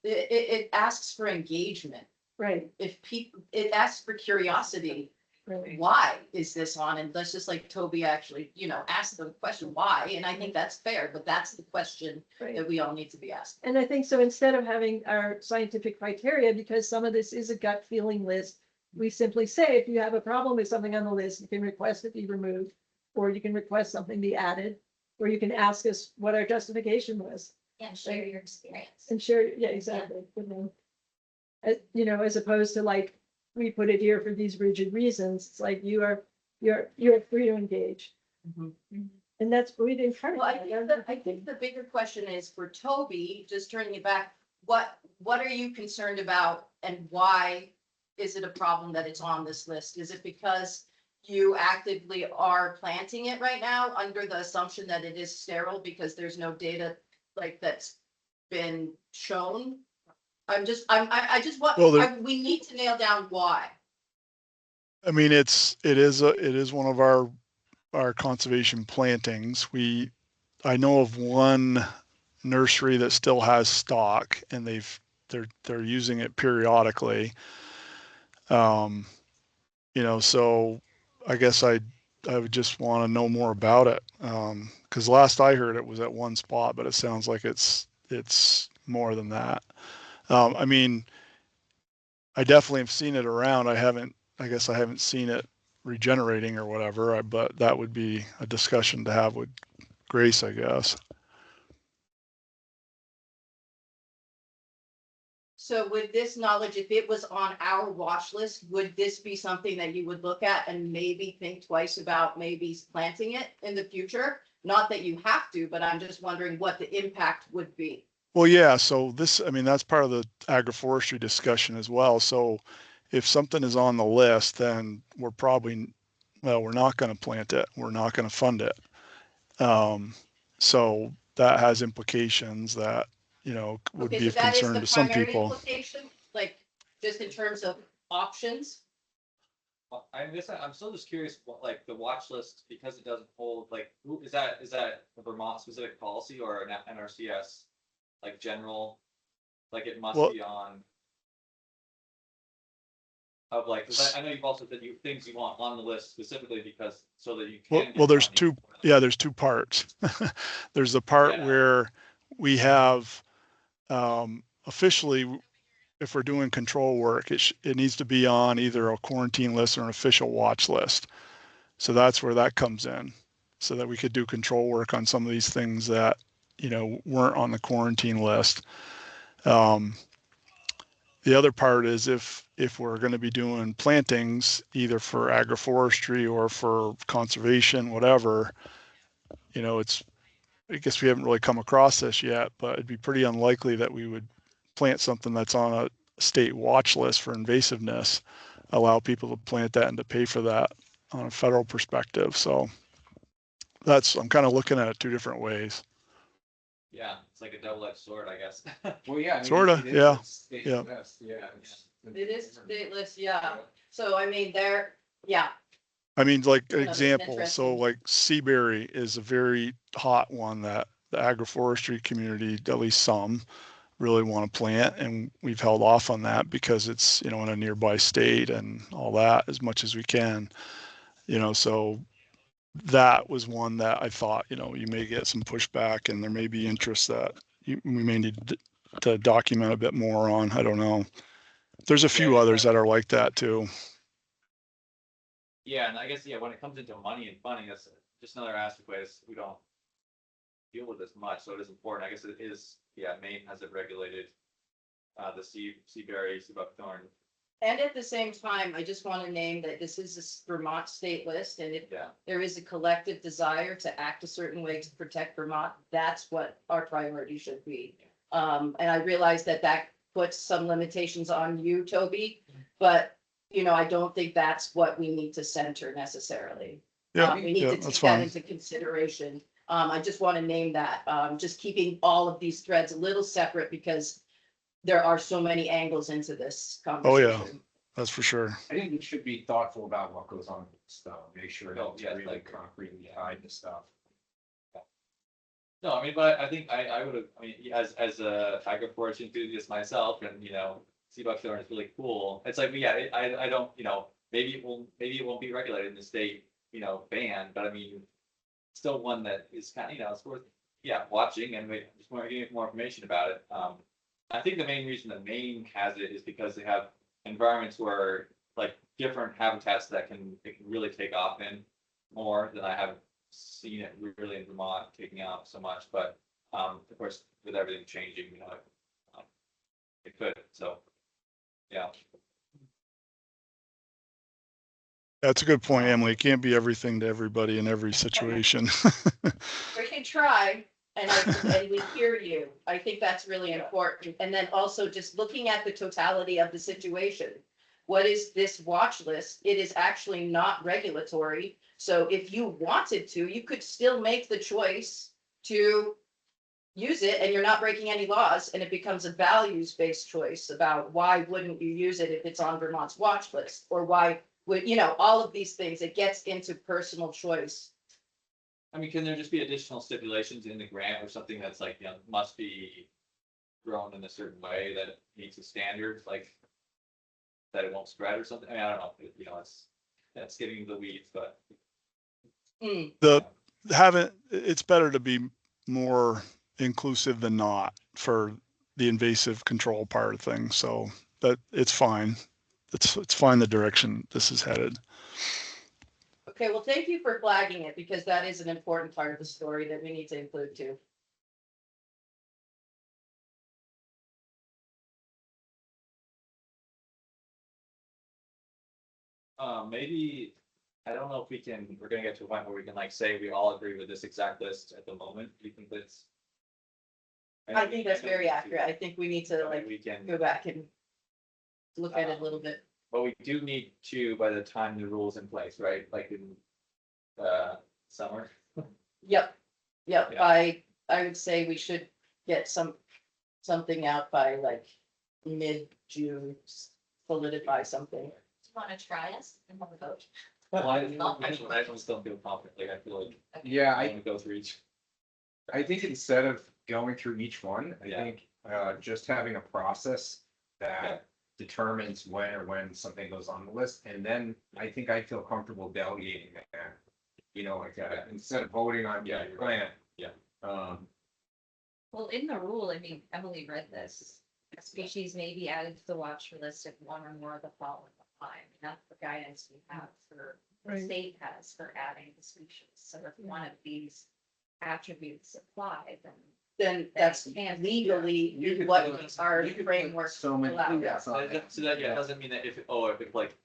It asks for engagement. Right. If people, it asks for curiosity. Right. Why is this on? And let's just, like Toby actually, you know, ask the question why, and I think that's fair, but that's the question that we all need to be asked. And I think so, instead of having our scientific criteria, because some of this is a gut feeling list, we simply say, if you have a problem with something on the list, you can request it be removed, or you can request something be added, or you can ask us what our justification was. Yeah, share your experience. And share, yeah, exactly. You know, as opposed to like, we put it here for these rigid reasons. It's like you're free to engage. And that's, we'd encourage. Well, I think the bigger question is for Toby, just turning it back, what are you concerned about, and why is it a problem that it's on this list? Is it because you actively are planting it right now under the assumption that it is sterile because there's no data like that's been shown? I just want, Well, we need to nail down why. I mean, it is one of our conservation plantings. I know of one nursery that still has stock, and they're using it periodically. You know, so I guess I would just want to know more about it. Because last I heard it was at one spot, but it sounds like it's more than that. I mean, I definitely have seen it around. I guess I haven't seen it regenerating or whatever, but that would be a discussion to have with Grace, I guess. So with this knowledge, if it was on our watch list, would this be something that you would look at and maybe think twice about maybe planting it in the future? Not that you have to, but I'm just wondering what the impact would be Well, yeah, so this, I mean, that's part of the agroforestry discussion as well. So if something is on the list, then we're probably, well, we're not going to plant it. We're not going to fund it. So that has implications that, would Okay, be so of that is concern the to some primary people. implication, like, just in terms of options? Well, I guess I'm still just curious, what, like, the watch list, because it doesn't hold, like, who, is that a Vermont specific policy or an NRCS, like, general? Like, it must Well, be on. Of like, 'cause I know you've also said things you want on the list specifically because, so that you can. well, get there's funding. there's two parts. There's the part Yeah. where we have, officially, if we're doing control work, it needs to be on either a quarantine list or an official watch list. So that's where that comes in, so that we could do control work on some of these things that, weren't on the quarantine list. The other part is if we're going to be doing plantings, either for agroforestry or for conservation, whatever, I guess we haven't really come across this yet, but it'd be pretty unlikely that we would plant something that's on a state watch list for invasiveness, allow people to plant that and to pay for that on a federal perspective. So I'm kind of looking at it two different ways. Yeah, it's like a double-edged sword, I guess. Well, yeah. I mean, Sorta, it is yeah, a state yeah. list, yeah. It is stateless, yeah. So I mean, yeah. I mean, like an Another example, so interesting- like seaberry is a very hot one that the agroforestry community, at least some, really want to plant, and we've held off on that because it's, in a nearby state and all that as much as we can. So that was one that I thought, you may get some pushback and there may be interest that we may need to document a bit more on. I don't know. There's a few others that are like that too. Yeah, and I guess, yeah, when it comes into money and funding, that's just another aspect where we don't deal with this much, so it is important. I guess it is, yeah, Maine has it regulated, the seaberry, sea buckthorn. And at the same time, I just want to name that this is a Vermont state list, and if Yeah. there is a collective desire to act a certain way to protect Vermont, that's what our priority should be. And I realize that puts some limitations on you, Toby, but, I don't think that's what we need to center necessarily. Yeah, We need yeah, to that's take that fine. into consideration. I just want to name that, just keeping all of these threads a little separate because there are so many angles into this Oh conversation. yeah, that's for sure. I think we should be thoughtful about what goes on with stuff, make sure that Oh, it's yeah, really like- concretely tied to stuff. No, I mean, but I think I would have, I mean, as a agroforestry enthusiast myself, and sea buckthorn is really cool. It's like, yeah, I don't, maybe it won't be regulated in the state, ban, but I mean, still one that is kind of, it's worth, yeah, watching, and we just want to get more information about it. I think the main reason that Maine has it is because they have environments where, like, different habitats that it can really take off in more than I have seen it really in Vermont taking out so much. But of course, with everything changing, it could. So yeah. That's a good point, Emily. It can't be everything to everybody in every situation. We can try, and we hear you. I think that's really important. And then also just looking at the totality of the situation. What is this watch list? It is actually not regulatory. So if you wanted to, you could still make the choice to use it and you're not breaking any laws, and it becomes a values-based choice about why wouldn't you use it if it's on Vermont's watch list, or why would, all of these things. It gets into personal choice. I mean, can there just be additional stipulations in the grant or something that's like, must be grown in a certain way that meets the standards, like that it won't spread or something? I mean, I don't know. That's getting into the weeds, but It's better to be more inclusive than not for the invasive control part of things. So that it's fine. It's fine the direction this is headed. Okay, well, thank you for flagging it because that is an important part of the story that we need to include too. maybe, I don't know if we're gonna get to a point where we can like say we all agree with this exact list at the moment. Do you think that's I think that's very accurate. I think we need to like We can, go back and look at it a little bit. but we do need to, by the time the rule's in place, right, like in summer. Yep, yep, Yeah. I would say we should get something out by like mid-June, solidify something. Do you want to try us and have a vote? Well, I just don't feel confident, like, I feel like Yeah, I wanna go through each. I think instead of going through each one, I Yeah. think just having a process that determines when something goes on the list, and then I think I feel comfortable delegating that. You know, like that, instead of voting on Yeah, your you're plan. Yeah. Well, in the rule, I mean, Emily read this, a species may be added to the watch list if one or more of the following apply. I mean, that's the guidance we have for, the Right. state has for adding the species. So if one of these attributes apply, Then that's can't- legally You could what put- our you could put framework so many allows. things on it. So that, yeah, doesn't mean that if like,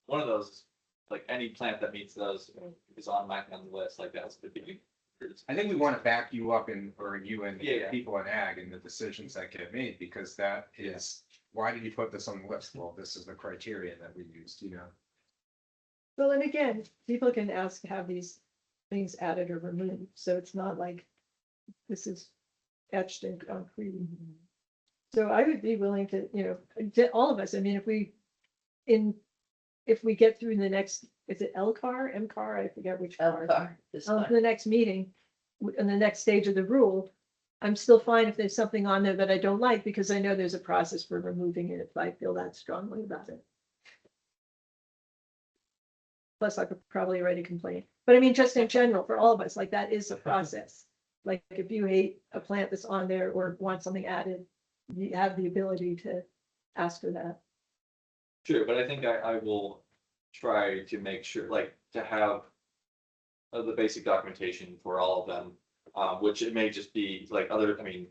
one of those, like any plant that meets those is automatically on the list, like that's the big. I think we want to back you up or you and Yeah, yeah. people in ag and the decisions that get made, because that is, why did you put this on the list? Well, this is the criteria that we used, you know? Well, and again, people can ask to have these things added or removed, so it's not like this is etched in concrete. So I would be willing to, all of us, I mean, if we get through the next, is it LCAR, MCAR, I forget which car. LCAR is fine. The next meeting, in the next stage of the rule, I'm still fine if there's something on there that I don't like, because I know there's a process for removing it if I feel that strongly about it. Plus, I could probably write a complaint, but I mean, just in general, for all of us, like that is a process. Like if you hate a plant that's on there or want something added, you have the ability to ask for that. Sure, but I think I will try to make sure, like, to have the basic documentation for all of them, which it may just be like other, I mean,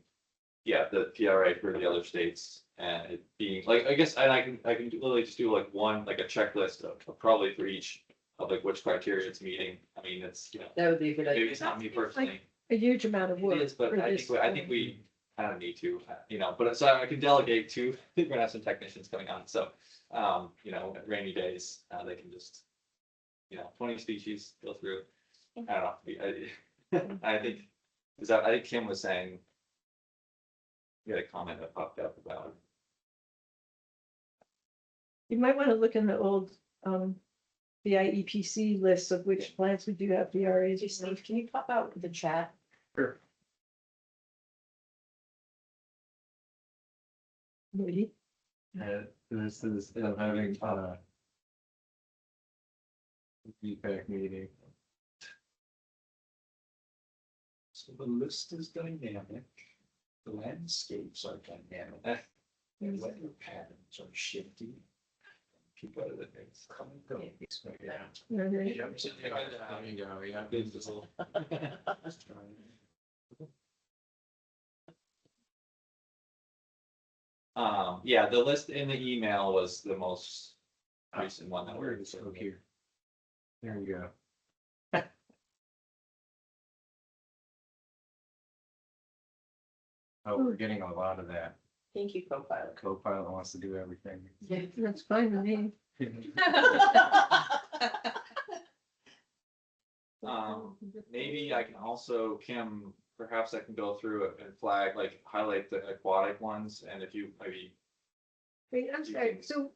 yeah, the PRA for the other states, and it being, like, I guess, and I can literally just do like one, like a checklist of probably for each of like which criteria it's meeting. I mean, it's, That would be a good maybe idea. it's not me personally. A huge amount of It work. is, but for I this. think we kind of need to, but so I can delegate to, we're gonna have some technicians coming on, so, at rainy days, they can just, 20 species go through. I don't know, I think, I think Kim was saying, we had a comment that popped up about, You might want to look in the old, the IEPC lists of which plants we do have PRAs. Hey, Steve, can you pop out the chat? Sure. Maybe. This is having VEIPAC meeting. So the list is dynamic, the landscapes are dynamic, the weather patterns are shifty. People are the things come and go. Yeah. Okay. There you go, yeah. yeah, the list in the email was the most recent one that Where we're. is it? Oh, here. There you go. Oh, we're getting a lot of that. Thank you, co-pilot. Copilot wants to do everything. Yeah. That's fine with me. Maybe I can also, Kim, perhaps I can go through it and flag, like, highlight the aquatic ones, and if you maybe. Wait, I'm sorry, so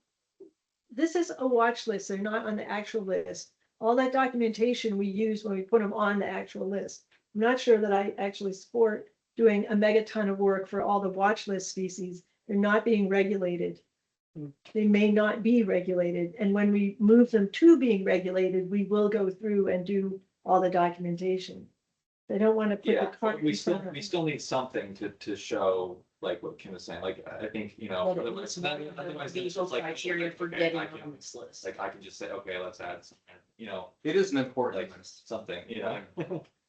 this is a watch list, they're not on the actual list. All that documentation we use when we put them on the actual list. I'm not sure that I actually support doing a megaton of work for all the watch list species. They're not being regulated. They may not be regulated, and when we move them to being regulated, we will go through and do all the documentation. They don't want to put the Yeah, cart we in front of we them. still need something to show, like what Kim was saying, like, I think, Well, otherwise, otherwise it's Legal just like. criteria for okay, getting I can- on this list. Like, I can just say, okay, let's add some, It is an important like, list. something,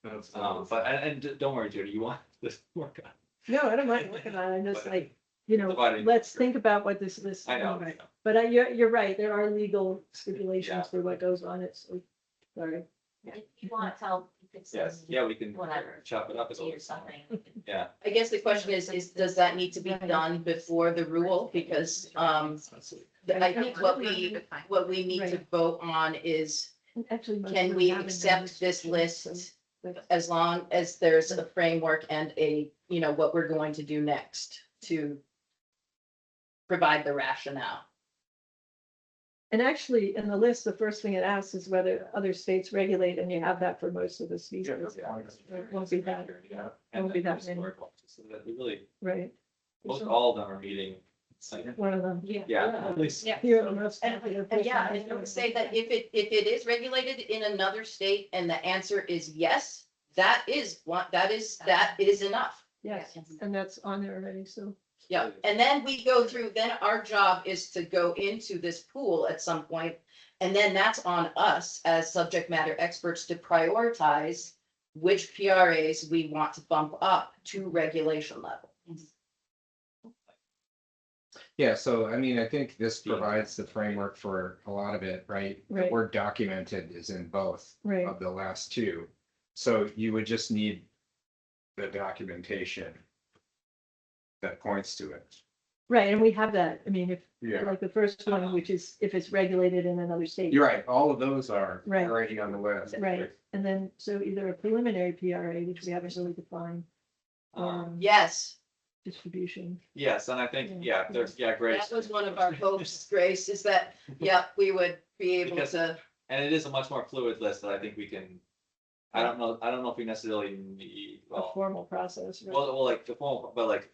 That's- but, and don't worry, Judy, you want this work on. No, I don't mind looking at it, I'm just But- like, Dividing- let's think about what this list. I know, is. But you're right, there are legal Yeah. stipulations for what goes on it, so, sorry. If you want to tell Yes, yeah, we can Whatever. chop it up as Or well. something. Yeah. I guess the question is, does that need to be done before the rule? Because, I think what we need to vote on is, Actually, most can of we them have in accept this list as long as there's a framework and a, what we're going to do next to provide the rationale? And actually, in the list, the first thing it asks is whether other states regulate, and you have that for most of the species. It won't be that, Yeah. it won't be that many, Historical, so that we really, right? most all of them are meeting. One of them. Yeah, at least. Yeah. Here are the most And yeah, and I would say that if it is regulated in another state and the answer is yes, that is enough. Yes, and that's on there already, so. Yeah, and then we go through, then our job is to go into this pool at some point, and then that's on us as subject matter experts to prioritize which PRAs we want to bump up to regulation level. Yeah, so I mean, I think this provides the framework for a lot of it, right? The Right. word documented is in both Right. of the last two. So you would just need the documentation that points to it. Right, and we have that, I mean, if, Yeah. like the first one, which is if it's regulated in another state. You're right, all of those are Right. already on the list. Right, and then, so either a preliminary PRA, which we haven't really defined, Yes, distribution. Yes, and I think, yeah, there's, Grace. that was one of our hopes, Grace, is that, we would be able Because- to. And it is a much more fluid list that I think we can, I don't know if we necessarily need, A formal process. right? well, like the form, but like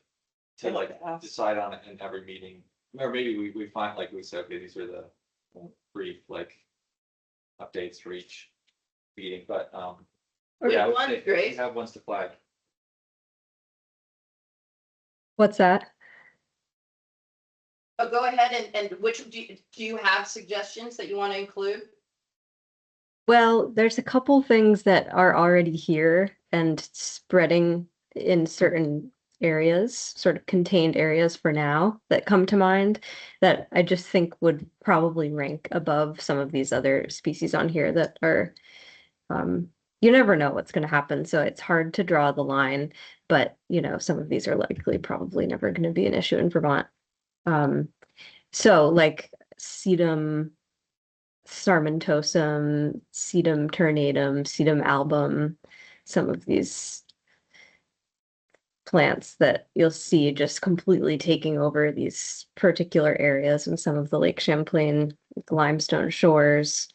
to I'd like like to ask. decide on it in every meeting, or maybe we find like we said, okay, these are the brief like updates for each meeting, but Okay, yeah, I would one, say Grace. we have ones to flag. What's that? Oh, go ahead and which, do you have suggestions that you want to include? Well, there's a couple things that are already here and spreading in certain areas, sort of contained areas for now, that come to mind that I just think would probably rank above some of these other species on here that are, you never know what's going to happen. So it's hard to draw the line, but some of these are likely probably never going to be an issue in Vermont. So like sedum sarmentosum, sedum ternatum, sedum album, some of these plants that you'll see just completely taking over these particular areas in some of the Lake Champlain limestone shores.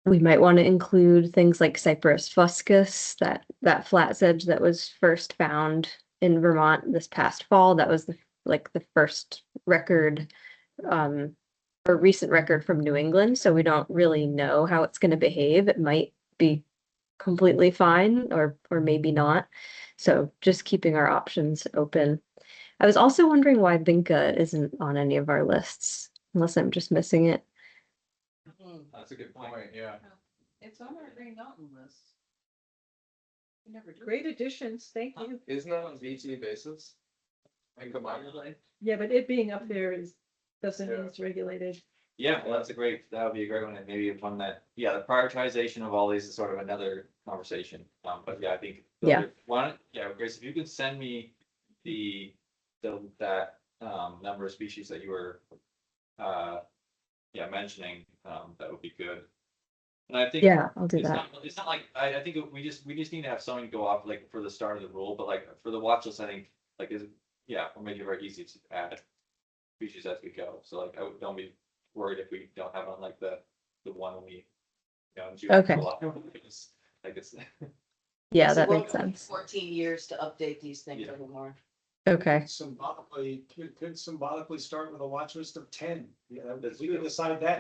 We might want to include things like Cyperus fuscus, that flat sedge that was first found in Vermont this past fall. That was the first record, or recent record from New England. So we don't really know how it's going to behave. It might be completely fine or maybe not. So just keeping our options open. I was also wondering why vinca isn't on any of our lists, unless I'm just missing it. That's a good point. Yeah. It's on our Green Mountain list. Great additions, thank you. Isn't that on VT basis? And combined. Yeah, but it being up there doesn't mean it's regulated. Yeah, well, that would be a great one, and maybe one that, the prioritization of all these is sort of another conversation. But yeah, I think. Yeah. Grace, if you could send me that number of species that you were mentioning, that would be good. And I think. Yeah, I'll do it's that. not- It's not like, I think we just need to have something go off like for the start of the rule, but like for the watch list, I think like we'll make it very easy to add species as we go. So like don't be worried if we don't have on like the one we. In June, Okay. July. Like it's. Yeah, So that we'll makes take sense. 14 years to update these things Yeah. anymore. Okay. Symbolically, could symbolically start with a watch list of 10. We could decide that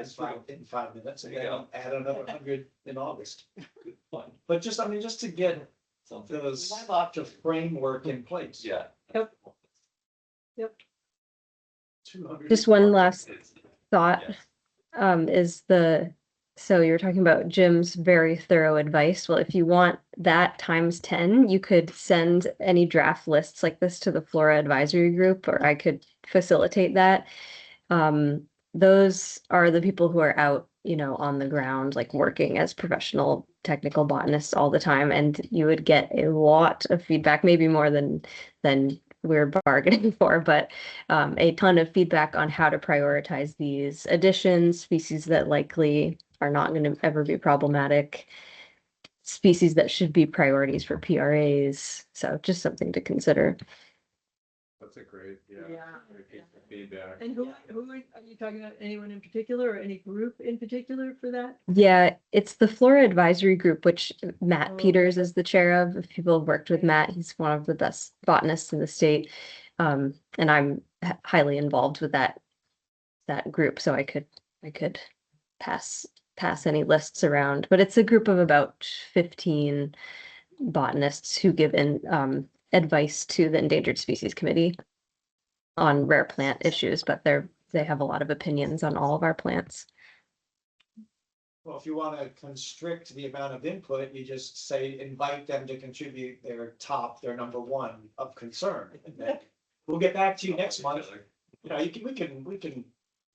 in 5 minutes and There you then go. add another 100 in August. Good point. But just to get Something. the framework in place. Yeah. Yep. 200. Just one last It's- thought, yes. so you're talking about Jim's very thorough advice. Well, if you want that times 10, you could send any draft lists like this to the Flora Advisory Group, or I could facilitate that. those are the people who are out, on the ground, like working as professional technical botanists all the time. And you would get a lot of feedback, maybe more than we're bargaining for, but a ton of feedback on how to prioritize these additions, species that likely are not going to ever be problematic, species that should be priorities for PRAs. So just something to consider. That's a great, great piece of feedback. And who are you talking about? Anyone in particular or any group in particular for that? Yeah, it's the Flora Advisory Group, which Matt Oh. Peters is the chair of. If people have worked with Matt, he's one of the best botanists in the state. And I'm highly involved with that group, so I could pass any lists around. But it's a group of about 15 botanists who give advice to the Endangered Species Committee on rare plant issues, but they have a lot of opinions on all of our plants. Well, if you want to constrict the amount of input, you just say, invite them to contribute their number one of concern. And then we'll get back to you next month. We can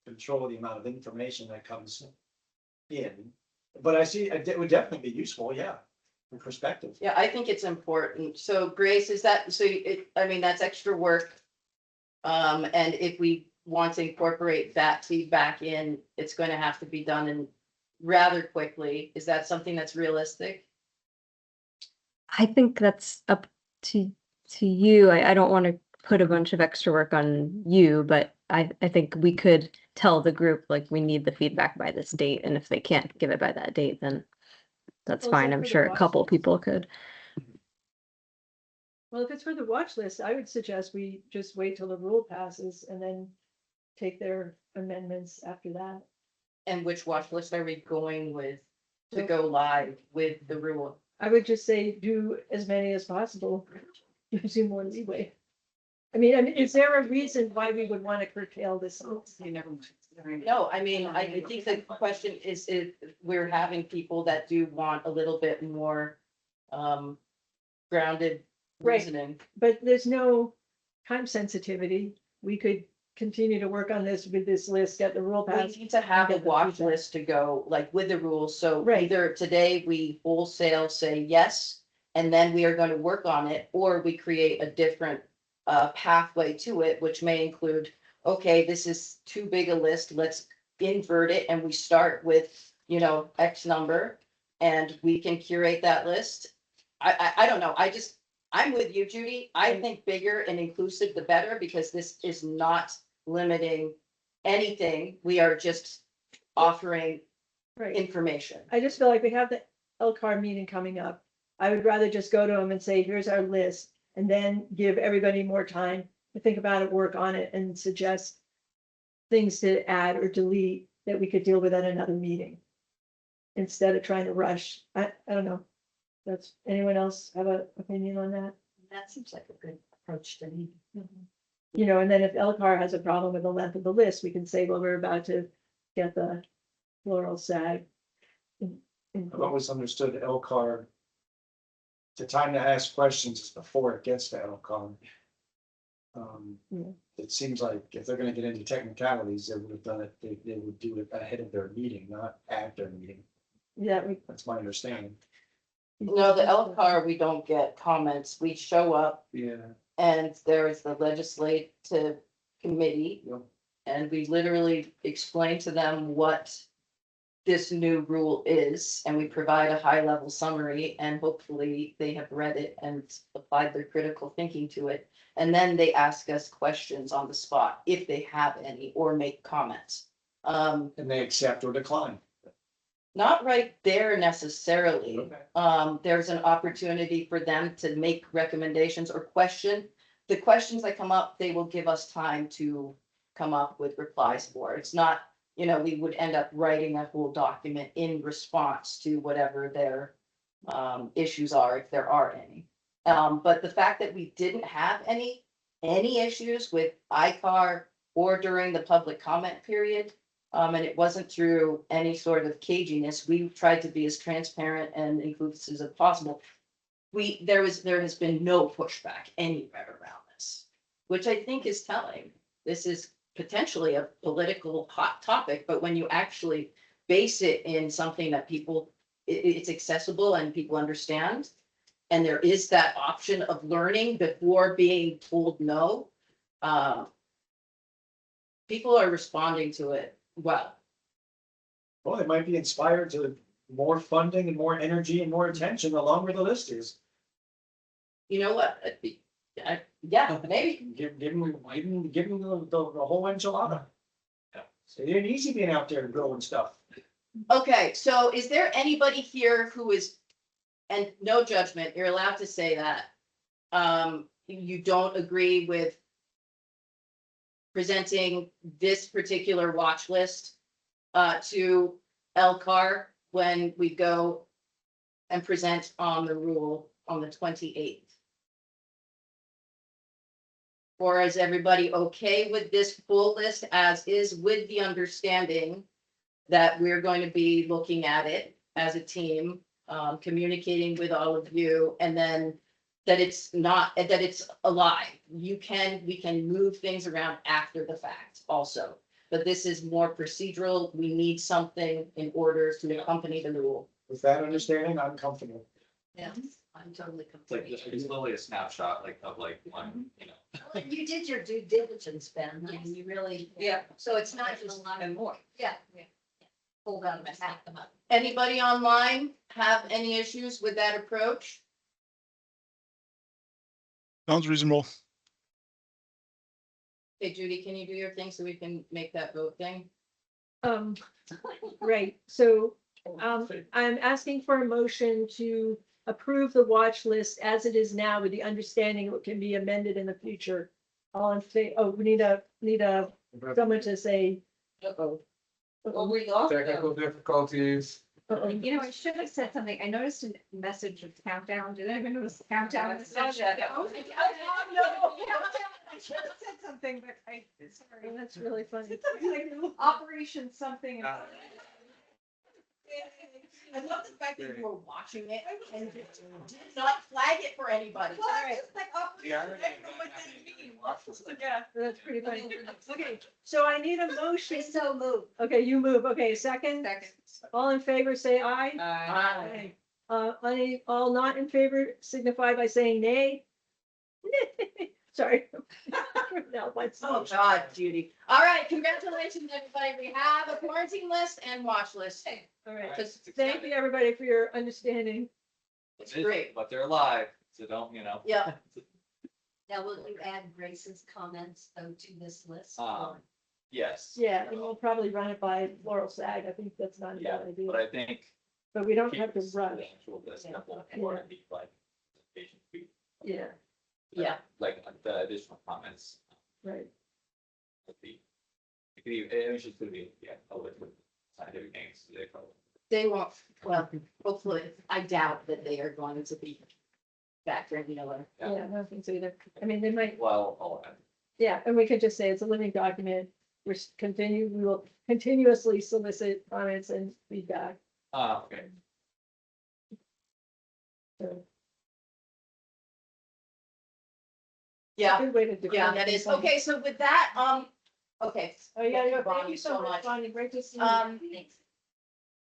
control the amount of information that comes in. But I see, it would definitely be useful, from perspective. Yeah, I think it's important. So Grace, that's extra work. And if we want to incorporate that feedback in, it's going to have to be done in rather quickly. Is that something that's realistic? I think that's up to you. I don't want to put a bunch of extra work on you, but I think we could tell the group, like, we need the feedback by this date, and if they can't give it by that date, then that's Well, fine. except I'm for the sure a watch couple list. people could. Well, if it's for the watch list, I would suggest we just wait till the rule passes and then take their amendments after that. And which watch list are we going with to go live with the rule? I would just say do as many as possible, gives you more leeway. I mean, is there a reason why we would want to curtail this? No, I think the question is if we're having people that do want a little bit more grounded Right. reasoning. But there's no time sensitivity. We could continue to work on this with this list, get the rule We passed. need to have a get the watch feedback. list to go, like with the rules, so Right. either today we wholesale say yes, and then we are going to work on it, or we create a different pathway to it, which may include, okay, this is too big a list, let's invert it, and we start with, X number, and we can curate that list. I don't know, I'm with you, Judy. I think bigger and inclusive, the better, because this is not limiting anything. We are just offering Right. information. I just feel like we have the LCAR meeting coming up. I would rather just go to them and say, here's our list, and then give everybody more time to think about it, work on it, and suggest things to add or delete that we could deal with at another meeting. Instead of trying to rush. I don't know. Anyone else have an opinion on that? That seems like a good approach to me. And then if LCAR has a problem with the length of the list, we can say, well, we're about to get the floral sag. I've always understood LCAR. The time to ask questions is before it gets to LCAR. Yeah. It seems like if they're gonna get into technicalities, they would have done it, they would do it ahead of their meeting, not at their meeting. Yeah, That's my understanding. No, the LCAR, we don't get comments. We show up Yeah. and there is the legislative committee. Yep. And we literally explain to them what this new rule is, and we provide a high level summary, and hopefully they have read it and applied their critical thinking to it. And then they ask us questions on the spot if they have any, or make comments. And they accept or decline. Not right there necessarily. Okay. There's an opportunity for them to make recommendations or question. The questions that come up, they will give us time to come up with replies for. It's not, we would end up writing a whole document in response to whatever their issues are, if there are any. But the fact that we didn't have any issues with ICAR or during the public comment period, and it wasn't through any sort of caginess. We tried to be as transparent and inclusive as possible. There has been no pushback anywhere around this, which I think is telling. This is potentially a political hot topic, but when you actually base it in something that people, it's accessible and people understand, and there is that option of learning before being told no, people are responding to it well. Well, they might be inspired to more funding and more energy and more attention the longer the list is. You know what? Yeah, maybe. Give them the whole enchilada. It ain't easy being out there growing stuff. Okay, so is there anybody here who is, and no judgment, you're allowed to say that, you don't agree with presenting this particular watch list to LCAR when we go and present on the rule on the 28th? Or is everybody okay with this full list as is, with the understanding that we're going to be looking at it as a team, communicating with all of you, and then that it's not, that it's alive. We can move things around after the fact also, but this is more procedural. We need something in order to accompany the rule. With that understanding, I'm comfortable. Yeah, I'm totally It's like, complete. it's literally a snapshot like of like one, you know. Well, you did your due diligence, Ben. I mean, you really. Yeah. So it's not just a lot And more. Yeah. Pulled out of a hat. Anybody online have any issues with that approach? Sounds reasonable. Hey, Judy, can you do your thing so we can make that vote thing? Right, so, I'm asking for a motion to approve the watch list as it is now with the understanding it can be amended in the future. All in favor, oh, we need someone to say, uh-oh. Well, we lost them. Technical difficulties. Uh-oh. You know, I should have said something. I noticed a message of countdown. Did anyone notice the countdown? I saw that. Oh, I should have said something, but sorry. That's really funny. Operation something. I love the fact that you were watching it and did not flag it for anybody. Yeah, that's pretty funny. Okay, so I need a motion. So move. Okay, you move. Okay, second. Second. All in favor, say aye. Aye. All not in favor signify by saying nay. Sorry. Now, Oh, God, Judy. All right, congratulations, everybody. We have a quarantine list and watch list. All right, Just thank you, everybody, for your understanding. It's great. But they're live, so don't, you know. Yeah. Now, will you add Grace's comments though to this list? Yes. Yeah, and we'll probably run it by Laurel Sag. I think that's not a Yeah, bad but I idea, think. but we don't have to keep rush. the actual list Yeah. of what Yeah. would be like, patient fee, Yeah, Yeah. like the additional comments right. would be. It could even, it was just gonna be, yeah, a little bit scientific names, they call it. They won't, well, hopefully, I doubt that they are going to be factoring Miller. Yeah. Yeah, I don't think so either. I mean, they might, Well, all that. yeah, and we could just say it's a living document. We will continuously solicit comments and feedback. Okay. So Yeah, good way to do. yeah, that is. Okay, so with that, okay. Oh, yeah, yeah, thank Ron, you so much, Bonnie. Great to see you. Thanks.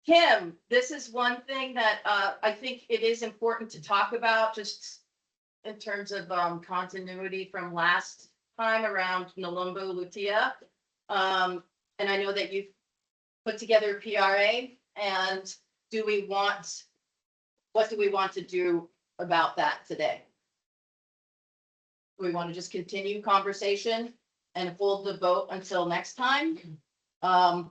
Kim, this is one thing that I think it is important to talk about, just in terms of continuity from last time around Nalumbu Lutia. And I know that you've put together a PRA, and what do we want to do about that today? Do we want to just continue conversation and hold the vote until next time? I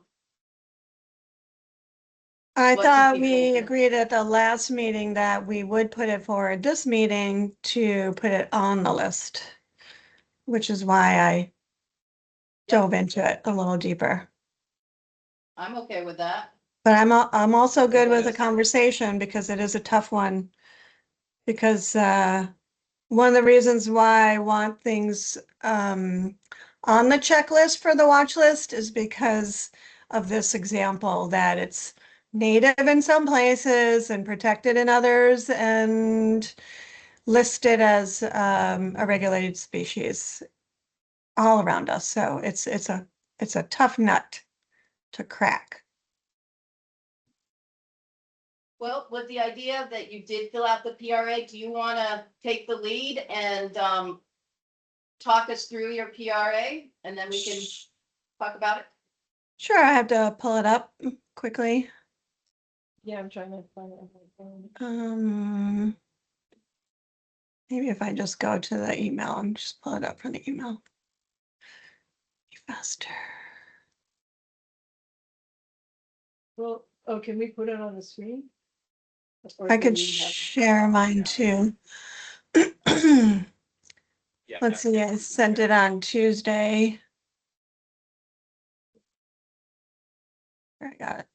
What do thought people we think? agreed at the last meeting that we would put it forward this meeting to put it on the list, which is why I dove into it a little deeper. I'm okay with that. But I'm also good with the conversation because it is a tough one. Because one of the reasons why I want things on the checklist for the watch list is because of this example that it's native in some places and protected in others and listed as a regulated species. all around us. So it's a tough nut to crack. Well, with the idea that you did fill out the PRA, do you want to take the lead and talk us through your PRA and then we can talk about it? Sure, I have to pull it up quickly. Yeah, I'm trying to find it on my phone. Maybe if I just go to the email and just pull it up from the email. Be faster. Well, oh, can we put it on the screen? Or I do could we have- share mine too. Let's see, I sent it on Tuesday. I got it.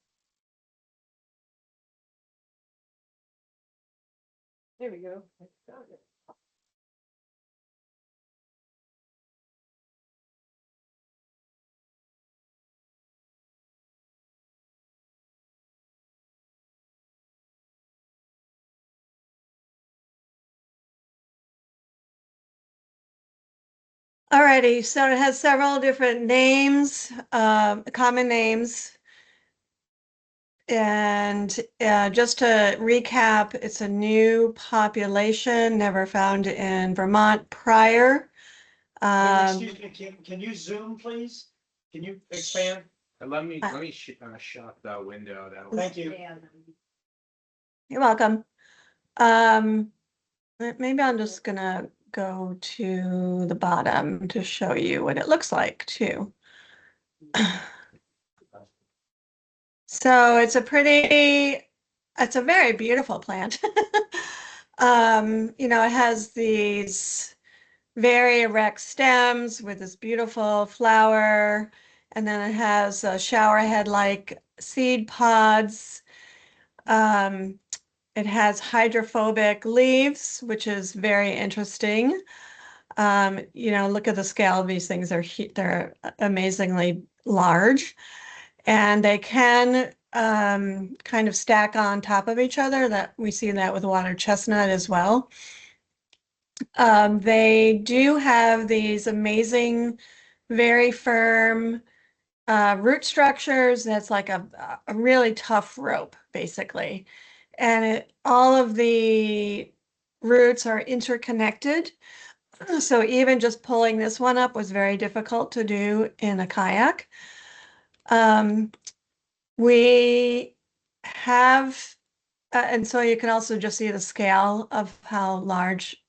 There we go. I found it. Alrighty, so it has several different names, common names. And just to recap, it's a new population never found in Vermont prior. Excuse me, can you zoom, please? Can you expand? Let me shut the window. Thank you. You're welcome. Maybe I'm just gonna go to the bottom to show you what it looks like too. So it's a very beautiful plant. It has these very erect stems with this beautiful flower, and then it has a showerhead-like seed pods. It has hydrophobic leaves, which is very interesting. Look at the scale of these things. They're amazingly large, and they can kind of stack on top of each other. That we see that with water chestnut as well. They do have these amazing, very firm root structures. That's like a really tough rope, basically. And all of the roots are interconnected. So even just pulling this one up was very difficult to do in a kayak. We have, and so you can also just see the scale of how large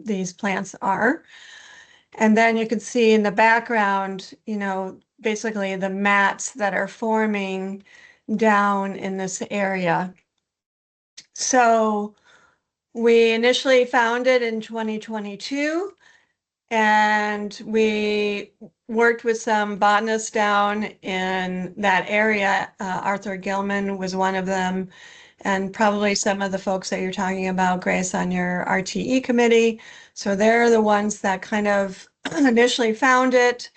these plants are. And then you can see in the background, basically the mats that are forming down in this area. So we initially found it in 2022, and we worked with some botanists down in that area. Arthur Gilman was one of them, and probably some of the folks that you're talking about, Grace, on your RTE committee. So they're the ones that kind of initially found it.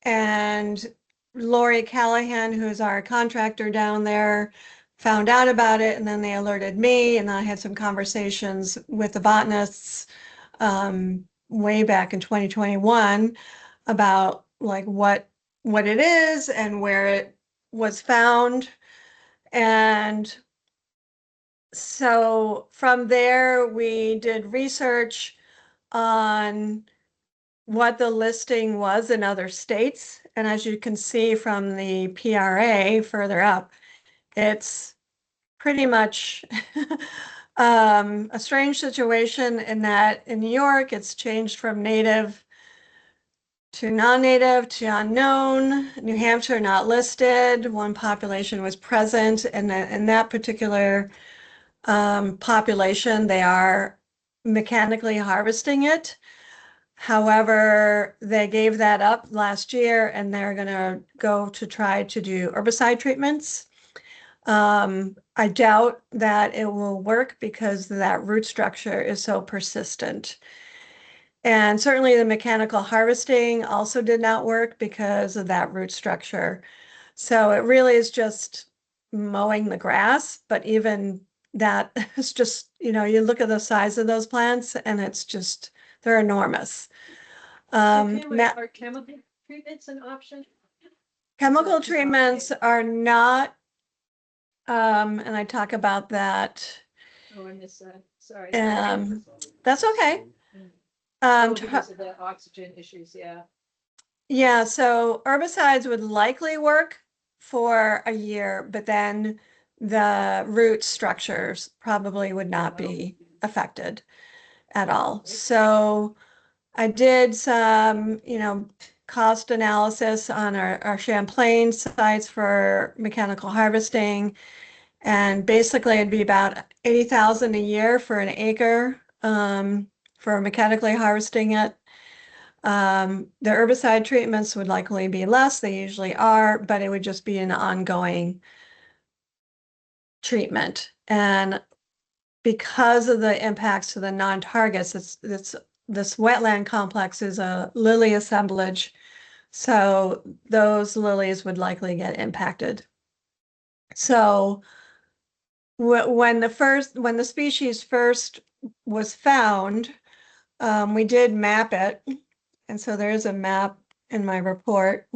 And Lori Callahan, who's our contractor down there, found out about it, and then they alerted me, and I had some conversations with the botanists way back in 2021 about like what it is and where it was found. And so from there, we did research on what the listing was in other states. And as you can see from the PRA further up, it's pretty much a strange situation in that in New York, it's changed from native to non-native to unknown. New Hampshire not listed. One population was present, and in that particular population, they are mechanically harvesting it. However, they gave that up last year, and they're going to go to try to do herbicide treatments. I doubt that it will work because that root structure is so persistent. And certainly the mechanical harvesting also did not work because of that root structure. So it really is just mowing the grass, but even that is just, you look at the size of those plants and they're enormous. Are chemical treatments an option? Chemical treatments are not, and I talk about that. Oh, on this side, sorry. That's okay. Oh, because of the oxygen issues, yeah. Yeah, so herbicides would likely work for a year, but then the root structures probably would not be affected at all. So I did some, cost analysis on our Champlain sites for mechanical harvesting. And basically it'd be about 80,000 a year for an acre, for mechanically harvesting it. The herbicide treatments would likely be less, they usually are, but it would just be an ongoing treatment. And because of the impacts to the non-targets, this wetland complex is a lily assemblage, so those lilies would likely get impacted. So when the species first was found, we did map it. And so there is a map in my report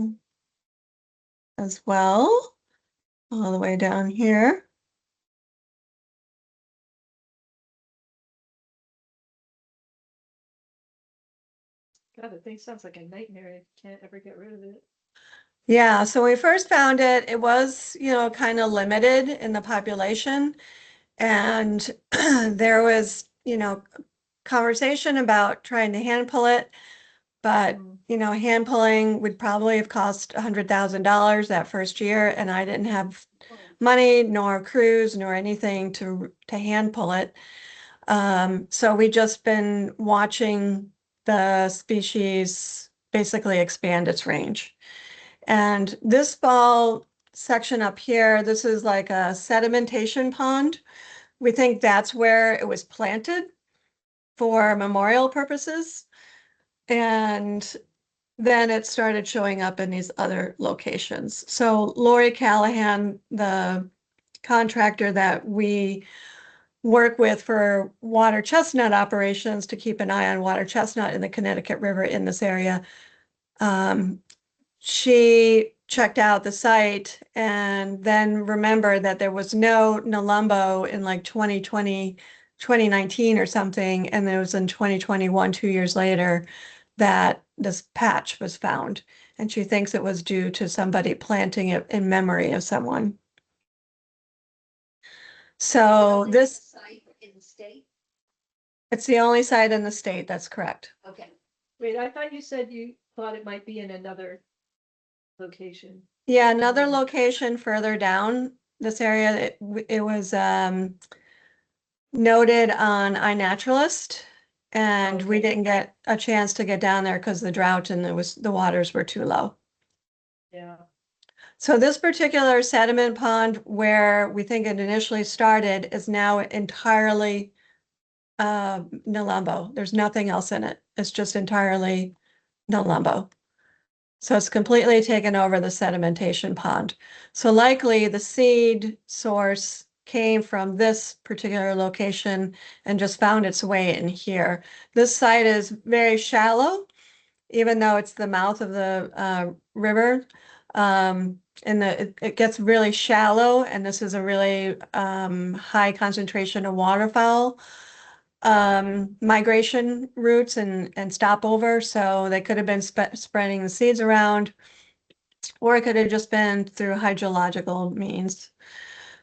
as well, all the way down here. God, the thing sounds like a nightmare. I can't ever get rid of it. Yeah, so when we first found it, it was, kind of limited in the population. And there was, conversation about trying to hand pull it. But, hand pulling would probably have cost $100,000 that first year. And I didn't have money, nor crews, nor anything to hand pull it. So we just been watching the species basically expand its range. And this fall section up here, this is like a sedimentation pond. We think that's where it was planted for memorial purposes. And then it started showing up in these other locations. So Lori Callahan, the contractor that we work with for water chestnut operations to keep an eye on water chestnut in the Connecticut River in this area, she checked out the site and then remembered that there was no Nelumbo in like 2020, 2019 or something. And it was in 2021, 2 years later, that this patch was found. And she thinks it was due to somebody planting it in memory of someone. So this Site in the state? It's the only site in the state, that's correct. Okay. Wait, I thought you said you thought it might be in another location. Yeah, another location further down this area, it was noted on iNaturalist, and we didn't get a chance to get down there because the drought and the waters were too low. Yeah. So this particular sediment pond where we think it initially started is now entirely Nelumbo. There's nothing else in it. It's just entirely Nelumbo. So it's completely taken over the sedimentation pond. So likely the seed source came from this particular location and just found its way in here. This site is very shallow, even though it's the mouth of the river. And it gets really shallow, and this is a really high concentration of waterfowl migration routes and stopover. So they could have been spreading the seeds around, or it could have just been through hydrological means.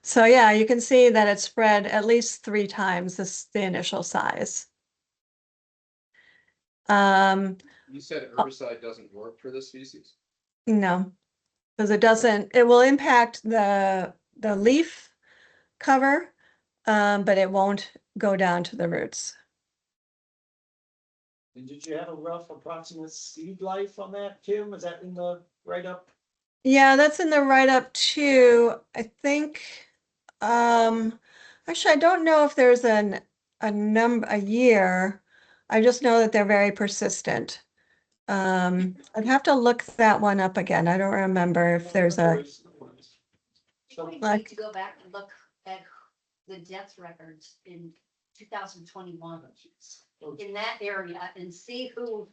So yeah, you can see that it's spread at least 3 times the initial size. You said herbicide doesn't work for this species? No, because it will impact the leaf cover, but it won't go down to the roots. And did you have a rough approximate seed life on that, Kim? Is that in the write-up? Yeah, that's in the write-up too. I think, actually, I don't know if there's a year. I just know that they're very persistent. I'd have to look that one up again. I don't remember if there's a, Like like, to go back and look at the death records in 2021. in that area and see who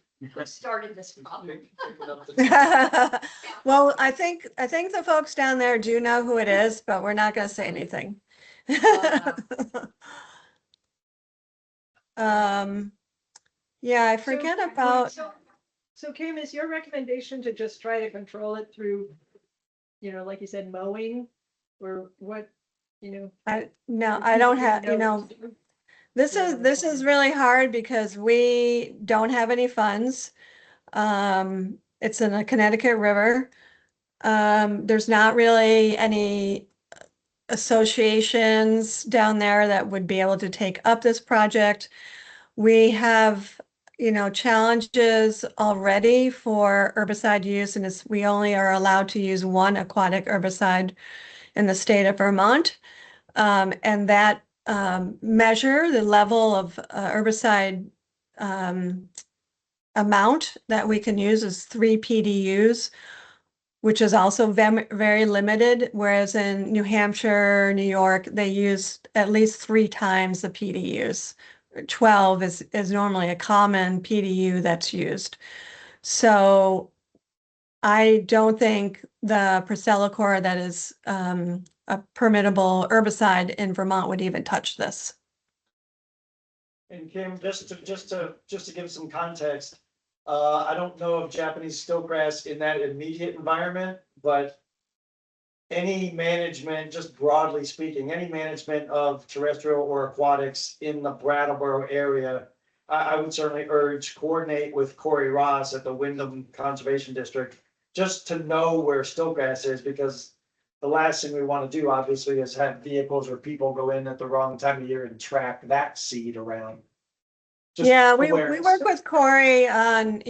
started this problem. Well, I think the folks down there do know who it is, but we're not gonna say anything. Yeah, I forget about, So Kim, is your recommendation to just try to control it through, like you said, mowing? Or what, no, I don't have, this is really hard because we don't have any funds. It's in the Connecticut River. There's not really any associations down there that would be able to take up this project. We have, challenges already for herbicide use, and we only are allowed to use one aquatic herbicide in the state of Vermont. And that measure, the level of herbicide amount that we can use is 3 PDUs, which is also very limited, whereas in New Hampshire, New York, they use at least 3 times the PDUs. 12 is normally a common PDU that's used. So I don't think the Procelacor that is a permittable herbicide in Vermont would even touch this. And Kim, just to give some context, I don't know of Japanese stiltgrass in that immediate environment, but any management, just broadly speaking, any management of terrestrial or aquatics in the Brattleboro area, I would certainly urge coordinate with Corey Ross at the Wyndham Conservation District, just to know where stiltgrass is, because the last thing we want to do, obviously, is have vehicles or people go in at the wrong time of year and track that seed around. Just Yeah, we awareness. work with Corey on,